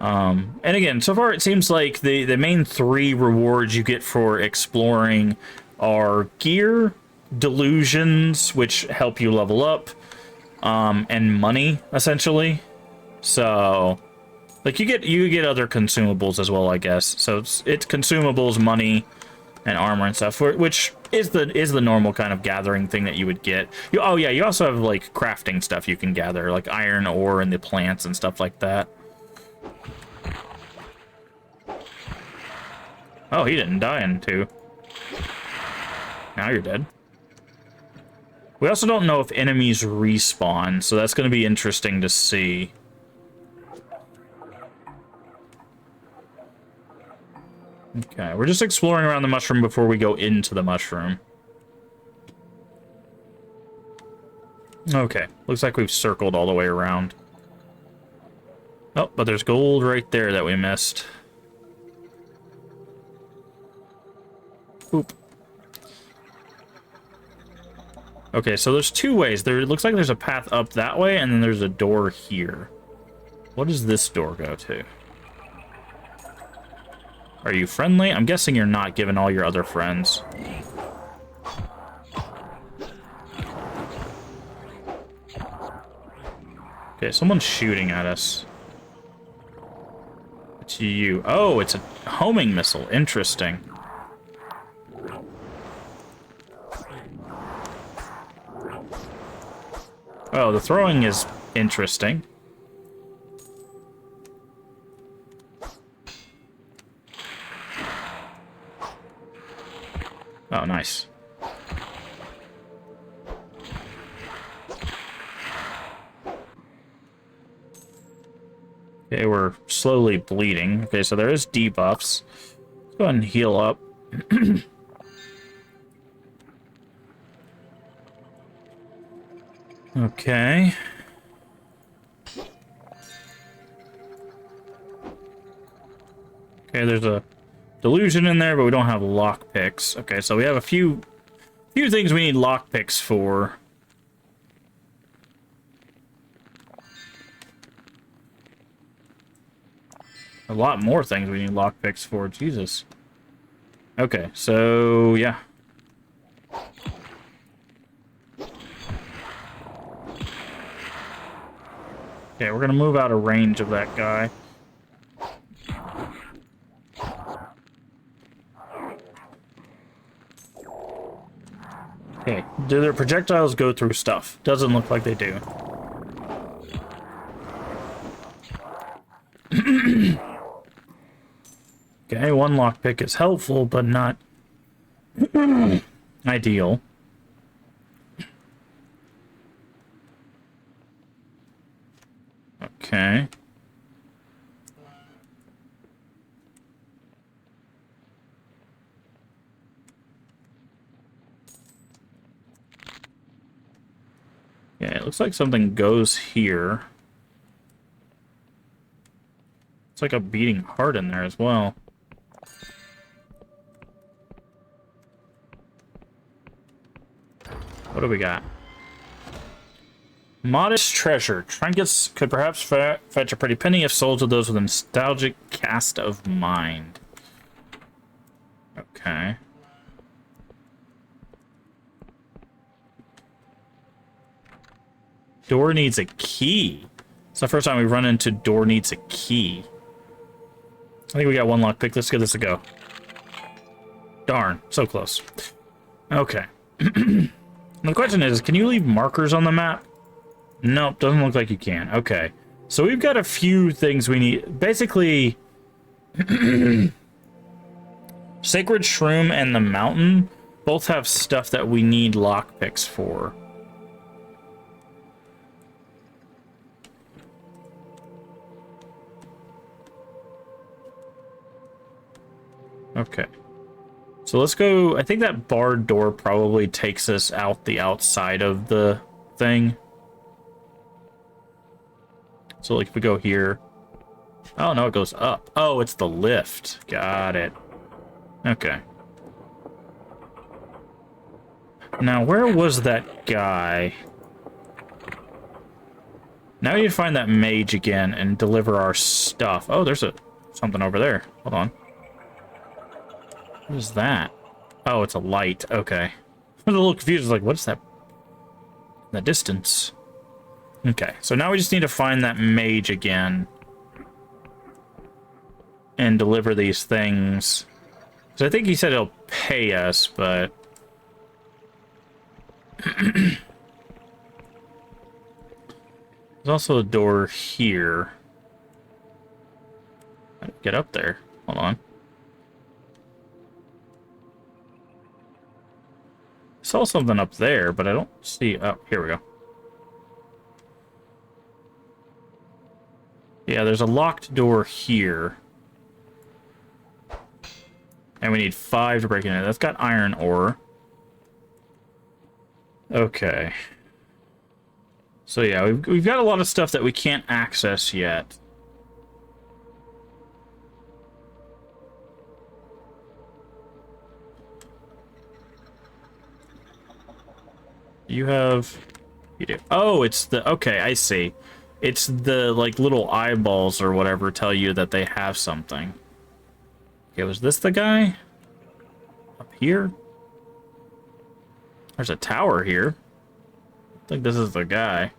And again, so far it seems like the main 3 rewards you get for exploring are gear, delusions, which help you level up, and money, essentially. So, like, you get other consumables as well, I guess. So it's consumables, money, and armor and stuff, which is the normal kind of gathering thing that you would get. Oh yeah, you also have like crafting stuff you can gather, like iron ore and the plants and stuff like that. Oh, he didn't die in 2. Now you're dead. We also don't know if enemies respawn, so that's going to be interesting to see. Okay, we're just exploring around the mushroom before we go into the mushroom. Okay, looks like we've circled all the way around. Oh, but there's gold right there that we missed. Oop. Okay, so there's 2 ways. It looks like there's a path up that way, and then there's a door here. What does this door go to? Are you friendly? I'm guessing you're not, given all your other friends. Okay, someone's shooting at us. It's you. Oh, it's a homing missile. Interesting. Oh, the throwing is interesting. Oh, nice. Okay, we're slowly bleeding. Okay, so there is debuffs. Let's go ahead and heal up. Okay. Okay, there's a Delusion in there, but we don't have lockpicks. Okay, so we have a few things we need lockpicks for. A lot more things we need lockpicks for. Jesus. Okay, so yeah. Okay, we're gonna move out of range of that guy. Okay, do their projectiles go through stuff? Doesn't look like they do. Okay, 1 lockpick is helpful, but not ideal. Okay. Yeah, it looks like something goes here. It's like a beating heart in there as well. What do we got? Modest treasure. Trinkets could perhaps fetch a pretty penny if sold to those with a nostalgic cast of mind. Okay. Door needs a key. It's the first time we run into door needs a key. I think we got one lockpick. Let's give this a go. Darn, so close. Okay. The question is, can you leave markers on the map? Nope, doesn't look like you can. Okay. So we've got a few things we need. Basically, Sacred Shroom and the Mountain both have stuff that we need lockpicks for. Okay. So let's go. I think that barred door probably takes us out the outside of the thing. So like if we go here. Oh no, it goes up. Oh, it's the lift. Got it. Okay. Now where was that guy? Now we need to find that mage again and deliver our stuff. Oh, there's something over there. Hold on. What is that? Oh, it's a light. Okay. I'm a little confused. Like, what's that? The distance. Okay, so now we just need to find that mage again. And deliver these things. So I think he said he'll pay us, but... There's also a door here. How do we get up there? Hold on. I saw something up there, but I don't see... Oh, here we go. Yeah, there's a locked door here. And we need 5 to break in it. That's got iron ore. Okay. So yeah, we've got a lot of stuff that we can't access yet. You have... You do. Oh, it's the... Okay, I see. It's the, like, little eyeballs or whatever tell you that they have something. Okay, was this the guy? Up here? There's a tower here. I think this is the guy.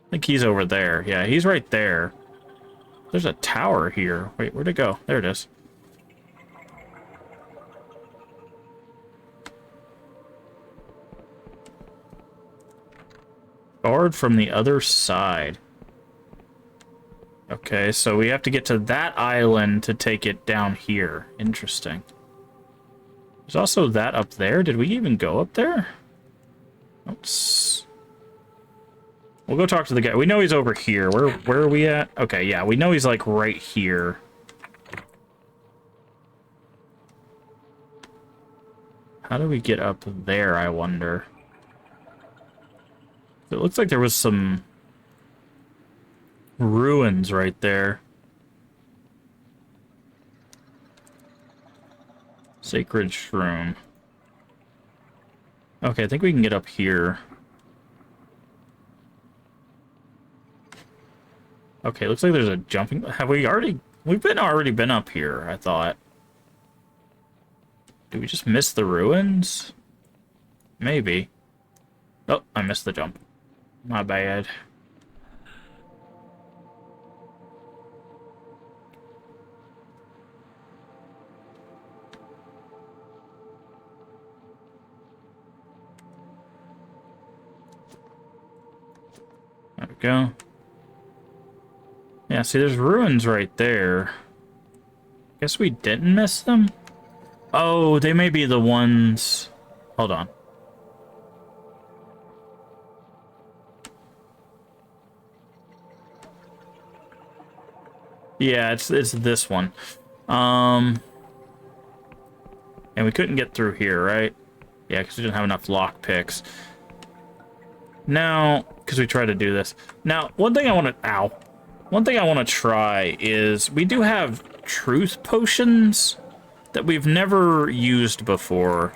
I think he's over there. Yeah, he's right there. There's a tower here. Wait, where'd it go? There it is. Guard from the other side. Okay, so we have to get to that island to take it down here. Interesting. There's also that up there. Did we even go up there? Oops. We'll go talk to the guy. We know he's over here. Where are we at? Okay, yeah, we know he's like right here. How do we get up there, I wonder? It looks like there was some ruins right there. Sacred Shroom. Okay, I think we can get up here. Okay, looks like there's a jumping... Have we already... We've already been up here, I thought. Did we just miss the ruins? Maybe. Oh, I missed the jump. My bad. There we go. Yeah, see, there's ruins right there. Guess we didn't miss them? Oh, they may be the ones... Hold on. Yeah, it's this one. And we couldn't get through here, right? Yeah, because we didn't have enough lock picks. Now, because we tried to do this. Now, one thing I want to... Ow. One thing I want to try is... We do have truth potions. that we've never used before.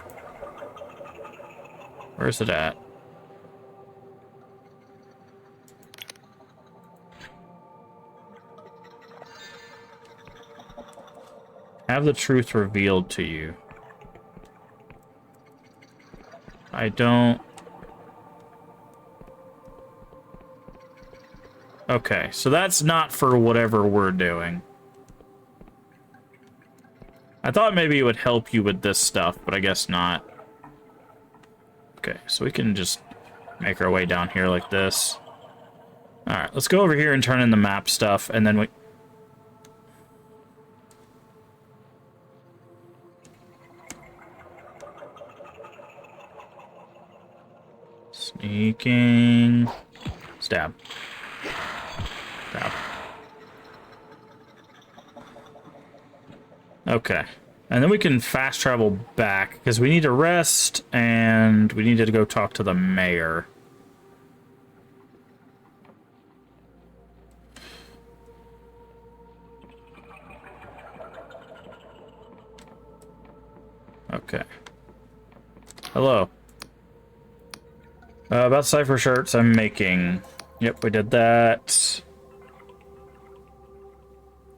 Where's it at? Have the truth revealed to you. I don't... Okay, so that's not for whatever we're doing. I thought maybe it would help you with this stuff, but I guess not. Okay, so we can just make our way down here like this. Alright, let's go over here and turn in the map stuff, and then we... Sneaking... Stab. Stab. Okay. And then we can fast travel back, because we need to rest, and we needed to go talk to the mayor. Okay. Hello. About cipher shirts I'm making. Yep, we did that.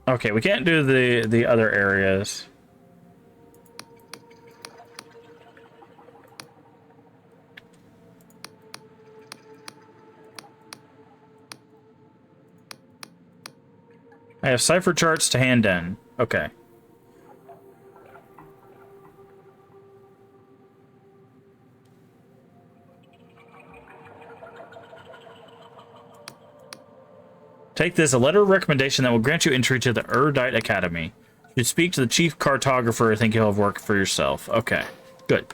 Okay, we can't do the other areas. I have cipher charts to hand in. Okay. Take this, a letter of recommendation that will grant you entry to the Erudite Academy. You should speak to the chief cartographer. I think you'll have work for yourself. Okay, good.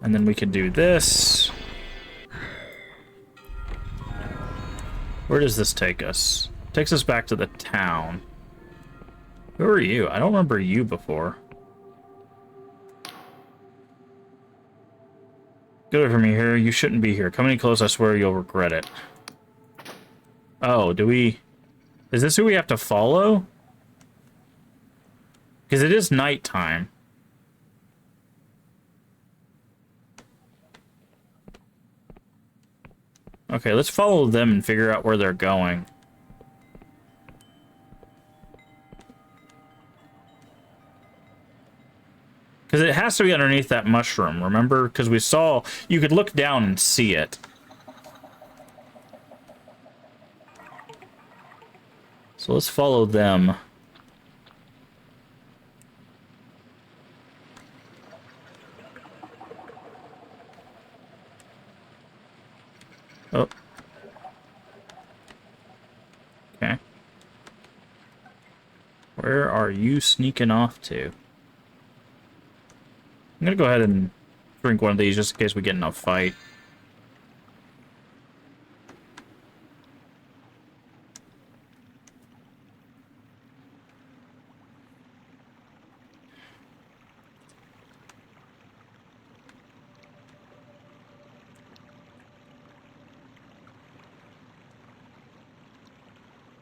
And then we can do this. Where does this take us? It takes us back to the town. Who are you? I don't remember you before. Get away from me here. You shouldn't be here. Come any close, I swear you'll regret it. Oh, do we... Is this who we have to follow? Because it is nighttime. Okay, let's follow them and figure out where they're going. Because it has to be underneath that mushroom, remember? Because we saw... You could look down and see it. So let's follow them. Oh. Okay. Where are you sneaking off to? I'm gonna go ahead and drink one of these just in case we get in a fight.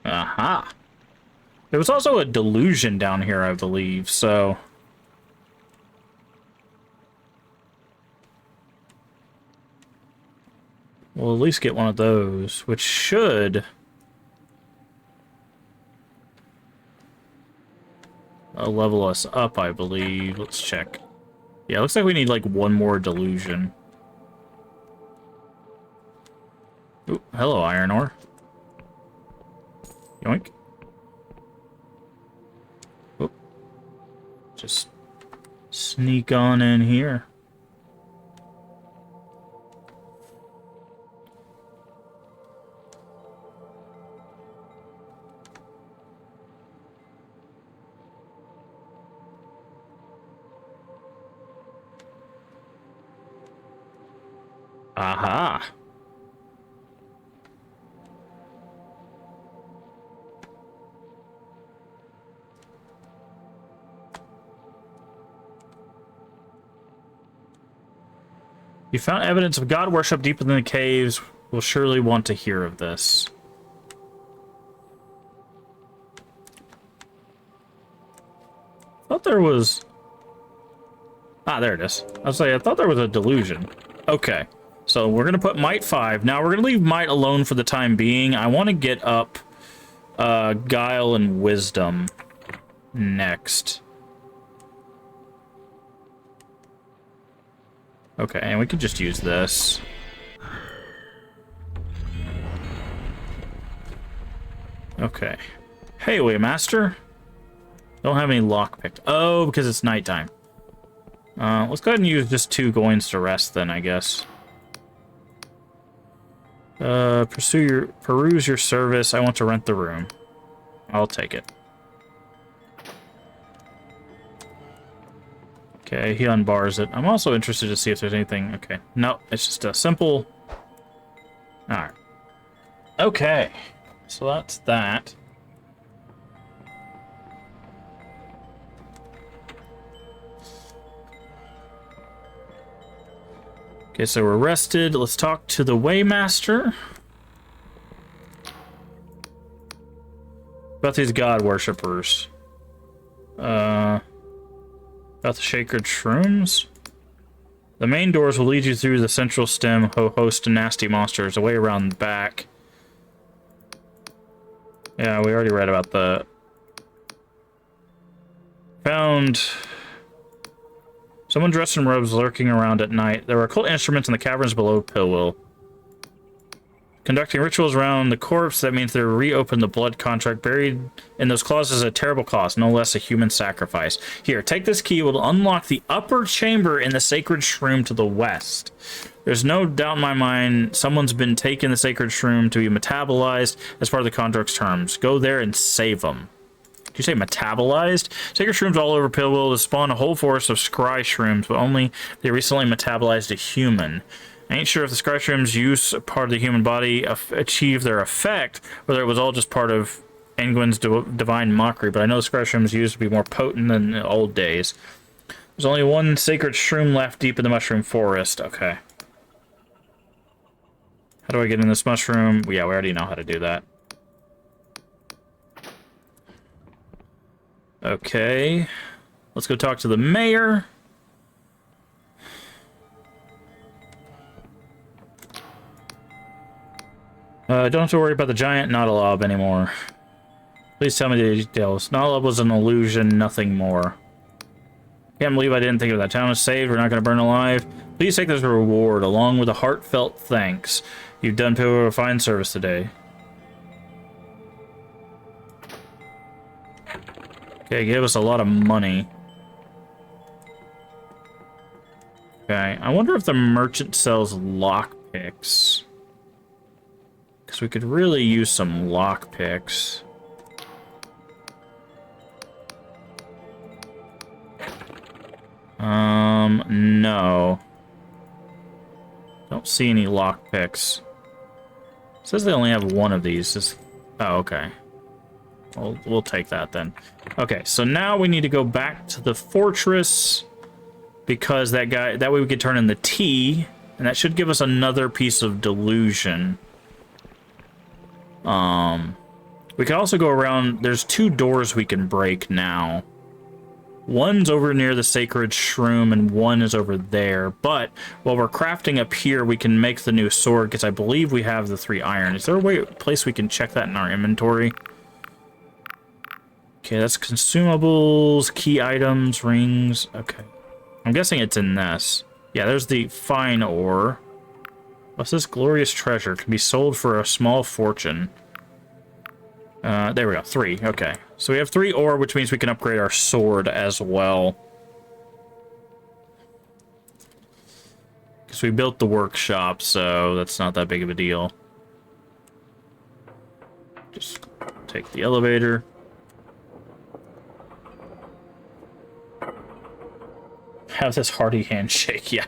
Aha! There was also a Delusion down here, I believe, so... We'll at least get one of those, which should... level us up, I believe. Let's check. Yeah, looks like we need, like, one more Delusion. Ooh, hello, iron ore. Yoink. Oop. Just sneak on in here. Aha. You found evidence of god worship deep within the caves. We'll surely want to hear of this. thought there was... Ah, there it is. I was like, I thought there was a delusion. Okay. So we're going to put Might 5. Now, we're going to leave Might alone for the time being. I want to get up Guile and Wisdom next. Okay, and we could just use this. Okay. Hey, Waymaster. Don't have any lockpicked. Oh, because it's nighttime. Let's go ahead and use just 2 coins to rest then, I guess. Peruse your service. I want to rent the room. I'll take it. Okay, he unbars it. I'm also interested to see if there's anything... Okay, no, it's just a simple... Alright. Okay, so that's that. Okay, so we're rested. Let's talk to the Waymaster. About these god worshippers. About the sacred shrooms. The main doors will lead you through the central stem, host of nasty monsters, away around the back. Yeah, we already read about the... Found... Someone dressed in robes lurking around at night. There were occult instruments in the caverns below Pillwell. Conducting rituals around the corpse, that means they reopen the blood contract. Buried in those clauses at a terrible cost, no less a human sacrifice. Here, take this key. It will unlock the upper chamber in the sacred shroom to the west. There's no doubt in my mind someone's been taking the sacred shroom to be metabolized as part of the contract's terms. Go there and save them. Did you say metabolized? Sacred shrooms all over Pillwell to spawn a whole forest of scry shrooms, but only they recently metabolized a human. I ain't sure if the scry shrooms use part of the human body achieve their effect, whether it was all just part of Engwyn's divine mockery, but I know the scry shrooms used to be more potent than the old days. There's only one sacred shroom left deep in the mushroom forest. Okay. How do I get in this mushroom? Yeah, we already know how to do that. Okay. Let's go talk to the mayor. Don't have to worry about the giant Nautilab anymore. Please tell me the details. Nautilab was an illusion, nothing more. Can't believe I didn't think of that. Town is saved. We're not going to burn alive. Please take this reward along with a heartfelt thanks. You've done people a fine service today. Okay, give us a lot of money. Okay, I wonder if the merchant sells lockpicks. Because we could really use some lockpicks. No. Don't see any lockpicks. Says they only have one of these. Oh, okay. We'll take that then. Okay, so now we need to go back to the fortress because that way we could turn in the T, and that should give us another piece of delusion. We can also go around. There's 2 doors we can break now. One's over near the sacred shroom, and one is over there. But while we're crafting up here, we can make the new sword because I believe we have the 3 iron. Is there a place we can check that in our inventory? Okay, that's consumables, key items, rings. Okay. I'm guessing it's in this. Yeah, there's the fine ore. What's this glorious treasure? Can be sold for a small fortune. There we go. 3. Okay. So we have 3 ore, which means we can upgrade our sword as well. Because we built the workshop, so that's not that big of a deal. Just take the elevator. Have this hearty handshake, yeah.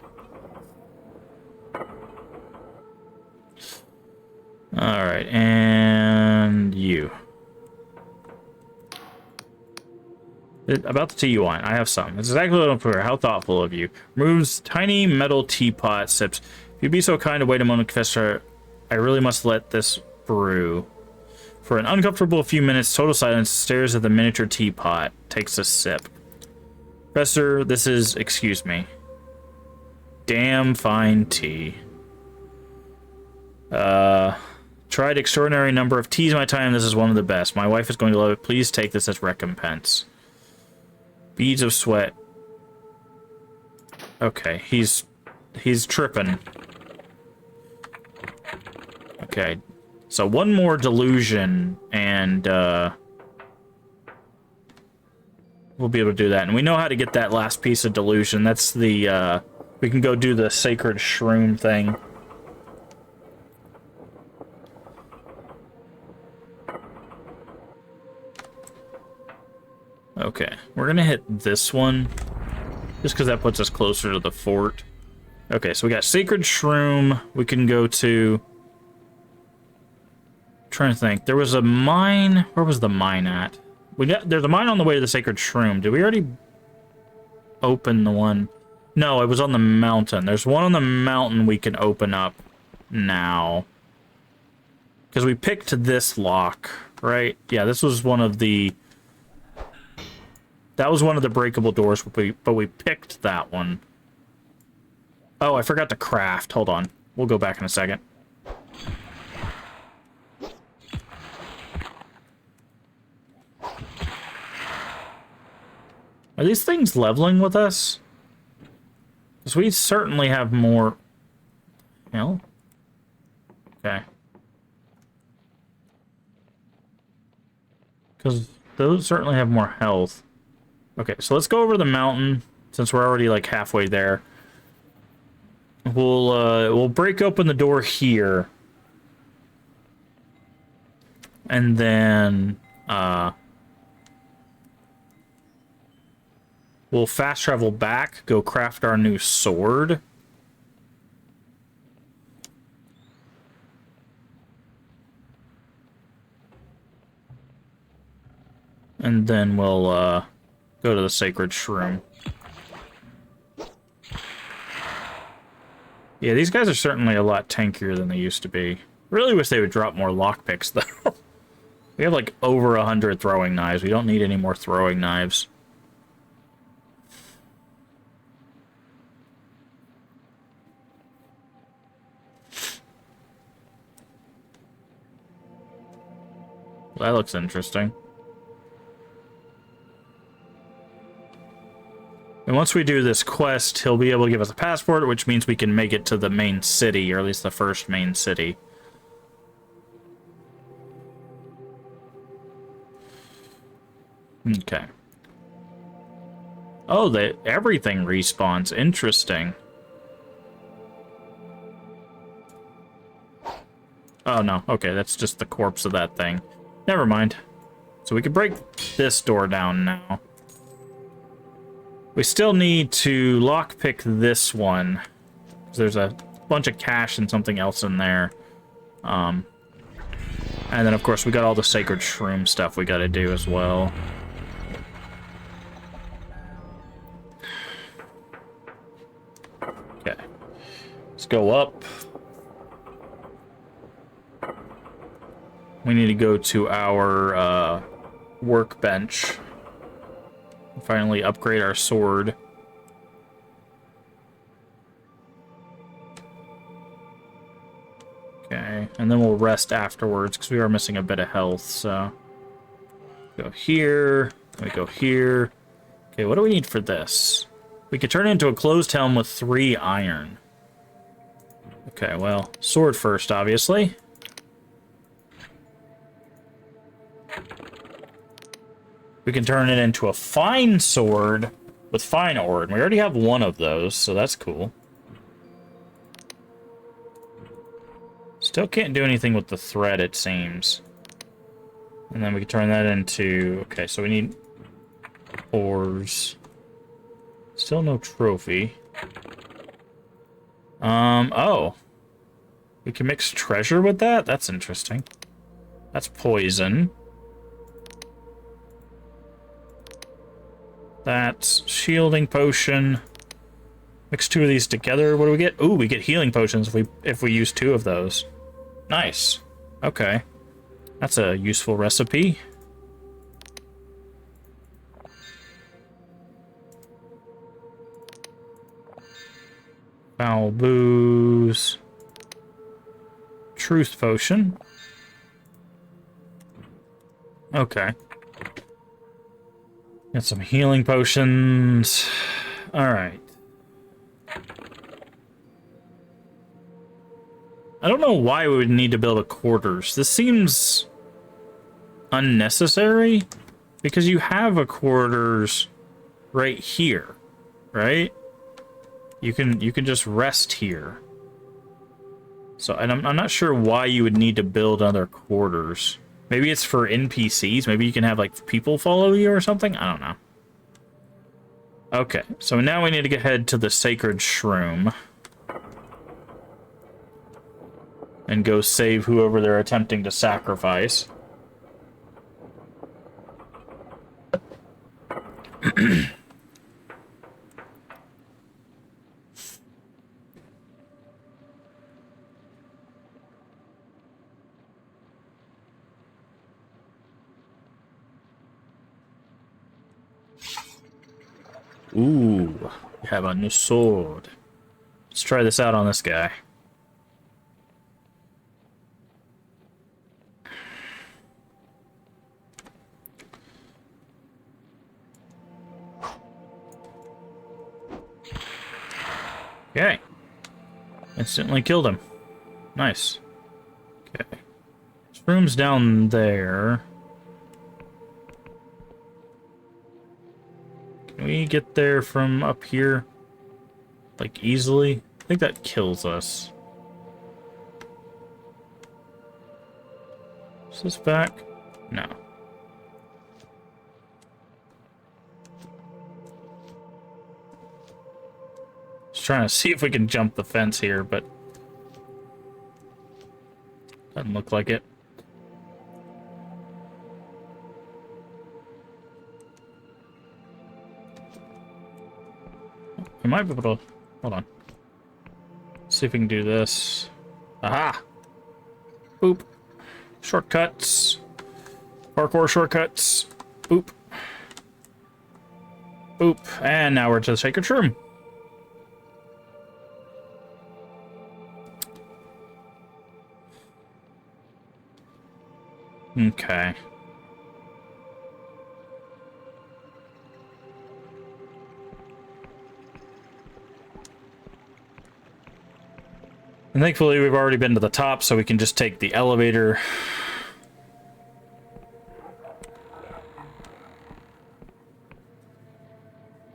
Alright, and you. About the tea you want, I have some. It's exactly what I'm for. How thoughtful of you. Removes tiny metal teapot sips. If you'd be so kind to wait a moment, Professor, I really must let this brew. For an uncomfortable few minutes, total silence, stares at the miniature teapot. Takes a sip. Professor, this is, excuse me, damn fine tea. Tried extraordinary number of teas in my time. This is one of the best. My wife is going to love it. Please take this as recompense. Beads of sweat. Okay, he's tripping. Okay, so one more delusion, and we'll be able to do that. And we know how to get that last piece of delusion. That's the, we can go do the sacred shroom thing. Okay, we're gonna hit this one, just because that puts us closer to the fort. Okay, so we got Sacred Shroom. We can go to... I'm trying to think. There was a mine... Where was the mine at? There's a mine on the way to the Sacred Shroom. Did we already open the one? No, it was on the mountain. There's one on the mountain we can open up now. Because we picked this lock, right? Yeah, this was one of the... That was one of the breakable doors, but we picked that one. Oh, I forgot to craft. Hold on. We'll go back in a second. Are these things leveling with us? Because we certainly have more... Hell? Okay. Because those certainly have more health. Okay, so let's go over the mountain, since we're already, like, halfway there. We'll break open the door here. And then, we'll fast travel back, go craft our new sword. And then we'll, go to the Sacred Shroom. Yeah, these guys are certainly a lot tankier than they used to be. Really wish they would drop more lockpicks, though. We have, like, over 100 throwing knives. We don't need any more throwing knives. Well, that looks interesting. And once we do this quest, he'll be able to give us a passport, which means we can make it to the main city, or at least the first main city. Okay. Oh, everything respawns. Interesting. Oh, no. Okay, that's just the corpse of that thing. Never mind. So we can break this door down now. We still need to lockpick this one. There's a bunch of cash and something else in there. And then, of course, we got all the Sacred Shroom stuff we gotta do as well. Okay. Let's go up. We need to go to our workbench. Finally upgrade our sword. Okay, and then we'll rest afterwards because we are missing a bit of health, so... Go here, we go here. Okay, what do we need for this? We could turn it into a closed helm with 3 iron. Okay, well, sword first, obviously. We can turn it into a fine sword with fine ore, and we already have one of those, so that's cool. Still can't do anything with the thread, it seems. And then we can turn that into... Okay, so we need ores. Still no trophy. Oh. We can mix treasure with that? That's interesting. That's poison. That's shielding potion. Mix 2 of these together. What do we get? Ooh, we get healing potions if we use 2 of those. Nice. Okay. That's a useful recipe. Foul booze. Truth potion. Okay. Got some healing potions. Alright. I don't know why we would need to build a quarters. This seems unnecessary because you have a quarters right here, right? You can just rest here. So, and I'm not sure why you would need to build other quarters. Maybe it's for NPCs. Maybe you can have, like, people follow you or something? I don't know. Okay, so now we need to get head to the Sacred Shroom. And go save whoever they're attempting to sacrifice. Ooh, we have a new sword. Let's try this out on this guy. Okay. Instantly killed him. Nice. Okay. This room's down there. Can we get there from up here? Like, easily? I think that kills us. Is this back? No. Just trying to see if we can jump the fence here, but doesn't look like it. We might be able to... Hold on. See if we can do this. Aha! Boop. Shortcuts. Parkour shortcuts. Boop. Boop. And now we're to the Sacred Shroom. Okay. And thankfully we've already been to the top, so we can just take the elevator.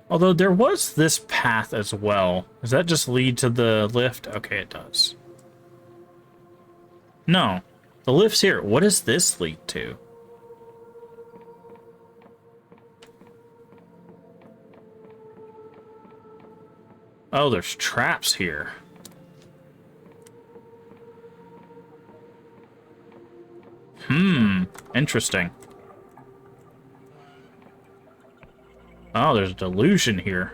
Although there was this path as well. Does that just lead to the lift? Okay, it does. No. The lift's here. What does this lead to? Oh, there's traps here. Interesting. Oh, there's Delusion here.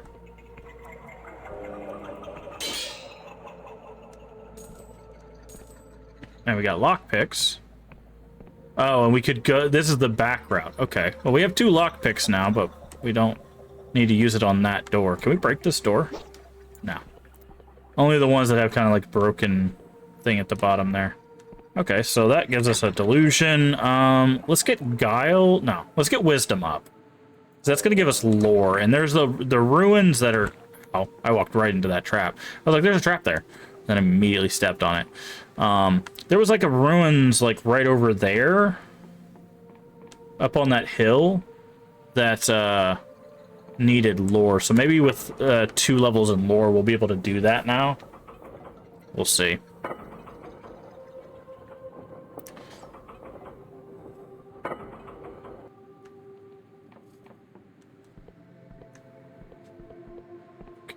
And we got lockpicks. Oh, and we could go... This is the back route. Okay. Well, we have 2 lockpicks now, but we don't need to use it on that door. Can we break this door? No. Only the ones that have kind of like broken thing at the bottom there. Okay, so that gives us a Delusion. Let's get Guile. No, let's get Wisdom up. So that's going to give us lore. And there's the ruins that are... Oh, I walked right into that trap. I was like, there's a trap there. Then I immediately stepped on it. There was like a ruins like right over there. Up on that hill. That needed lore. So maybe with 2 levels in lore, we'll be able to do that now. We'll see.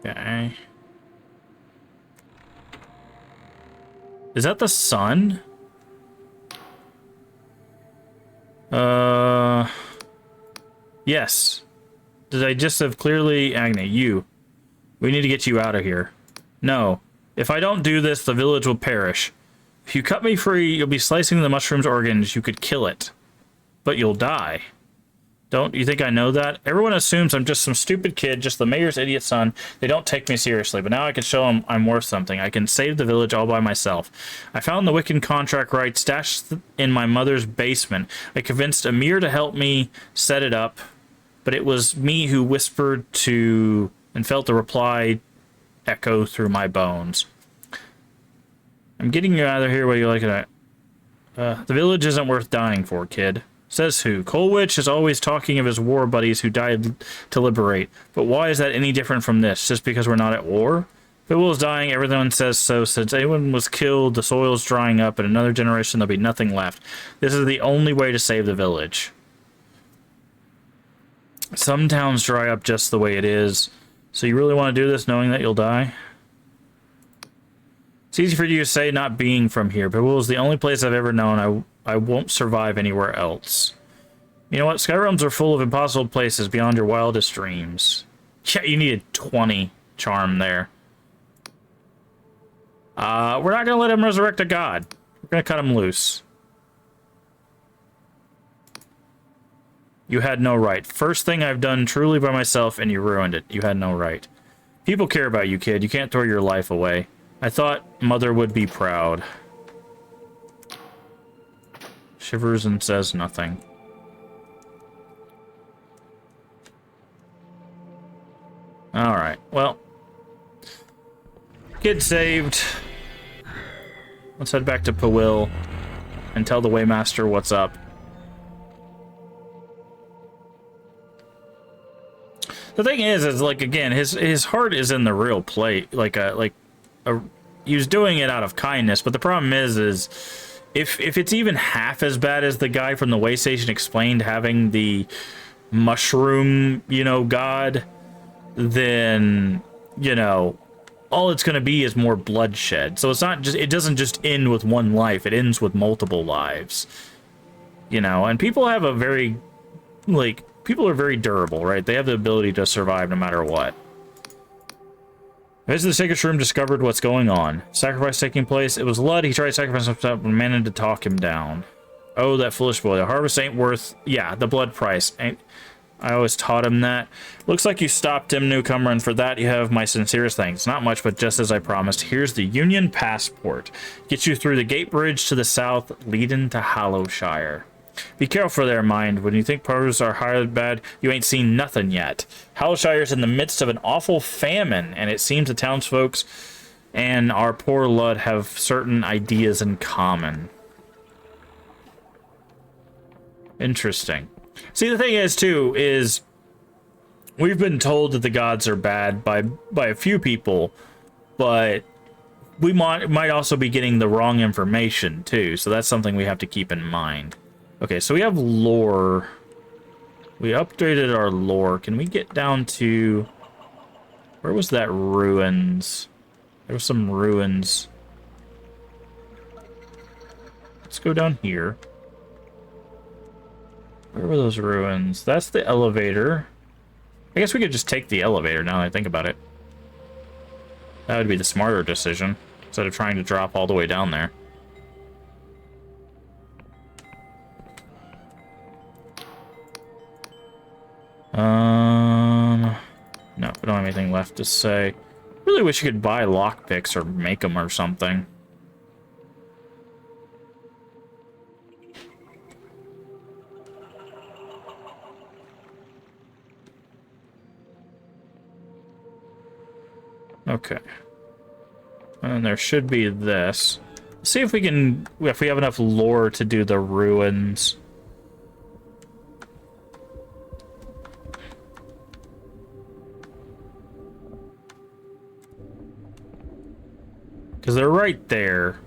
Okay. Is that the sun? Yes. Did I just have clearly... Agni, you. We need to get you out of here. No. If I don't do this, the village will perish. If you cut me free, you'll be slicing the mushroom's organs. You could kill it. But you'll die. Don't you think I know that? Everyone assumes I'm just some stupid kid, just the mayor's idiot son. They don't take me seriously, but now I can show them I'm worth something. I can save the village all by myself. I found the Wiccan contract right stashed in my mother's basement. I convinced Amir to help me set it up, but it was me who whispered to and felt the reply echo through my bones. I'm getting you out of here. What do you like it? The village isn't worth dying for, kid. Says who? Colwich is always talking of his war buddies who died to liberate. But why is that any different from this? Just because we're not at war? If it was dying, everyone says so. Since anyone was killed, the soil's drying up. In another generation, there'll be nothing left. This is the only way to save the village. Some towns dry up just the way it is. So you really want to do this knowing that you'll die? It's easy for you to say not being from here, but it was the only place I've ever known. I won't survive anywhere else. You know what? Skyrims are full of impossible places beyond your wildest dreams. Yeah, you needed 20 charm there. We're not going to let him resurrect a god. We're going to cut him loose. You had no right. First thing I've done truly by myself, and you ruined it. You had no right. People care about you, kid. You can't throw your life away. I thought Mother would be proud. Shivers and says nothing. Alright, well. Kid saved. Let's head back to Powil and tell the Waymaster what's up. The thing is like, again, his heart is in the real play. He was doing it out of kindness, but the problem is if it's even half as bad as the guy from the way station explained, having the mushroom, god, then, all it's going to be is more bloodshed. So it's not just, it doesn't just end with one life, it ends with multiple lives. And people have a very, people are very durable, right? They have the ability to survive no matter what. Visit the sacred room, discovered what's going on. Sacrifice taking place. It was Lud. He tried to sacrifice himself, but managed to talk him down. Oh, that foolish boy. The harvest ain't worth... Yeah, the blood price. I always taught him that. Looks like you stopped him, newcomer, and for that you have my sincerest thanks. Not much, but just as I promised. Here's the Union Passport. Gets you through the gate bridge to the south, leading to Hallowshire. Be careful there, mind. When you think powers are highly bad, you ain't seen nothing yet. Hallowshire's in the midst of an awful famine, and it seems the townsfolk and our poor Lud have certain ideas in common. Interesting. See, the thing is, too, is we've been told that the gods are bad by a few people, but we might also be getting the wrong information, too, so that's something we have to keep in mind. Okay, so we have lore. We updated our lore. Can we get down to... Where was that ruins? There were some ruins. Let's go down here. Where were those ruins? That's the elevator. I guess we could just take the elevator now that I think about it. That would be the smarter decision, instead of trying to drop all the way down there. No, we don't have anything left to say. Really wish you could buy lockpicks or make them or something. Okay. And there should be this. Let's see if we can, if we have enough lore to do the ruins. Because they're right there.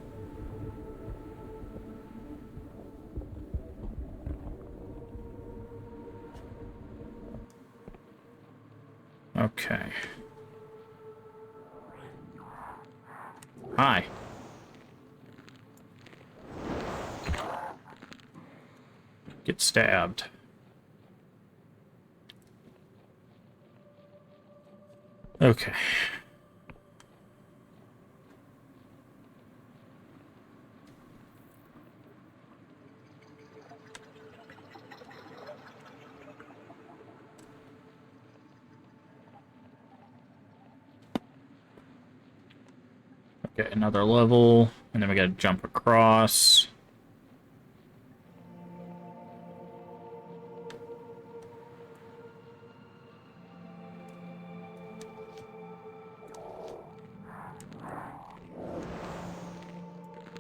Okay. Hi. Get stabbed. Okay. Get another level, and then we gotta jump across.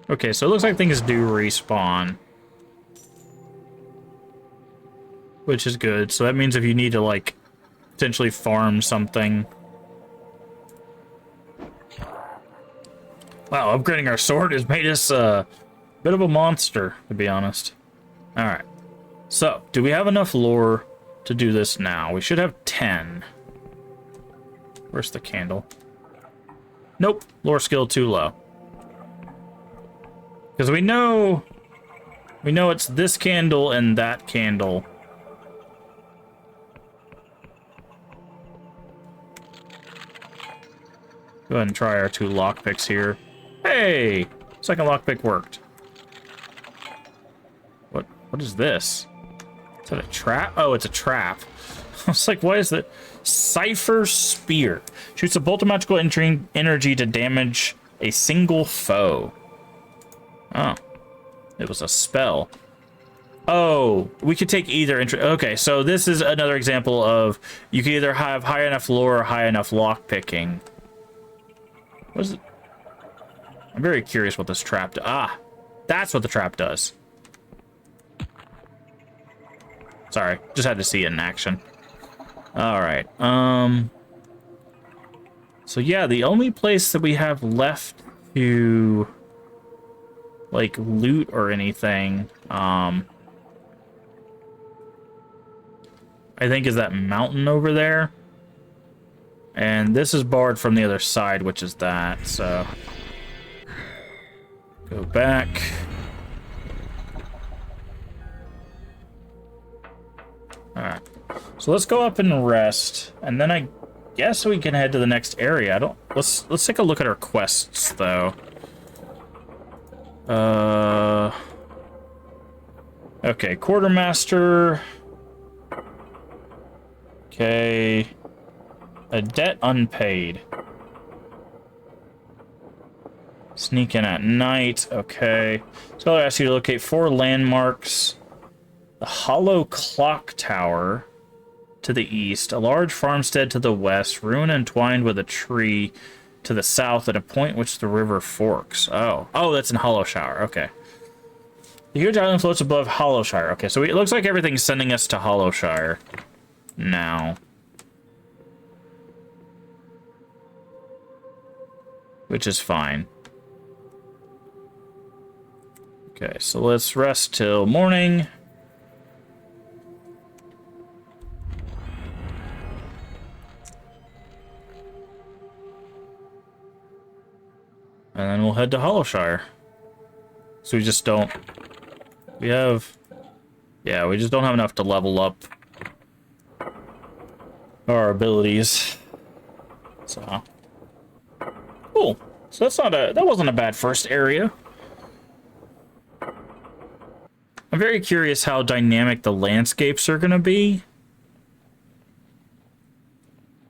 Okay, so it looks like things do respawn. Which is good. So that means if you need to, like, potentially farm something. Wow, upgrading our sword has made us a bit of a monster, to be honest. Alright. So, do we have enough lore to do this now? We should have 10. Where's the candle? Nope. Lore skill too low. Because we know it's this candle and that candle. Go ahead and try our 2 lockpicks here. Hey! Second lockpick worked. What is this? Is that a trap? Oh, it's a trap. I was like, what is that? Cipher Spear. Shoots a bolt of magical energy to damage a single foe. Oh. It was a spell. Oh, we could take either. Okay, so this is another example of you can either have high enough lore or high enough lockpicking. What is it? I'm very curious what this trap does. Ah, that's what the trap does. Sorry, just had to see it in action. All right. So yeah, the only place that we have left to like loot or anything, I think is that mountain over there. And this is barred from the other side, which is that, so go back. Alright. So let's go up and rest, and then I guess we can head to the next area. Let's take a look at our quests though. Okay, quartermaster. Okay. A debt unpaid. Sneak in at night. Okay. So I'll ask you to locate 4 landmarks. The hollow clock tower to the east. A large farmstead to the west. Ruin entwined with a tree to the south at a point which the river forks. Oh. Oh, that's in Hollowshire. Okay. The huge island floats above Hollowshire. Okay, so it looks like everything's sending us to Hollowshire now. Which is fine. Okay, so let's rest till morning. And then we'll head to Hollowshire. So we just don't... We have... Yeah, we just don't have enough to level up our abilities. So... Cool. So that wasn't a bad first area. I'm very curious how dynamic the landscapes are gonna be.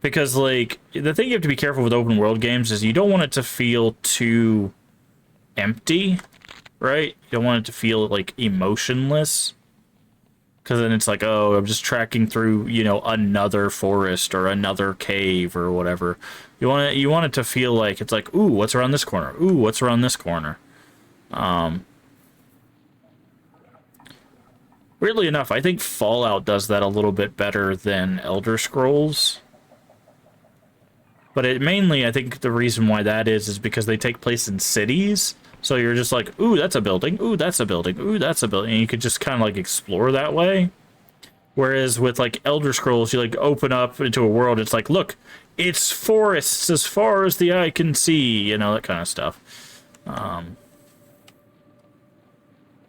Because, like, the thing you have to be careful with open world games is you don't want it to feel too empty, right? You don't want it to feel, like, emotionless. Because then it's like, oh, I'm just tracking through, you know, another forest or another cave or whatever. You want it to feel like it's like, ooh, what's around this corner? Ooh, what's around this corner? Weirdly enough, I think Fallout does that a little bit better than Elder Scrolls. But it mainly, I think the reason why that is because they take place in cities. So you're just like, ooh, that's a building. Ooh, that's a building. Ooh, that's a building. And you could just kind of like explore that way. Whereas with like Elder Scrolls, you like open up into a world. It's like, look, it's forests as far as the eye can see. You know, that kind of stuff.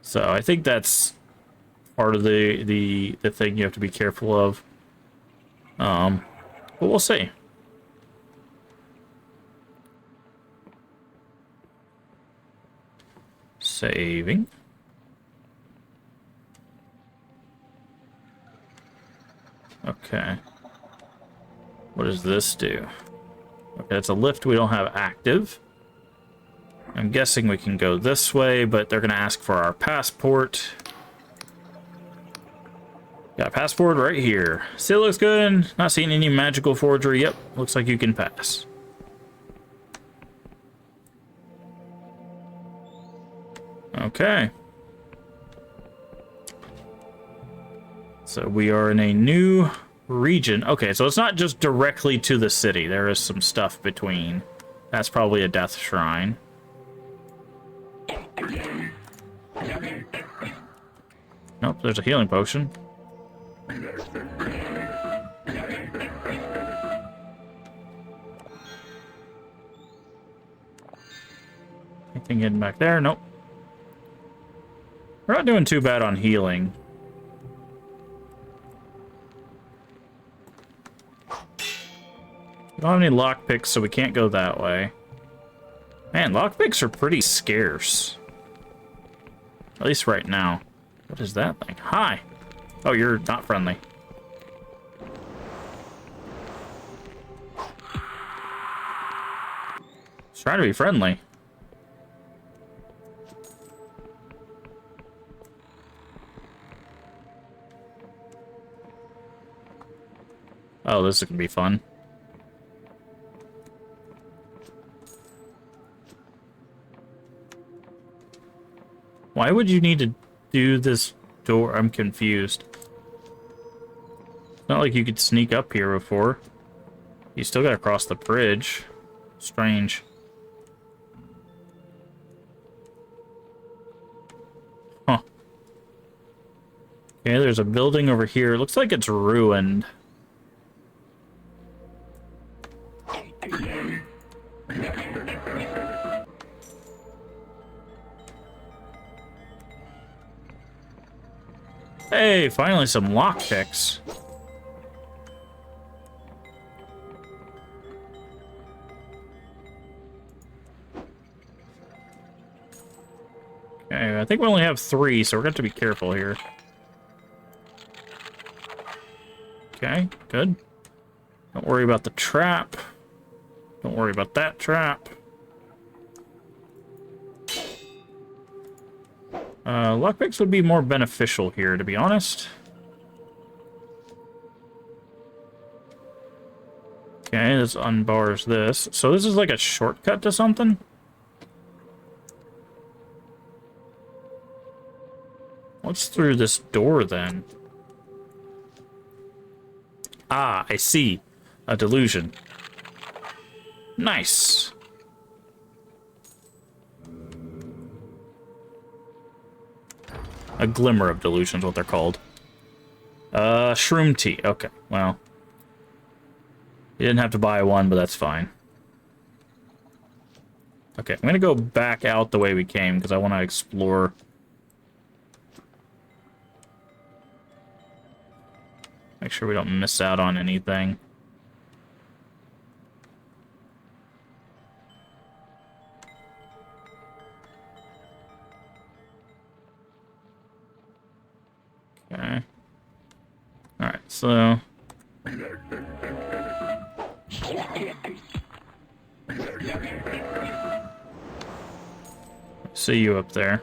So I think that's part of the thing you have to be careful of. But we'll see. Saving. Okay. What does this do? Okay, it's a lift we don't have active. I'm guessing we can go this way, but they're going to ask for our passport. Got a passport right here. Still looks good. Not seeing any magical forgery. Yep, looks like you can pass. Okay. So we are in a new region. Okay, so it's not just directly to the city. There is some stuff between. That's probably a death shrine. Nope, there's a healing potion. Anything hidden back there? Nope. We're not doing too bad on healing. We don't have any lockpicks, so we can't go that way. Man, lockpicks are pretty scarce. At least right now. What is that thing? Hi! Oh, you're not friendly. Just trying to be friendly. Oh, this is gonna be fun. Why would you need to do this door? I'm confused. It's not like you could sneak up here before. You still gotta cross the bridge. Strange. Huh. Okay, there's a building over here. It looks like it's ruined. Hey, finally some lockpicks. Okay, I think we only have 3, so we're going to have to be careful here. Okay, good. Don't worry about the trap. Don't worry about that trap. Lockpicks would be more beneficial here, to be honest. Okay, this unbars this. So this is like a shortcut to something? What's through this door, then? Ah, I see. A delusion. Nice. A glimmer of delusion is what they're called. Shroom tea. Okay, well. You didn't have to buy one, but that's fine. Okay, I'm gonna go back out the way we came, because I want to explore. Make sure we don't miss out on anything. Okay. Alright, so... See you up there.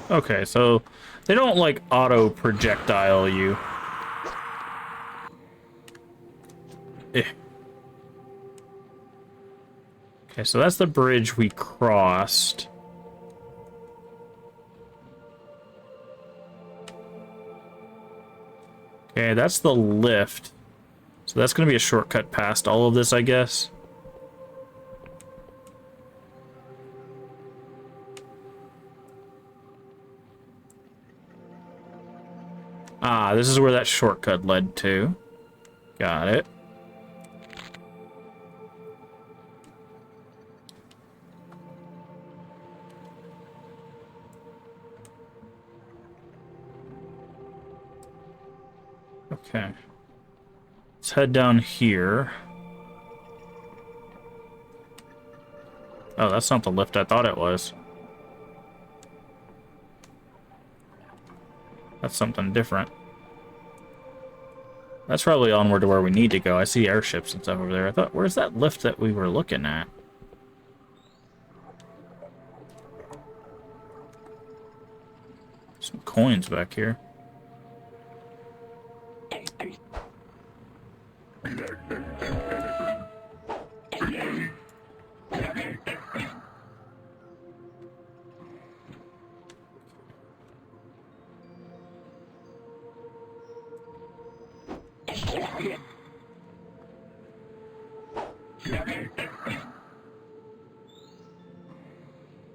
Okay, so they don't, like, auto-projectile you. Eh. Okay, so that's the bridge we crossed. Okay, that's the lift. So that's going to be a shortcut past all of this, I guess. Ah, this is where that shortcut led to. Got it. Okay. Let's head down here. Oh, that's not the lift I thought it was. That's something different. That's probably onward to where we need to go. I see airships and stuff over there. I thought, where's that lift that we were looking at? Some coins back here.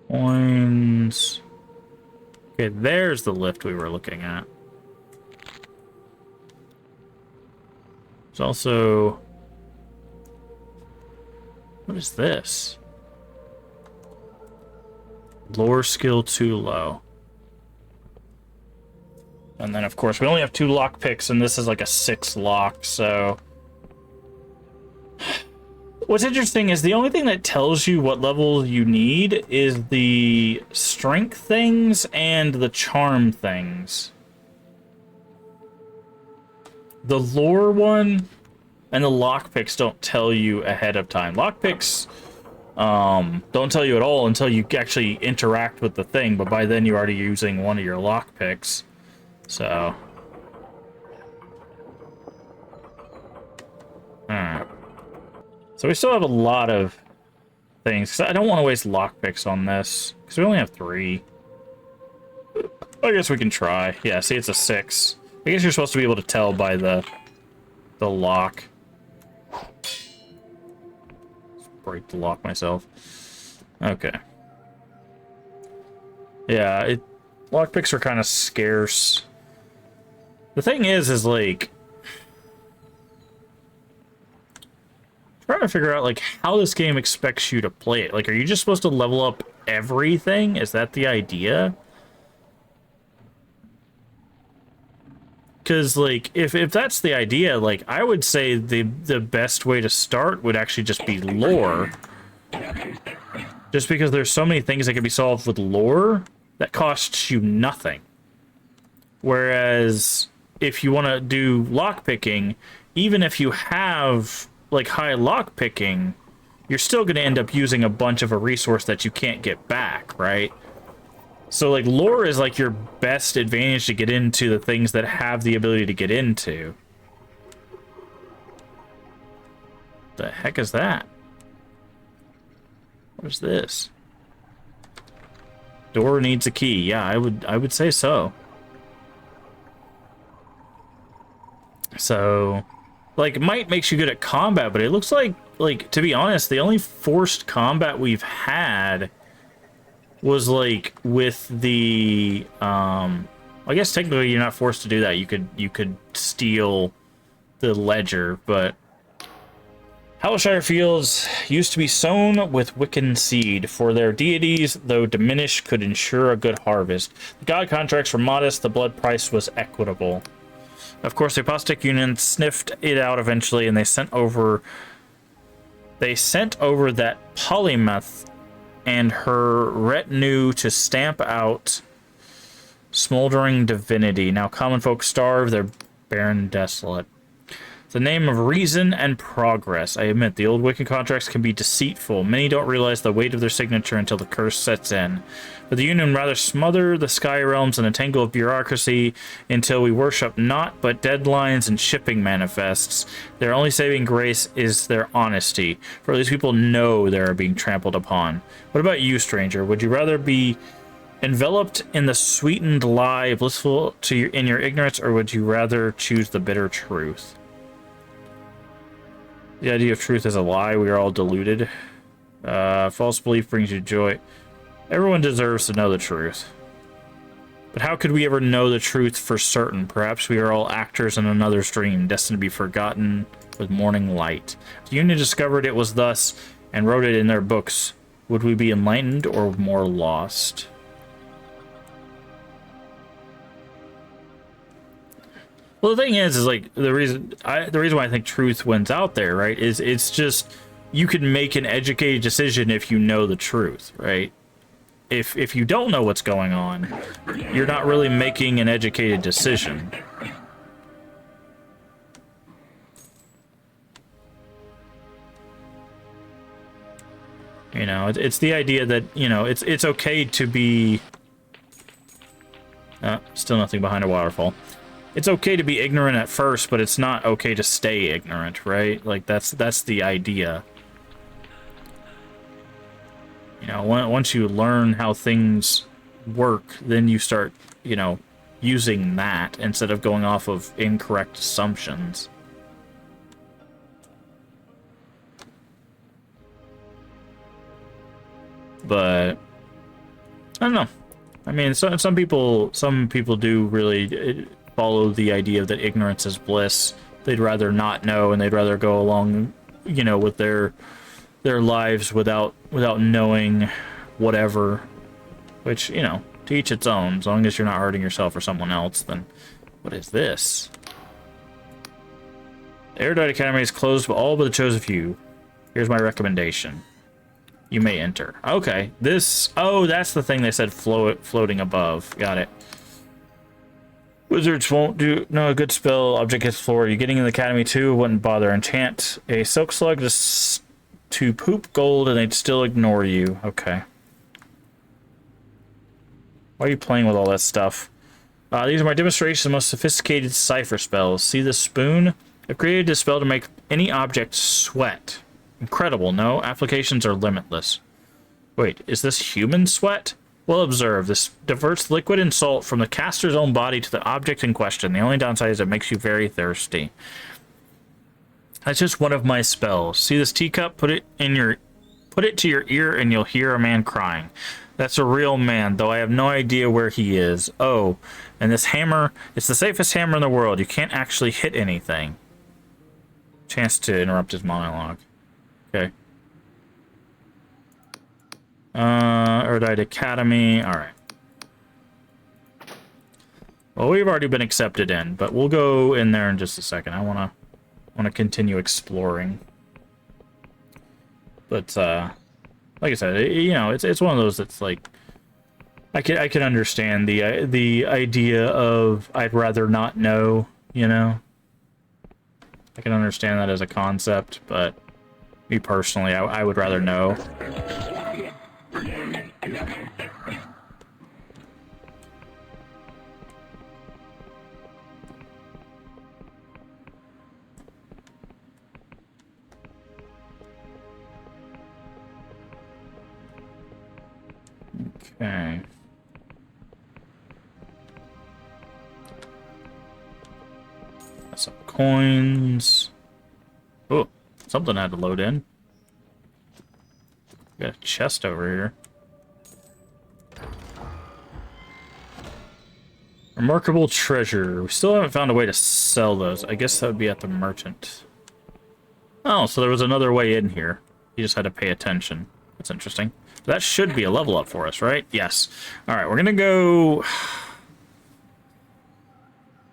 Coins. Okay, there's the lift we were looking at. There's also... What is this? Lore skill too low. And then, of course, we only have 2 lockpicks, and this is like a 6 lock, so... What's interesting is the only thing that tells you what level you need is the strength things and the charm things. The lore one and the lockpicks don't tell you ahead of time. Lockpicks don't tell you at all until you actually interact with the thing, but by then you're already using one of your lockpicks. So... Alright. So we still have a lot of things. 'Cause I don't want to waste lockpicks on this, because we only have 3. I guess we can try. Yeah, see, it's a 6. I guess you're supposed to be able to tell by the lock. Let's break the lock myself. Okay. Yeah, lockpicks are kind of scarce. The thing is like... trying to figure out, like, how this game expects you to play it. Like, are you just supposed to level up everything? Is that the idea? Because, like, if that's the idea, like, I would say the best way to start would actually just be lore. Just because there's so many things that can be solved with lore that costs you nothing. Whereas, if you want to do lockpicking, even if you have... like high lock picking, you're still going to end up using a bunch of a resource that you can't get back, right? So like lore is like your best advantage to get into the things that have the ability to get into. The heck is that? What is this? Door needs a key. Yeah, I would say so. So like, might makes you good at combat, but it looks like, to be honest, the only forced combat we've had was, like, with the, I guess technically you're not forced to do that. You could steal the ledger, but... Hellshire fields used to be sown with Wiccan seed. For their deities, though diminished, could ensure a good harvest. The god contracts were modest, the blood price was equitable. Of course, the Apostate Union sniffed it out eventually, and they sent over that polymath and her retinue to stamp out smoldering divinity. Now common folk starve, they're barren and desolate. The name of reason and progress. I admit, the old Wiccan contracts can be deceitful. Many don't realize the weight of their signature until the curse sets in. But the Union rather smother the sky realms in a tangle of bureaucracy until we worship not but deadlines and shipping manifests. Their only saving grace is their honesty, for these people know they are being trampled upon. What about you, stranger? Would you rather be enveloped in the sweetened lie, blissful in your ignorance, or would you rather choose the bitter truth? The idea of truth is a lie. We are all deluded. False belief brings you joy. Everyone deserves to know the truth. But how could we ever know the truth for certain? Perhaps we are all actors in another's dream, destined to be forgotten with morning light. If the Union discovered it was thus and wrote it in their books, would we be enlightened or more lost? Well, the thing is like the reason why I think truth wins out there, right, is it's just you can make an educated decision if you know the truth, right? If you don't know what's going on, you're not really making an educated decision. You know, it's the idea that, you know, it's okay to be... still nothing behind a waterfall. It's okay to be ignorant at first, but it's not okay to stay ignorant, right? Like, that's the idea. You know, once you learn how things work, then you start, you know, using that instead of going off of incorrect assumptions. But I don't know. I mean, some people do really follow the idea that ignorance is bliss. They'd rather not know, and they'd rather go along, you know, with their lives without knowing whatever. Which, you know, to each its own. As long as you're not hurting yourself or someone else, then what is this? The Erudite Academy is closed for all but the chosen few. Here's my recommendation. You may enter. Okay, this... Oh, that's the thing they said floating above. Got it. Wizards won't do... No, a good spell. Object gets floored. You getting in the academy too? Wouldn't bother. Enchant a silk slug to poop gold and they'd still ignore you. Okay. Why are you playing with all that stuff? These are my demonstrations of the most sophisticated cipher spells. See the spoon? I've created this spell to make any object sweat. Incredible, no? Applications are limitless. Wait, is this human sweat? Well observed. This diverts liquid and salt from the caster's own body to the object in question. The only downside is it makes you very thirsty. That's just one of my spells. See this teacup? Put it to your ear and you'll hear a man crying. That's a real man, though I have no idea where he is. Oh, and this hammer, it's the safest hammer in the world. You can't actually hit anything. Chance to interrupt his monologue. Okay. Erudite Academy. Alright. Well, we've already been accepted in, but we'll go in there in just a second. I wanna continue exploring. But like I said, you know, it's one of those that's like I can understand the idea of I'd rather not know, you know. I can understand that as a concept, but me personally, I would rather know. Okay. Got some coins. Oh, something had to load in. Got a chest over here. Remarkable treasure. We still haven't found a way to sell those. I guess that would be at the merchant. Oh, so there was another way in here. You just had to pay attention. That's interesting. That should be a level up for us, right? Yes. Alright, we're gonna go...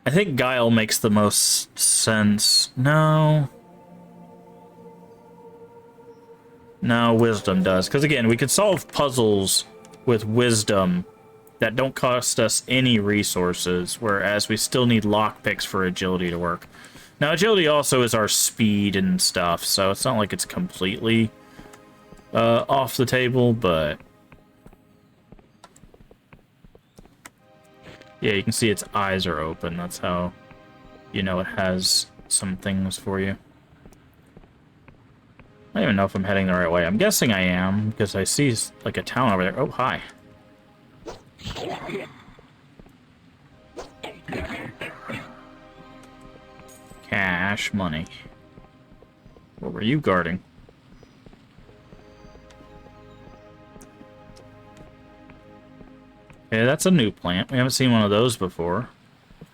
I think Guile makes the most sense. No. No, Wisdom does. Because again, we could solve puzzles with Wisdom that don't cost us any resources, whereas we still need lockpicks for Agility to work. Now, Agility also is our speed and stuff, so it's not like it's completely off the table, but... Yeah, you can see its eyes are open. That's how you know it has some things for you. I don't even know if I'm heading the right way. I'm guessing I am, because I see, like, a town over there. Oh, hi. Cash money. What were you guarding? Okay, that's a new plant. We haven't seen one of those before.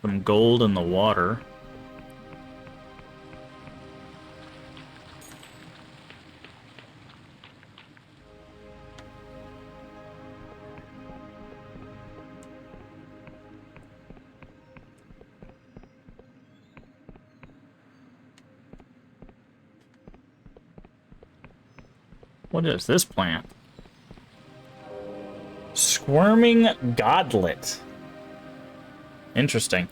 Some gold in the water. What is this plant? Squirming Godlet. Interesting.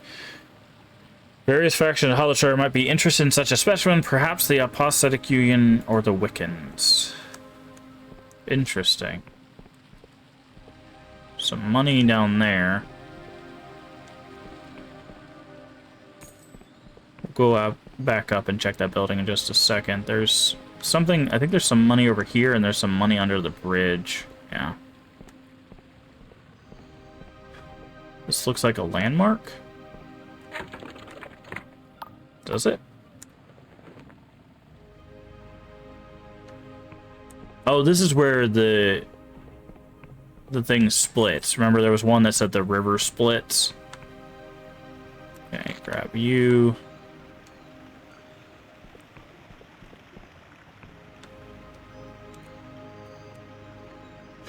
Various factions of Holochar might be interested in such a specimen, perhaps the Apostatic Union or the Wiccans. Interesting. Some money down there. We'll go out, back up and check that building in just a second. There's something, I think there's some money over here and there's some money under the bridge. Yeah. This looks like a landmark. Does it? Oh, this is where the thing splits. Remember there was one that said the river splits? Okay, grab you.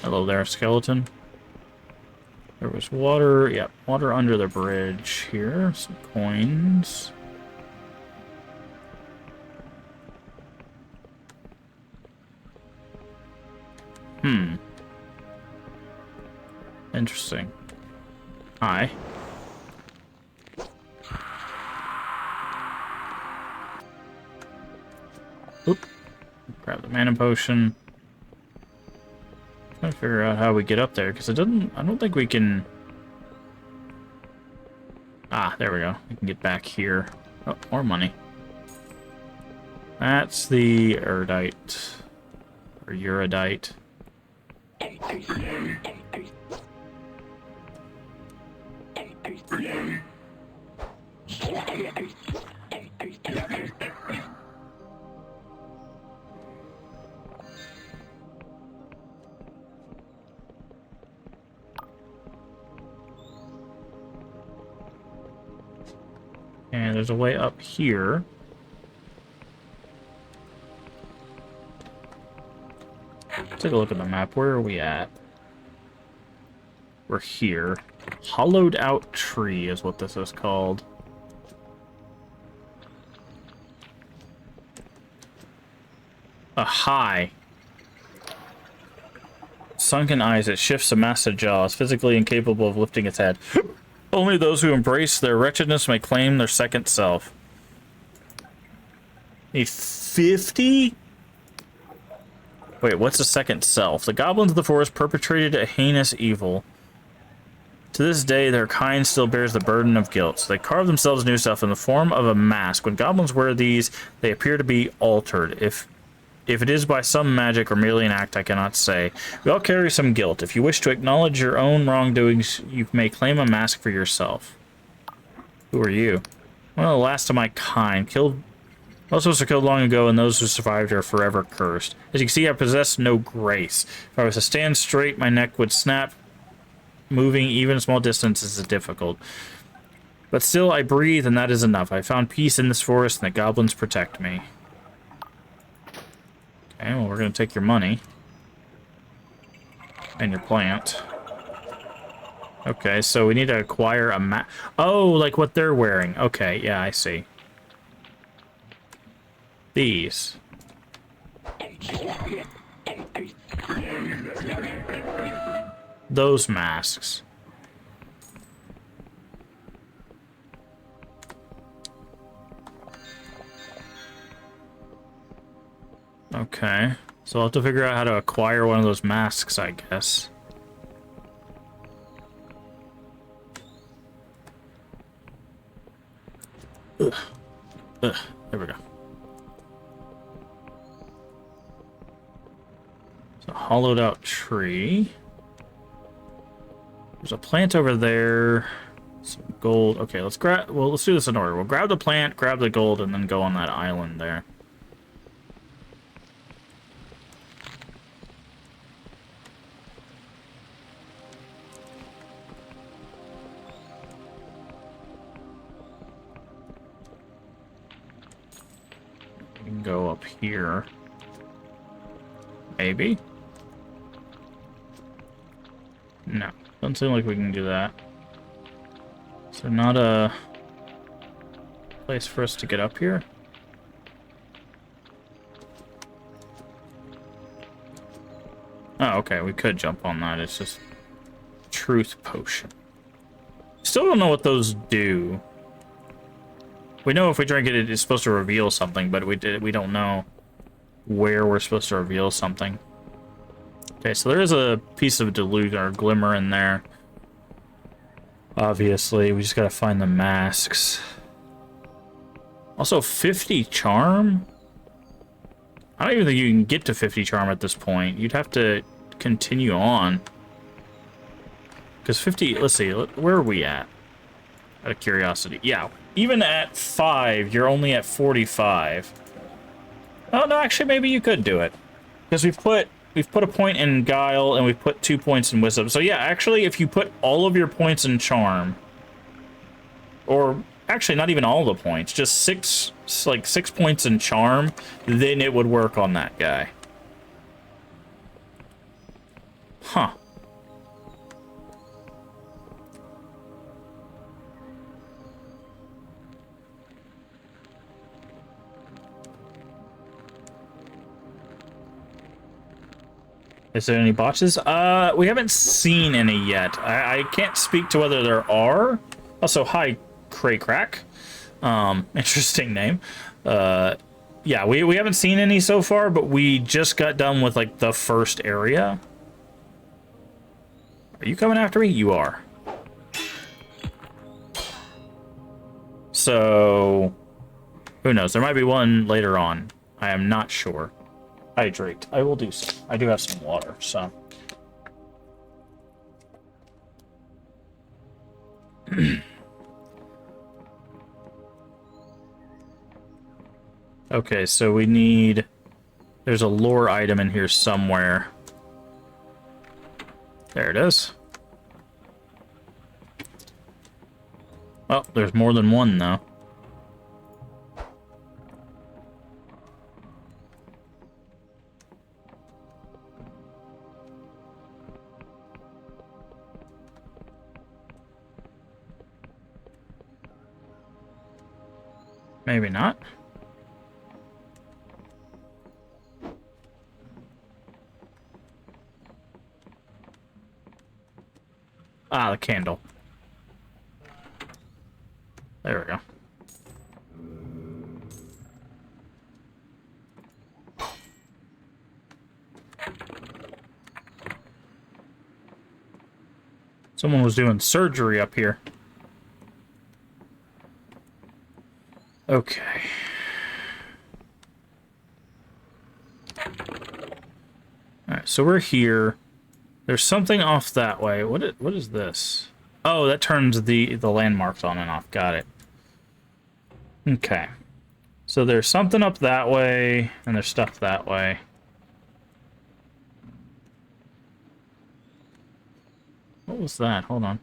Hello there, skeleton. There was water. Yep, water under the bridge here. Some coins. Interesting. Hi. Oop. Grab the mana potion. Trying to figure out how we get up there, because I don't think we can... Ah, there we go. We can get back here. Oh, more money. That's the Erdite. Or Uridite. And there's a way up here. Take a look at the map. Where are we at? We're here. Hollowed out tree is what this is called. A high. Sunken eyes, it shifts a massive jaws, physically incapable of lifting its head. Only those who embrace their wretchedness may claim their second self. A 50? Wait, what's a second self? The goblins of the forest perpetrated a heinous evil. To this day, their kind still bears the burden of guilt. So they carve themselves new self in the form of a mask. When goblins wear these, they appear to be altered. If it is by some magic or merely an act, I cannot say. We all carry some guilt. If you wish to acknowledge your own wrongdoings, you may claim a mask for yourself. Who are you? One of the last of my kind. Most of us are killed long ago, and those who survived are forever cursed. As you can see, I possess no grace. If I was to stand straight, my neck would snap. Moving even small distances is difficult. But still, I breathe, and that is enough. I found peace in this forest, and the goblins protect me. Okay, well, we're going to take your money. And your plant. Okay, so we need to acquire a map. Oh, like what they're wearing. Okay, yeah, I see. These. Those masks. Okay. So I'll have to figure out how to acquire one of those masks, I guess. Ugh. Ugh. There we go. So hollowed out tree. There's a plant over there. Some gold. Okay, let's grab. Well, let's do this in order. We'll grab the plant, grab the gold, and then go on that island there. We can go up here. Maybe. No, doesn't seem like we can do that. Is there not a place for us to get up here? Oh, okay, we could jump on that. It's just truth potion. Still don't know what those do. We know if we drink it, it's supposed to reveal something, but we don't know where we're supposed to reveal something. Okay, so there is a piece of delusion or glimmer in there. Obviously, we just gotta find the masks. Also, 50 charm? I don't even think you can get to 50 charm at this point. You'd have to continue on. Because 50, let's see, where are we at? Out of curiosity. Yeah, even at 5, you're only at 45. Oh, no, actually, maybe you could do it. Because we've put a point in Guile, and we've put 2 points in Wisdom. So yeah, actually, if you put all of your points in Charm, or actually not even all the points, just 6 points in Charm, then it would work on that guy. Huh. Is there any botches? We haven't seen any yet. I can't speak to whether there are. Also, hi, Cray Crack. Interesting name. Yeah, we haven't seen any so far, but we just got done with, like, the first area. Are you coming after me? You are. So, who knows? There might be one later on. I am not sure. Hydrate. I will do so. I do have some water, so. Okay, so we need... There's a lore item in here somewhere. There it is. Oh, there's more than one, though. Maybe not. Ah, the candle. There we go. Someone was doing surgery up here. Okay. Alright, so we're here. There's something off that way. What is this? Oh, that turns the landmarks on and off. Got it. Okay. So there's something up that way, and there's stuff that way. What was that? Hold on.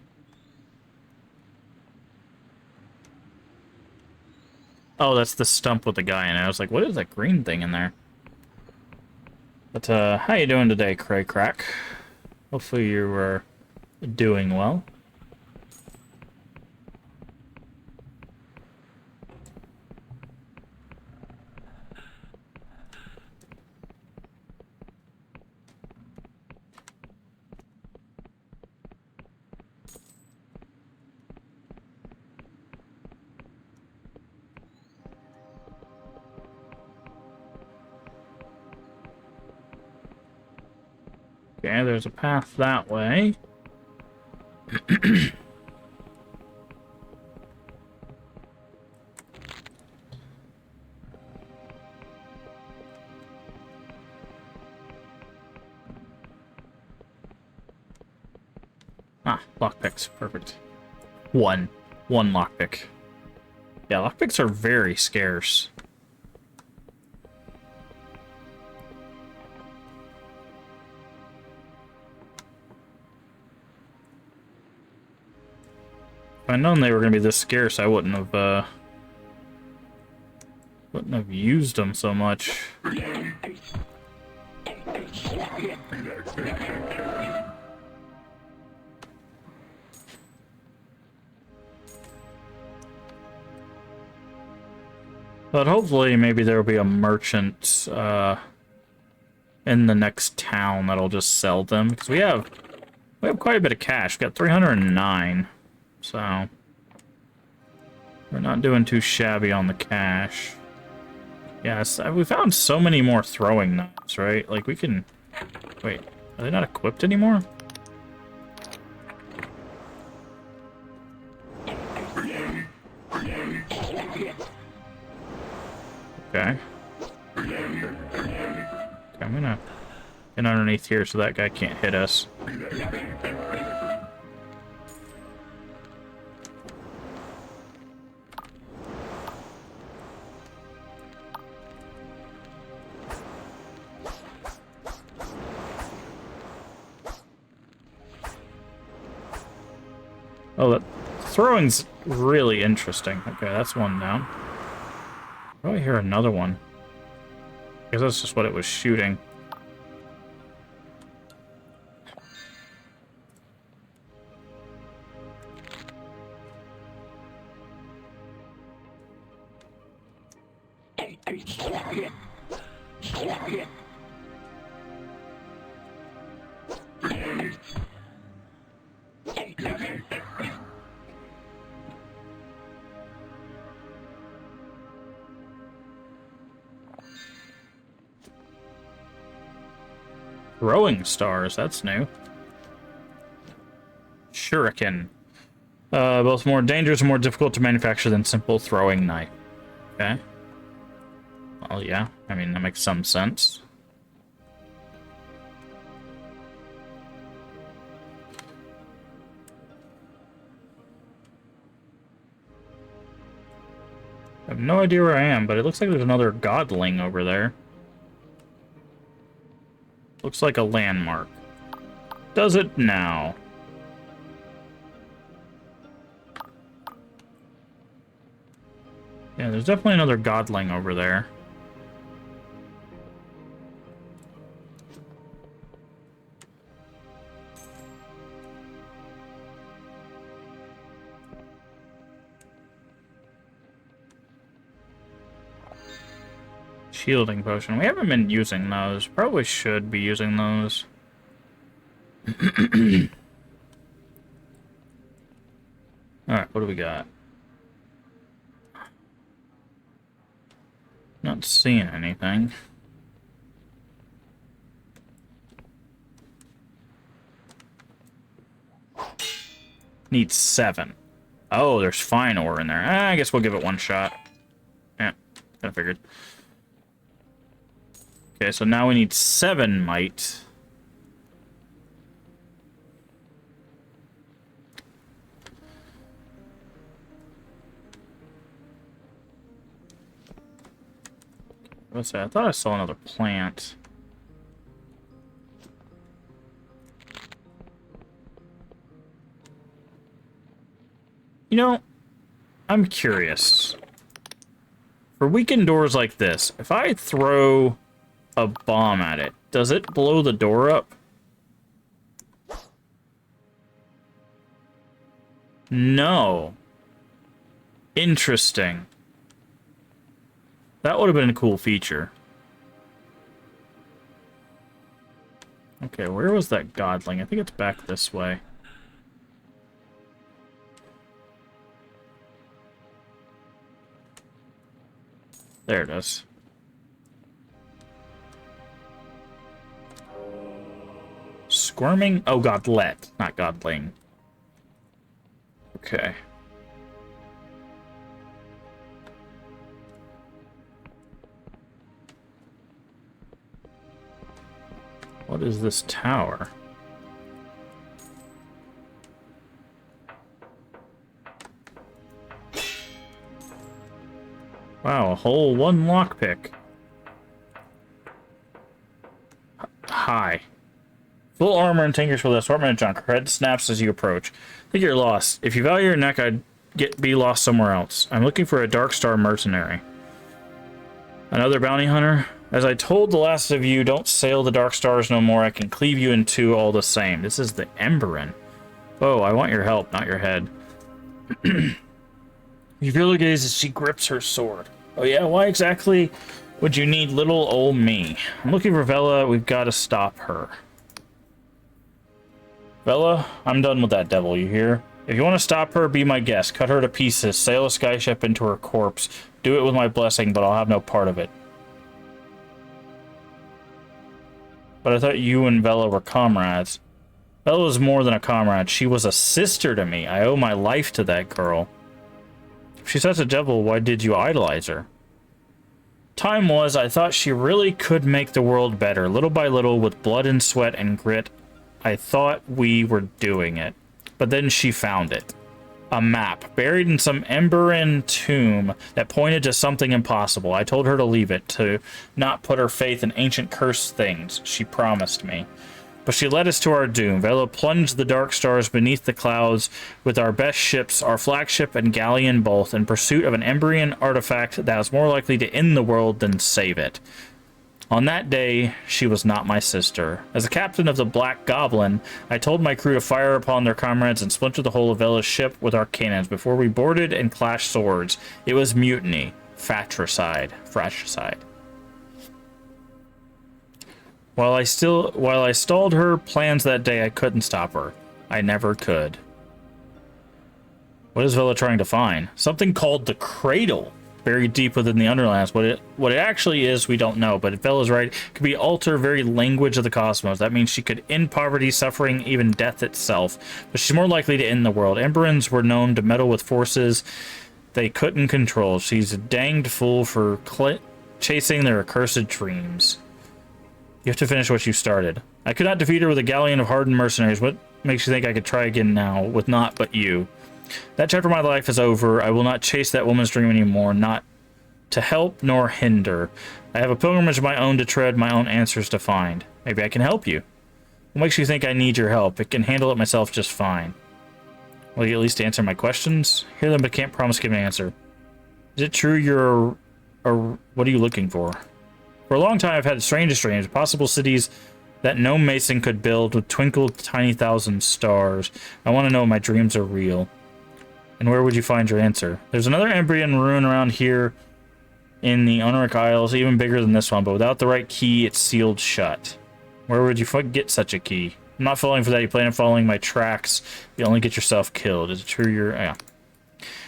Oh, that's the stump with the guy in it. I was like, what is that green thing in there? But, how you doing today, Cray Crack? Hopefully you were doing well. Okay, there's a path that way. Ah, lockpicks. Perfect. One lockpick. Yeah, lockpicks are very scarce. If I'd known they were going to be this scarce, I wouldn't have used them so much. But hopefully, maybe there will be a merchant in the next town that'll just sell them, because we have quite a bit of cash. We got 309. So, we're not doing too shabby on the cash. Yes, we found so many more throwing knives, right? Like, we can... Wait, Are they not equipped anymore? Okay. I'm gonna get underneath here so that guy can't hit us. Oh, that throwing's really interesting. Okay, that's one down. Oh, I hear another one. I guess that's just what it was shooting. Throwing stars, that's new. Shuriken. Both more dangerous and more difficult to manufacture than simple throwing knife. Okay. Well, yeah. I mean, that makes some sense. I have no idea where I am, but it looks like there's another godling over there. Looks like a landmark. Does it now? Yeah, there's definitely another godling over there. Shielding potion. We haven't been using those. Probably should be using those. Alright, what do we got? Not seeing anything. Need 7. Oh, there's fine ore in there. I guess we'll give it one shot. Yeah, I figured. Okay, so now we need 7 might. What's that? I thought I saw another plant. You know, I'm curious. For weakened doors like this, if I throw a bomb at it, does it blow the door up? No. Interesting. That would have been a cool feature. Okay, where was that godling? I think it's back this way. There it is. Squirming? Oh, godlet, not godling. Okay. What is this tower? Wow, a whole 1 lockpick. Hi. Full armor and tinkers with assortment of junk. Red snaps as you approach. I think you're lost. If you value your neck, I'd be lost somewhere else. I'm looking for a Dark Star mercenary. Another bounty hunter? As I told the last of you, don't sail the Dark Stars no more. I can cleave you in two all the same. This is the Emberin. Oh, I want your help, not your head. You feel the gaze as she grips her sword. Oh yeah, why exactly would you need little old me? I'm looking for Vela. We've got to stop her. Vela, I'm done with that devil, you hear? If you want to stop her, be my guest. Cut her to pieces. Sail a skyship into her corpse. Do it with my blessing, but I'll have no part of it. But I thought you and Vela were comrades. Vela was more than a comrade. She was a sister to me. I owe my life to that girl. If she's such a devil, why did you idolize her? Time was, I thought she really could make the world better. Little by little, with blood and sweat and grit, I thought we were doing it. But then she found it. A map, buried in some Emberin tomb that pointed to something impossible. I told her to leave it, to not put her faith in ancient cursed things. She promised me. But she led us to our doom. Vela plunged the dark stars beneath the clouds with our best ships, our flagship and galleon both, in pursuit of an Emberian artifact that was more likely to end the world than save it. On that day, she was not my sister. As a captain of the Black Goblin, I told my crew to fire upon their comrades and splinter the whole of Vela's ship with our cannons before we boarded and clashed swords. It was mutiny. Fratricide. Fratricide. While I stalled her plans that day, I couldn't stop her. I never could. What is Vela trying to find? Something called the Cradle, buried deep within the Underlands. What it actually is, we don't know, but if Vela's right, it could be alter very language of the cosmos. That means she could end poverty, suffering, even death itself. But she's more likely to end the world. Emberins were known to meddle with forces they couldn't control. She's a danged fool for chasing their accursed dreams. You have to finish what you started. I could not defeat her with a galleon of hardened mercenaries. What makes you think I could try again now, with naught but you? That chapter of my life is over. I will not chase that woman's dream anymore, not to help nor hinder. I have a pilgrimage of my own to tread, my own answers to find. Maybe I can help you. What makes you think I need your help? I can handle it myself just fine. Will you at least answer my questions? Hear them but can't promise to give an answer. Is it true you're what are you looking for? For a long time, I've had strangest dreams, possible cities that no mason could build with twinkled tiny thousand stars. I want to know if my dreams are real. And where would you find your answer? There's another Emberian ruin around here in the Unric Isles, even bigger than this one, but without the right key, it's sealed shut. Where would you get such a key? I'm not falling for that. You plan on following my tracks. You only get yourself killed. Is it true you're... Yeah.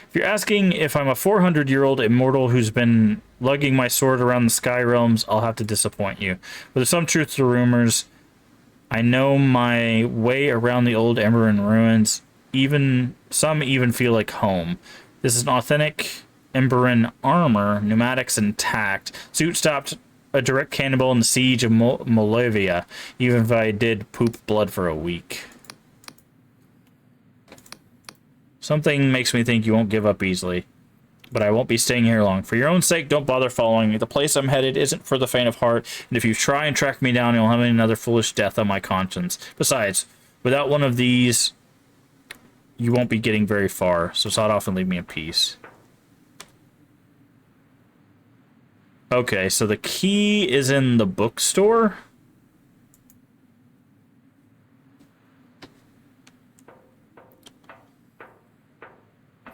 If you're asking if I'm a 400-year-old immortal who's been lugging my sword around the sky realms, I'll have to disappoint you. But there's some truth to rumors. I know my way around the old Emberin ruins. Some even feel like home. This is an authentic Emberin armor, pneumatics intact. Suit stopped a direct cannonball in the siege of Molavia, even if I did poop blood for a week. Something makes me think you won't give up easily, but I won't be staying here long. For your own sake, don't bother following me. The place I'm headed isn't for the faint of heart, and if you try and track me down, you'll have another foolish death on my conscience. Besides, without one of these, you won't be getting very far, so sod off and leave me in peace. Okay, so the key is in the bookstore.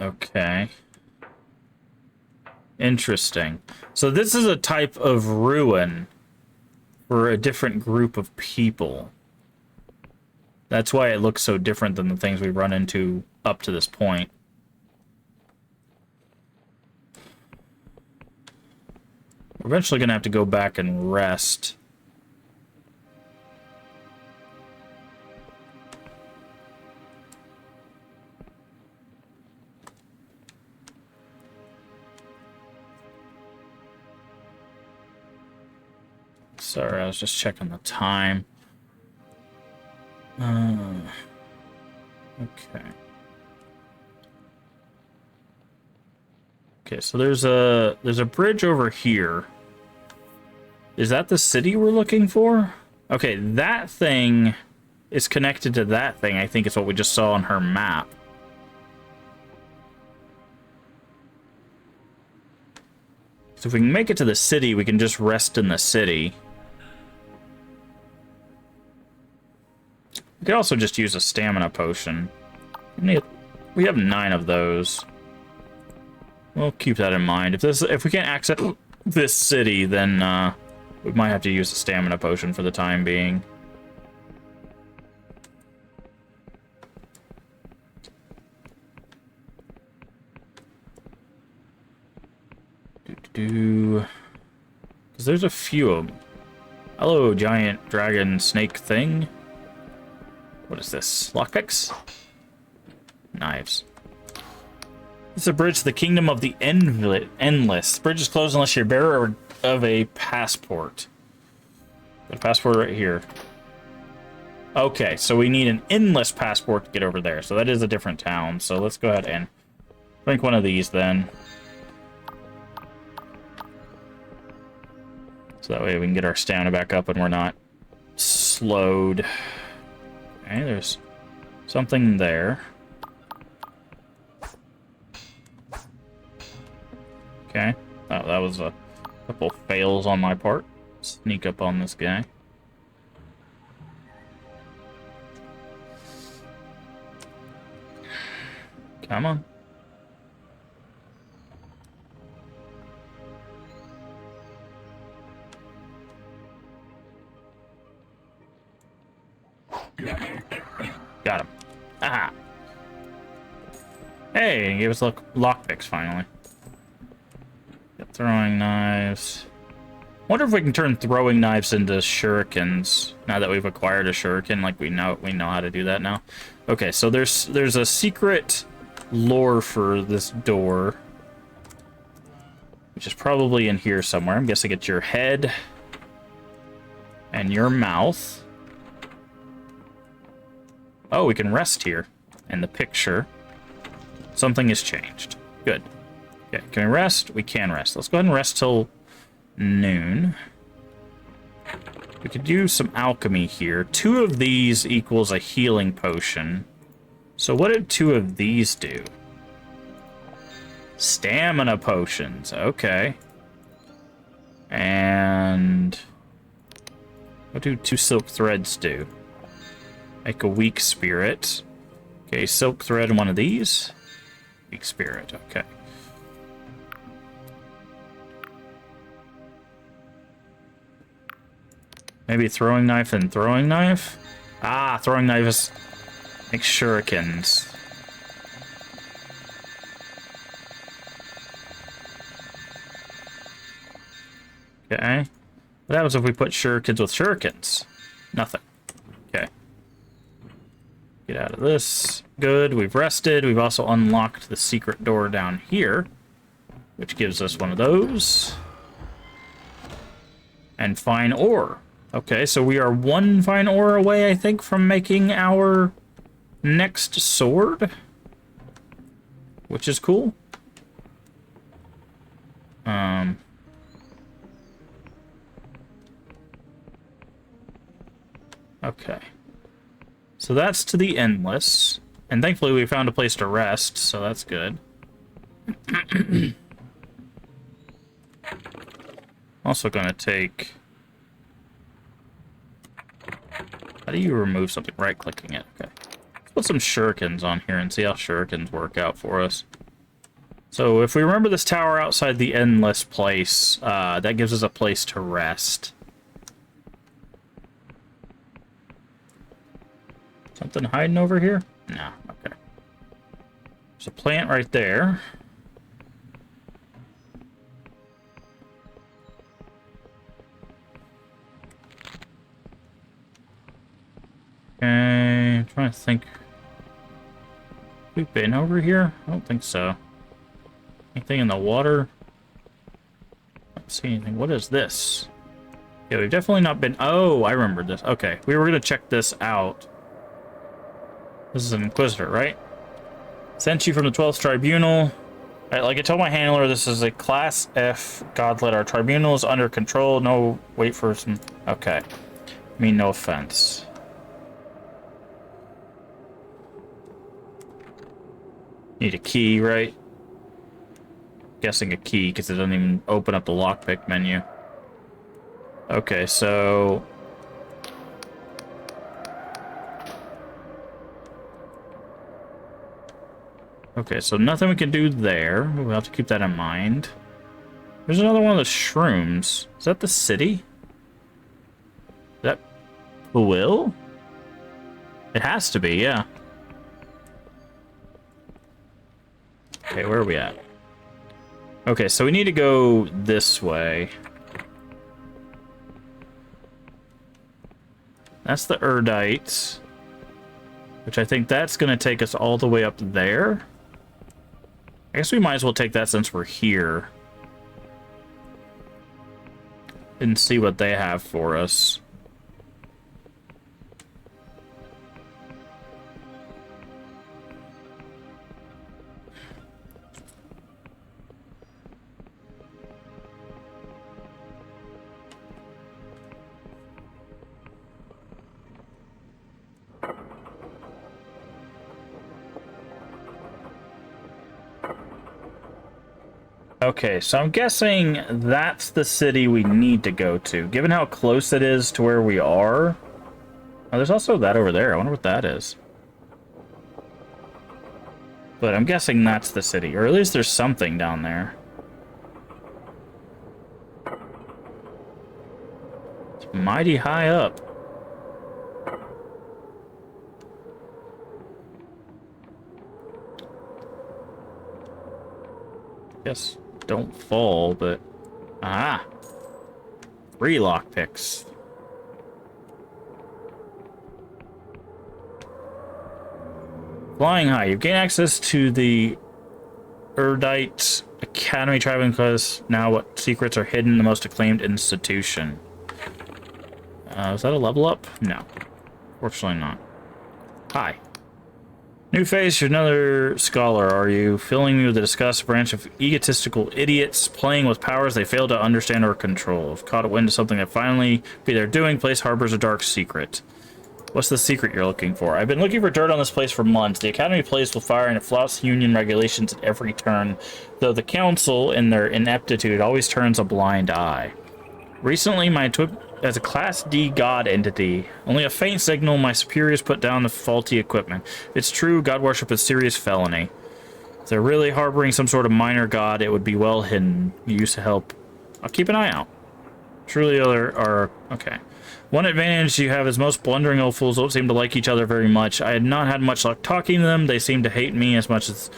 Okay. Interesting. So this is a type of ruin for a different group of people. That's why it looks so different than the things we run into up to this point. We're eventually going to have to go back and rest. Sorry, I was just checking the time. Okay. Okay, so there's a bridge over here. Is that the city we're looking for? Okay, that thing is connected to that thing. I think it's what we just saw on her map. So if we can make it to the city, we can just rest in the city. We could also just use a stamina potion. We have 9 of those. We'll keep that in mind. If we can't access this city, then we might have to use a stamina potion for the time being. Because there's a few of them. Hello, giant dragon snake thing. What is this? Lockpicks? Knives. It's a bridge to the kingdom of the endless. The bridge is closed unless you're a bearer of a passport. Got a passport right here. Okay, so we need an endless passport to get over there. So that is a different town. So let's go ahead and drink one of these then. So that way we can get our stamina back up and we're not slowed. Okay, there's something there. Okay. Oh, that was a couple fails on my part. Sneak up on this guy. Come on. Got him. Aha. Hey, he gave us lockpicks finally. Got throwing knives. Wonder if we can turn throwing knives into shurikens now that we've acquired a shuriken. Like we know how to do that now. Okay, so there's a secret lore for this door, which is probably in here somewhere. I'm guessing it's your head and your mouth. Oh, we can rest here in the picture. Something has changed. Good. Okay, can we rest? We can rest. Let's go ahead and rest till noon. We could do some alchemy here. 2 of these equals a healing potion. So what did 2 of these do? Stamina potions. Okay. And what do 2 silk threads do? Make a weak spirit. Okay, silk thread in one of these. Weak spirit. Okay. Maybe throwing knife and throwing knife? Ah, throwing knife is... Make shurikens. Okay. What happens if we put shurikens with shurikens? Nothing. Okay. Get out of this. Good. We've rested. We've also unlocked the secret door down here, which gives us one of those. And fine ore. Okay, so we are 1 fine ore away, I think, from making our next sword, which is cool. Okay. So that's to the endless. And thankfully we found a place to rest, so that's good. Also gonna take... How do you remove something? Right-clicking it. Okay. Let's put some shurikens on here and see how shurikens work out for us. So if we remember this tower outside the endless place, that gives us a place to rest. Something hiding over here? No. Okay. There's a plant right there. Okay, I'm trying to think. We've been over here? I don't think so. Anything in the water? I don't see anything. What is this? Yeah, we've definitely not been... Oh, I remember this. Okay, we were going to check this out. This is an Inquisitor, right? Sent you from the 12th Tribunal. Like I told my handler, this is a Class F Godlet. Our tribunal is under control. No, wait for some... Okay. I mean, no offense. Need a key, right? Guessing a key, because it doesn't even open up the lockpick menu. Okay, so... Okay, so nothing we can do there. We'll have to keep that in mind. There's another one of the shrooms. Is that the city? Is that Will? It has to be, yeah. Okay, where are we at? Okay, so we need to go this way. That's the Erdite. Which I think that's going to take us all the way up there. I guess we might as well take that since we're here. And see what they have for us. Okay, so I'm guessing that's the city we need to go to, given how close it is to where we are. Oh, there's also that over there. I wonder what that is. But I'm guessing that's the city, or at least there's something down there. It's mighty high up. Yes. Don't fall, but... Ah! 3 lockpicks. Flying high. You've gained access to the Erdite Academy traveling class. Now what secrets are hidden in the most acclaimed institution? Is that a level up? No. Fortunately not. Hi. New face, you're another scholar, are you? Filling me with a disgusting branch of egotistical idiots, playing with powers they fail to understand or control. Have caught a wind of something that finally be their doing. Place harbors a dark secret. What's the secret you're looking for? I've been looking for dirt on this place for months. The Academy plays with fire and it flouts Union regulations at every turn, though the Council, in their ineptitude, always turns a blind eye. Recently, my as a Class D god entity. Only a faint signal, my superiors put down the faulty equipment. If it's true, god worship is serious felony. If they're really harboring some sort of minor god, it would be well hidden. You used to help. I'll keep an eye out. Truly other are... Okay. One advantage you have is most blundering old fools don't seem to like each other very much. I had not had much luck talking to them. They seem to hate me as much as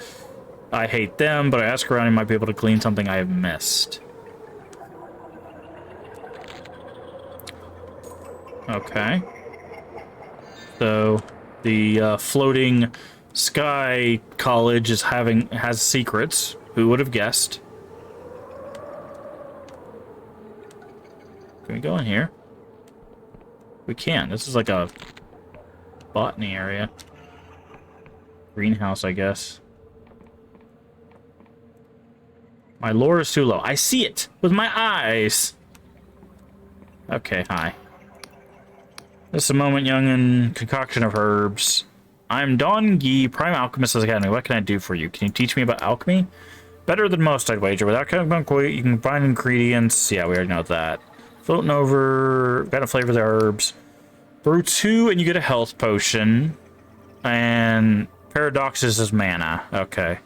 I hate them, but I ask around and might be able to glean something I have missed. Okay. So the floating sky college is has secrets. Who would have guessed? Can we go in here? We can. This is like a botany area. Greenhouse, I guess. My lore is too low. I see it with my eyes. Okay, hi. This is a moment, young and concoction of herbs. I'm Don Gee, Prime Alchemist of the Academy. What can I do for you? Can you teach me about alchemy? Better than most, I'd wager. Without you can combine ingredients. Yeah, we already know that. Floating over, gotta flavor the herbs. Brew 2 and you get a health potion. And Paradoxus is mana. Okay.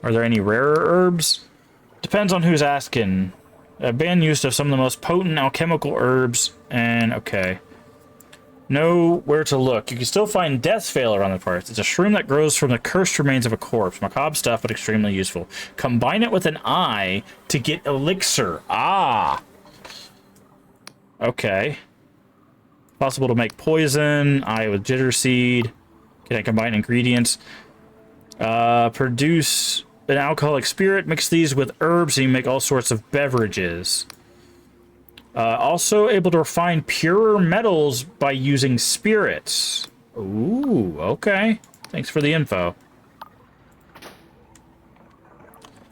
Are there any rarer herbs? Depends on who's asking. I've been used to some of the most potent alchemical herbs, and okay. Know where to look. You can still find Death's Veil around the parts. It's a shroom that grows from the cursed remains of a corpse. Macabre stuff, but extremely useful. Combine it with an eye to get elixir. Ah! Okay. Possible to make poison. Eye with jitter seed. Can I combine ingredients? Produce an alcoholic spirit. Mix these with herbs and you make all sorts of beverages. Also able to refine purer metals by using spirits. Ooh, okay. Thanks for the info.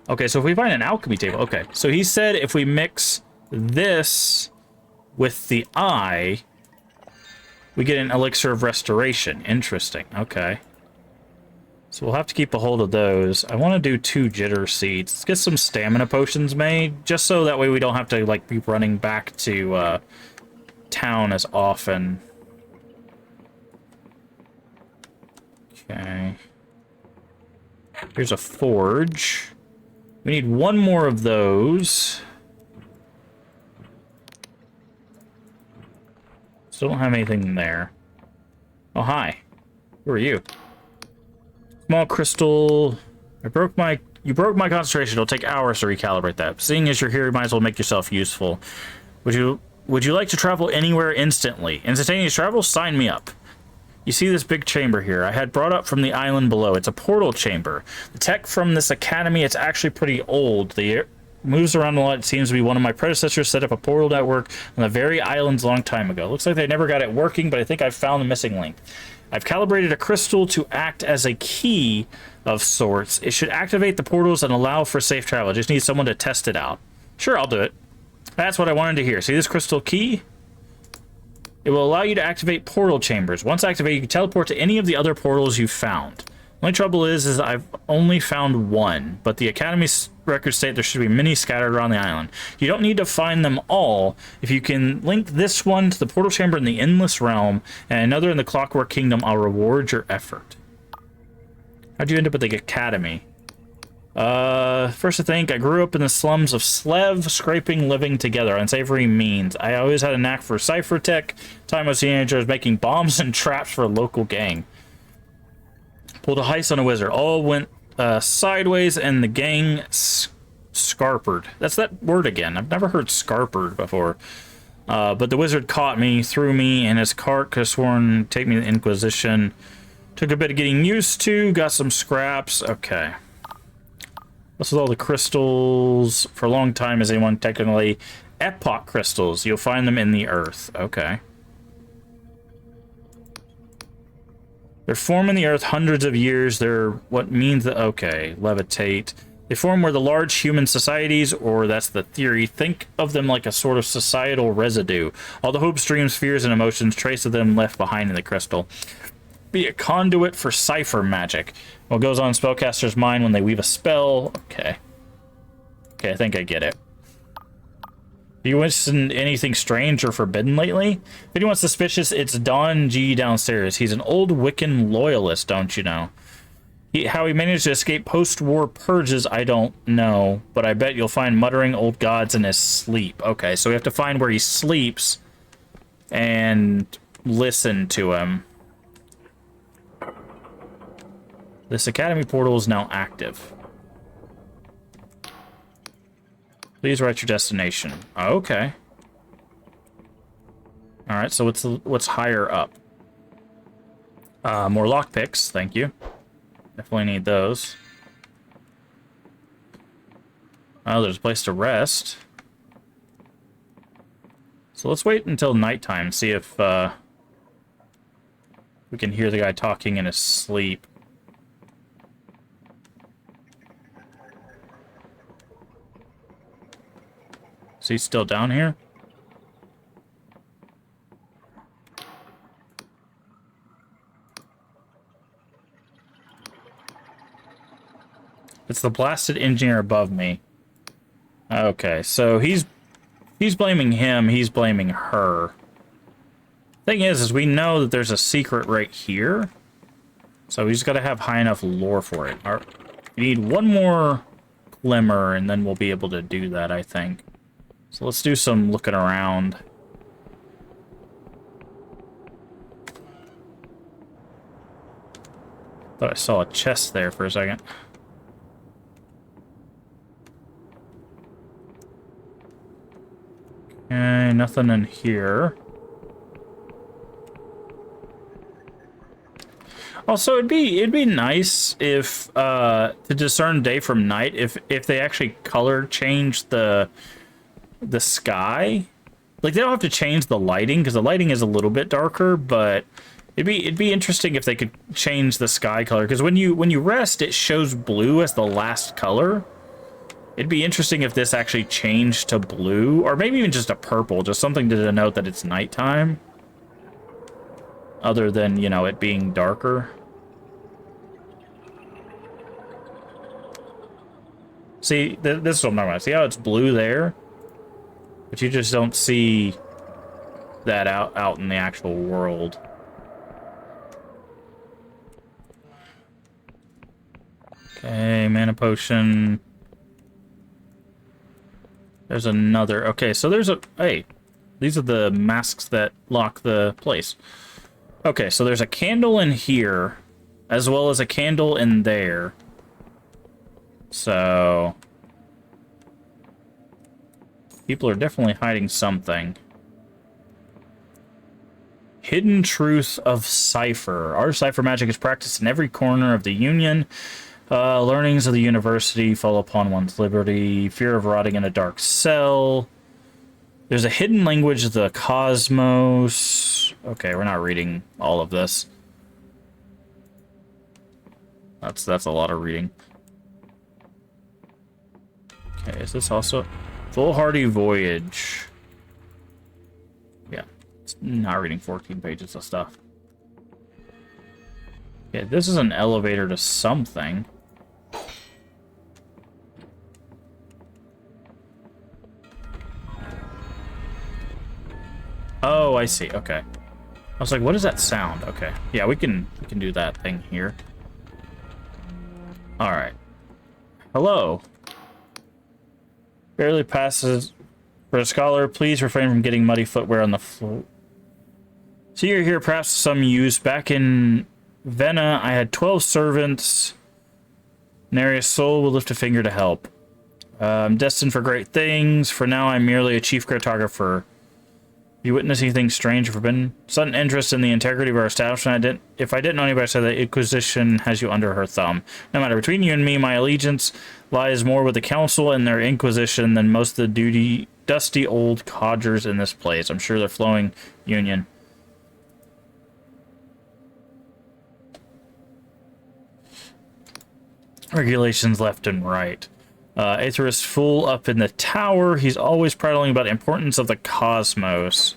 Okay, so if we find an alchemy table... Okay, so he said if we mix this with the eye, we get an elixir of restoration. Interesting. Okay. So we'll have to keep a hold of those. I want to do 2 jitter seeds. Let's get some stamina potions made, just so that way we don't have to, like, be running back to town as often. Okay. Here's a forge. We need 1 more of those. Still don't have anything there. Oh, hi. Who are you? Small crystal. You broke my concentration. It'll take hours to recalibrate that. Seeing as you're here, you might as well make yourself useful. Would you Would you like to travel anywhere instantly? Instantaneous travel? Sign me up. You see this big chamber here I had brought up from the island below. It's a portal chamber. The tech from this academy, it's actually pretty old. The air moves around a lot. It seems to be one of my predecessors set up a portal network on the very islands a long time ago. Looks like they never got it working, but I think I've found the missing link. I've calibrated a crystal to act as a key of sorts. It should activate the portals and allow for safe travel. I just need someone to test it out. Sure, I'll do it. That's what I wanted to hear. See this crystal key? It will allow you to activate portal chambers. Once activated, you can teleport to any of the other portals you've found. The only trouble is I've only found one, but the Academy's records state there should be many scattered around the island. You don't need to find them all. If you can link this one to the portal chamber in the Endless Realm and another in the Clockwork Kingdom, I'll reward your effort. How'd you end up at the Academy? First I think I grew up in the slums of Slev, scraping living together, unsavory means. I always had a knack for cipher tech. Time I was a teenager, I was making bombs and traps for a local gang. Pulled a heist on a wizard. All went sideways and the gang scarpered. That's that word again. I've never heard scarpered before. But the wizard caught me, threw me in his cart, could have sworn take me to the Inquisition. Took a bit of getting used to, got some scraps. Okay. What's with all the crystals? For a long time, as anyone technically, epoch crystals. You'll find them in the earth. Okay. They're formed in the earth hundreds of years. They're what means that, okay, levitate. They form where the large human societies, or that's the theory, think of them like a sort of societal residue. All the hopes, dreams, fears, and emotions, trace of them left behind in the crystal. Be a conduit for cipher magic. What goes on in spellcaster's mind when they weave a spell. Okay. Okay, I think I get it. Have you witnessed anything strange or forbidden lately? If anyone's suspicious, it's Don G downstairs. He's an old Wiccan loyalist, don't you know? How he managed to escape post-war purges, I don't know. But I bet you'll find muttering old gods in his sleep. Okay, so we have to find where he sleeps and listen to him. This academy portal is now active. Please write your destination. Oh, okay. All right, so what's higher up? More lockpicks, thank you. Definitely need those. Oh, there's a place to rest. So let's wait until nighttime, see if we can hear the guy talking in his sleep. Is he still down here? It's the blasted engineer above me. Okay, so he's blaming him, he's blaming her. Thing is we know that there's a secret right here. So we just gotta have high enough lore for it. We need one more glimmer and then we'll be able to do that, I think. So let's do some looking around. Thought I saw a chest there for a second. Okay, nothing in here. Also, it'd be nice if to discern day from night if they actually color change the sky. Like, they don't have to change the lighting because the lighting is a little bit darker, but it'd be interesting if they could change the sky color, because when you rest it shows blue as the last color. It'd be interesting if this actually changed to blue, or maybe even just a purple, just something to denote that it's nighttime, other than, you know, it being darker. See, this is what I'm talking about. See how it's blue there? But you just don't see that out in the actual world. Okay, mana potion. There's another. Okay, so there's a... Hey, these are the masks that lock the place. Okay, so there's a candle in here, as well as a candle in there. So... people are definitely hiding something. Hidden Truth of Cipher. Our cipher magic is practiced in every corner of the Union. Learnings of the university fall upon one's liberty. Fear of rotting in a dark cell. There's a hidden language of the cosmos. Okay, we're not reading all of this. That's a lot of reading. Okay, is this also Foolhardy Voyage? Yeah, it's not reading 14 pages of stuff. Okay, this is an elevator to something. Oh, I see. Okay. I was like, what is that sound? Okay. Yeah, we can do that thing here. All right. Hello. Barely passes for a scholar. Please refrain from getting muddy footwear on the floor. So you're here perhaps some use. Back in Vena, I had 12 servants. Narius soul will lift a finger to help. I'm destined for great things. For now, I'm merely a chief cartographer. You witness anything strange or forbidden? Sudden interest in the integrity of our establishment. If I didn't know anybody, said the Inquisition has you under her thumb. No matter, between you and me, my allegiance lies more with the Council and their Inquisition than most of the dusty old codgers in this place. I'm sure they're flowing Union. Regulations left and right. Aetherist Fool up in the tower. He's always prattling about the importance of the cosmos.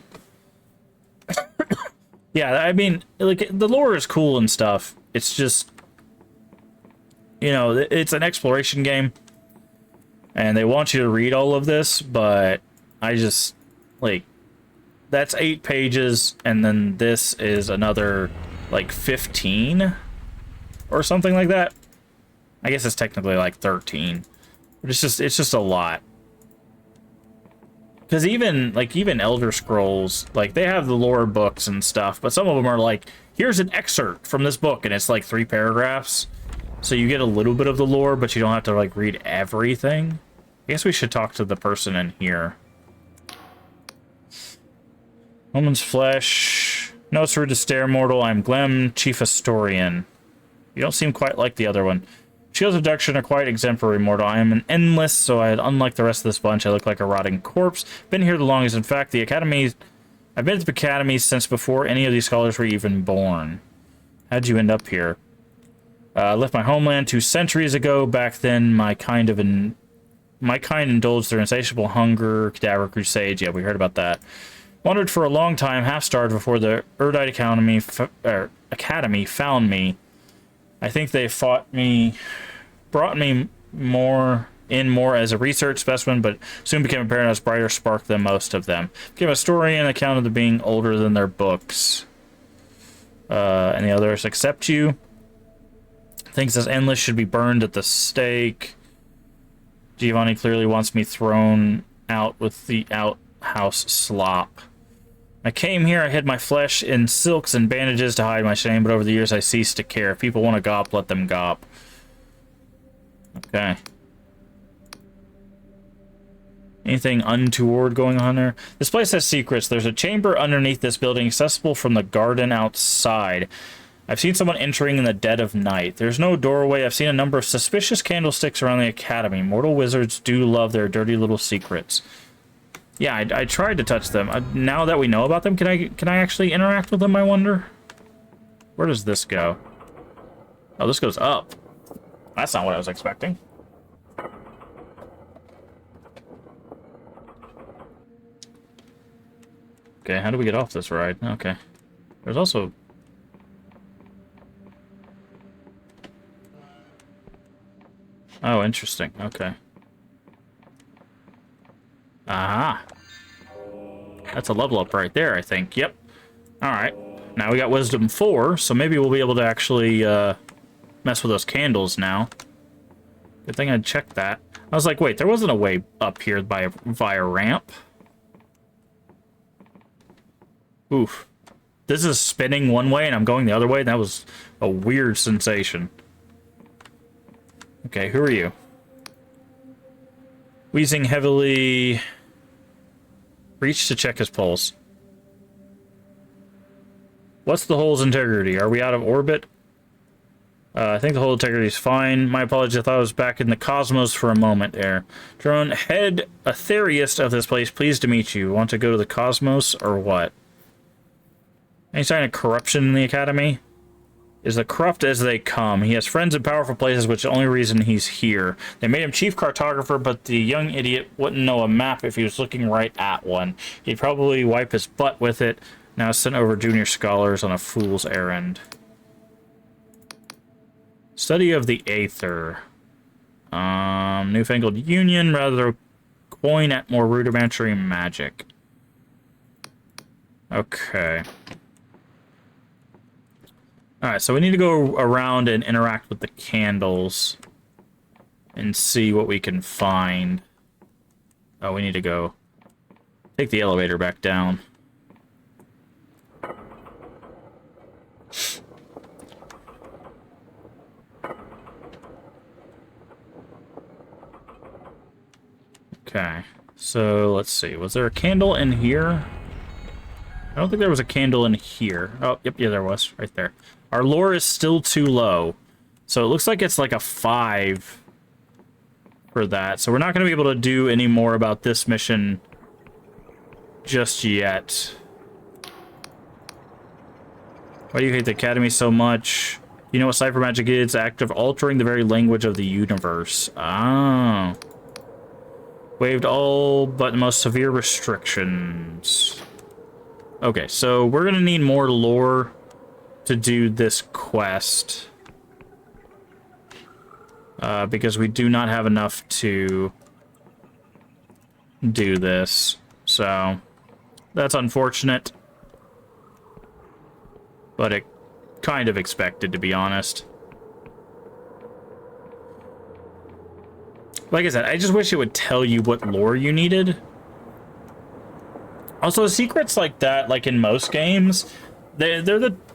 Yeah, I mean, like, the lore is cool and stuff. It's just, you know, it's an exploration game. And they want you to read all of this, but I just, like, that's 8 pages, and then this is another, like, 15 or something like that. I guess it's technically like 13. But it's just a lot. Because even Elder Scrolls, like, they have the lore books and stuff, but some of them are like, here's an excerpt from this book, and it's like 3 paragraphs. So you get a little bit of the lore, but you don't have to, like, read everything. I guess we should talk to the person in here. Woman's flesh. No, it's rude to stare, mortal. I'm Glem, chief historian. You don't seem quite like the other one. Shields of abduction are quite exemplary, mortal. I am an endless, so unlike the rest of this bunch, I look like a rotting corpse. Been here the longest. In fact, I've been at the academy since before any of these scholars were even born. How'd you end up here? I left my homeland 2 centuries ago. Back then, my kind indulged their insatiable hunger, cadaver crusades. Yeah, we heard about that. Wandered for a long time, half-starved before the Erdite Academy found me. I think they brought me more as a research specimen, but soon became apparent I was brighter spark than most of them. Became a historian, account of them being older than their books. And the others accept you. Thinks this endless should be burned at the stake. Giovanni clearly wants me thrown out with the outhouse slop. I came here, I hid my flesh in silks and bandages to hide my shame, but over the years I ceased to care. If people want to gop, let them gop. Okay. Anything untoward going on there? This place has secrets. There's a chamber underneath this building accessible from the garden outside. I've seen someone entering in the dead of night. There's no doorway. I've seen a number of suspicious candlesticks around the academy. Mortal wizards do love their dirty little secrets. Yeah, I tried to touch them. Now that we know about them, can I actually interact with them, I wonder? Where does this go? Oh, this goes up. That's not what I was expecting. Okay, how do we get off this ride? Okay. There's also... Oh, interesting. Okay. Aha. That's a level up right there, I think. Yep. Alright. Now we got Wisdom 4, so maybe we'll be able to actually mess with those candles now. Good thing I checked that. I was like, wait, there wasn't a way up here via ramp. Oof. This is spinning one way and I'm going the other way. That was a weird sensation. Okay, who are you? Wheezing heavily. Reach to check his pulse. What's the hull's integrity? Are we out of orbit? I think the hull integrity is fine. My apologies, I thought I was back in the cosmos for a moment there. Drone, head ethereist of this place, pleased to meet you. Want to go to the cosmos, or what? Any sign of corruption in the Academy? Is the corrupt as they come. He has friends in powerful places, which is the only reason he's here. They made him chief cartographer, but the young idiot wouldn't know a map if he was looking right at one. He'd probably wipe his butt with it. Now sent over junior scholars on a fool's errand. Study of the Aether. Newfangled Union, rather coin at more rudimentary magic. Okay. Alright, so we need to go around and interact with the candles and see what we can find. Oh, we need to go take the elevator back down. Okay, so let's see. Was there a candle in here? I don't think there was a candle in here. Oh, yep, yeah, there was. Right there. Our lore is still too low. So it looks like it's like a 5 for that. So we're not going to be able to do any more about this mission just yet. Why do you hate the Academy so much? You know what cipher magic is? Act of altering the very language of the universe. Oh. Waived all but the most severe restrictions. Okay, so we're gonna need more lore to do this quest. Because we do not have enough to do this. So, that's unfortunate. But it kind of expected, to be honest. Like I said, I just wish it would tell you what lore you needed. Also, secrets like that, like in most games,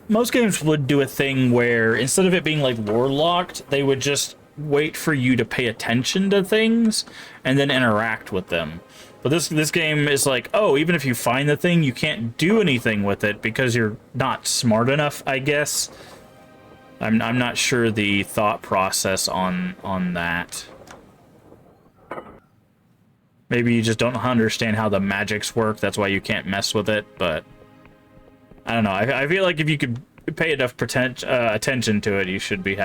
most games would do a thing where instead of it being like lore locked, they would just wait for you to pay attention to things and then interact with them. But this game is like, oh, even if you find the thing, you can't do anything with it because you're not smart enough, I guess. I'm not sure the thought process on that. Maybe you just don't understand how the magics work. That's why you can't mess with it. But I don't know. I feel like if you could pay enough attention to it, you should be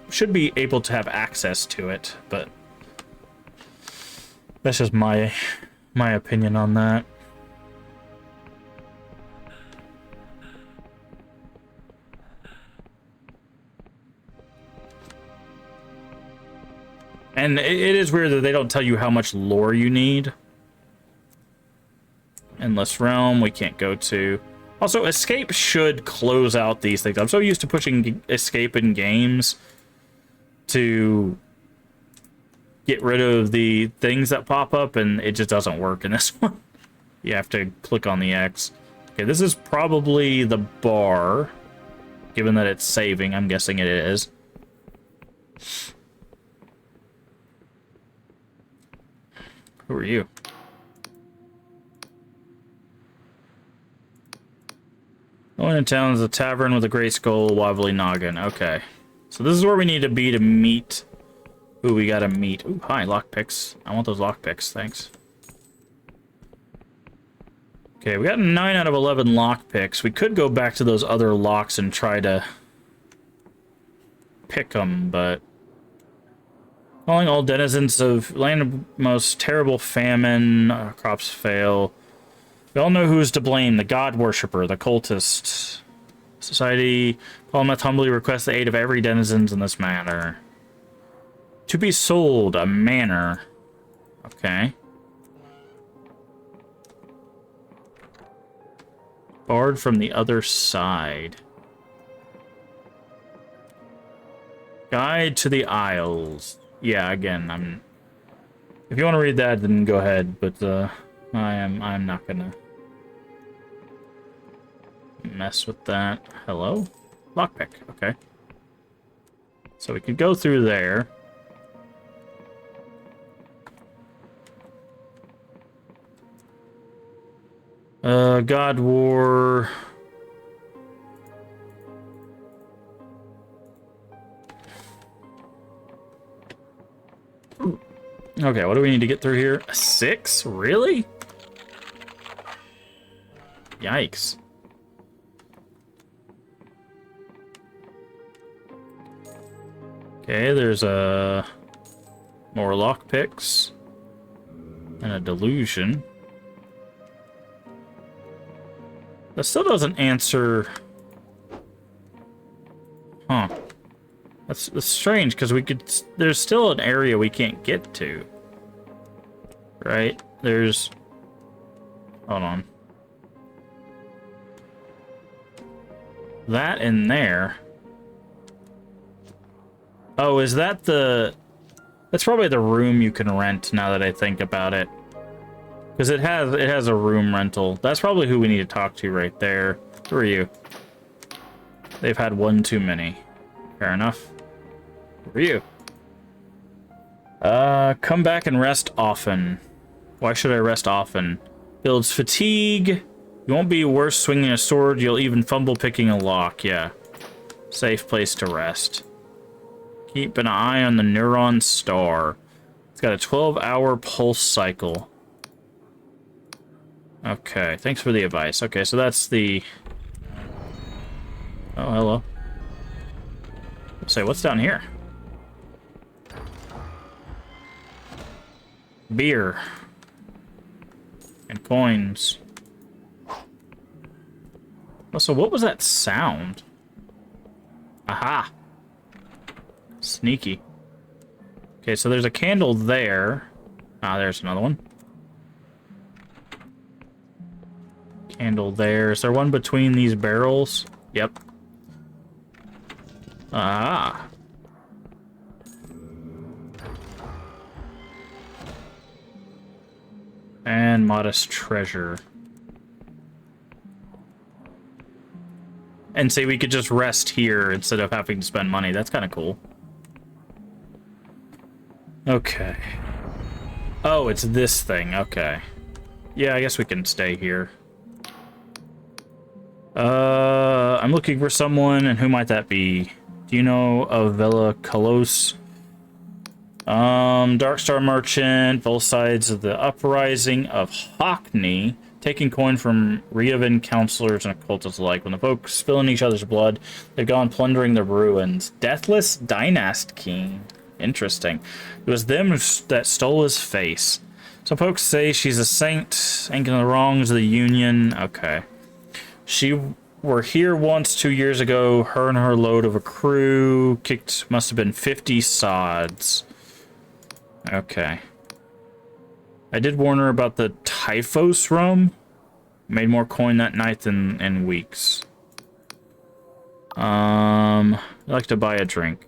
should be able to have access to it. But that's just my opinion on that. And it is weird that they don't tell you how much lore you need. Endless Realm, we can't go to. Also, escape should close out these things. I'm so used to pushing escape in games to get rid of the things that pop up, and it just doesn't work in this one. You have to click on the X. Okay, this is probably the bar. Given that it's saving, I'm guessing it is. Who are you? Going in town is a tavern with a great skull, wobbly noggin. Okay. So this is where we need to be to meet who we gotta meet. Ooh, hi, lockpicks. I want those lockpicks, thanks. Okay, we got 9 out of 11 lockpicks. We could go back to those other locks and try to pick them, but... Calling all denizens of land of most terrible famine, crops fail. We all know who's to blame, the god worshipper, the cultist. Society, Paul must humbly request the aid of every denizens in this matter. To be sold, a manor. Okay. Barred from the other side. Guide to the Isles. Yeah, again, if you want to read that, then go ahead, but I'm not gonna mess with that. Hello? Lockpick, okay. So we could go through there. God War. Okay, what do we need to get through here? A 6? Really? Yikes. Okay, there's more lockpicks and a delusion. That still doesn't answer. Huh. That's strange because we could. There's still an area we can't get to. Right? There's. Hold on. That in there. Oh, is that the... That's probably the room you can rent, now that I think about it. Because it has a room rental. That's probably who we need to talk to right there. Who are you? They've had one too many. Fair enough. Who are you? Come back and rest often. Why should I rest often? Builds fatigue. You won't be worse swinging a sword. You'll even fumble picking a lock. Yeah. Safe place to rest. Keep an eye on the neuron star. It's got a 12-hour pulse cycle. Okay, thanks for the advice. Okay, so that's the... Oh, hello. Say, what's down here? Beer. And coins. Also, what was that sound? Aha! Sneaky. Okay, so there's a candle there. Ah, there's another one. Candle there. Is there one between these barrels? Yep. Ah. And modest treasure. And say we could just rest here instead of having to spend money. That's kind of cool. Okay. Oh, it's this thing. Okay. Yeah, I guess we can stay here. I'm looking for someone, and who might that be? Do you know of Villa Kalos? Darkstar Merchant, both sides of the uprising of Hockney, taking coin from Reovan counselors and occultists alike. When the folks spilling each other's blood, they've gone plundering the ruins. Deathless Dynast King. Interesting. It was them that stole his face. Some folks say she's a saint, anchoring the wrongs of the Union. Okay. She were here once 2 years ago. Her and her load of a crew kicked, must have been 50 sods. Okay. I did warn her about the Typhos rum. Made more coin that night than in weeks. I'd like to buy a drink.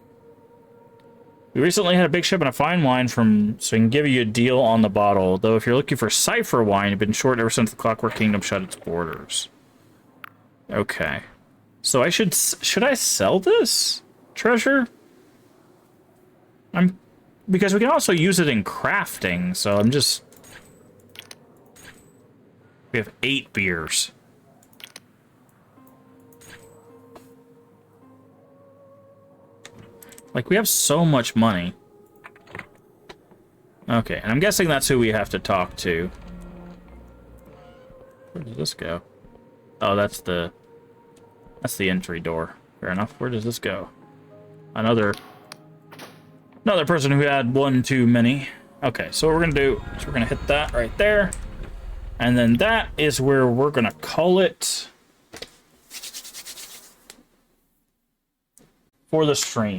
We recently had a big shipment of fine wine from, so we can give you a deal on the bottle. Though if you're looking for cipher wine, you've been short ever since the Clockwork Kingdom shut its borders. Okay. So I should I sell this treasure? Because we can also use it in crafting, so I'm just... We have 8 beers. Like, we have so much money. Okay, and I'm guessing that's who we have to talk to. Where does this go? Oh, that's the entry door. Fair enough. Where does this go? Another person who had one too many. Okay, so what we're gonna do is we're gonna hit that right there. And then that is where we're gonna call it for the stream.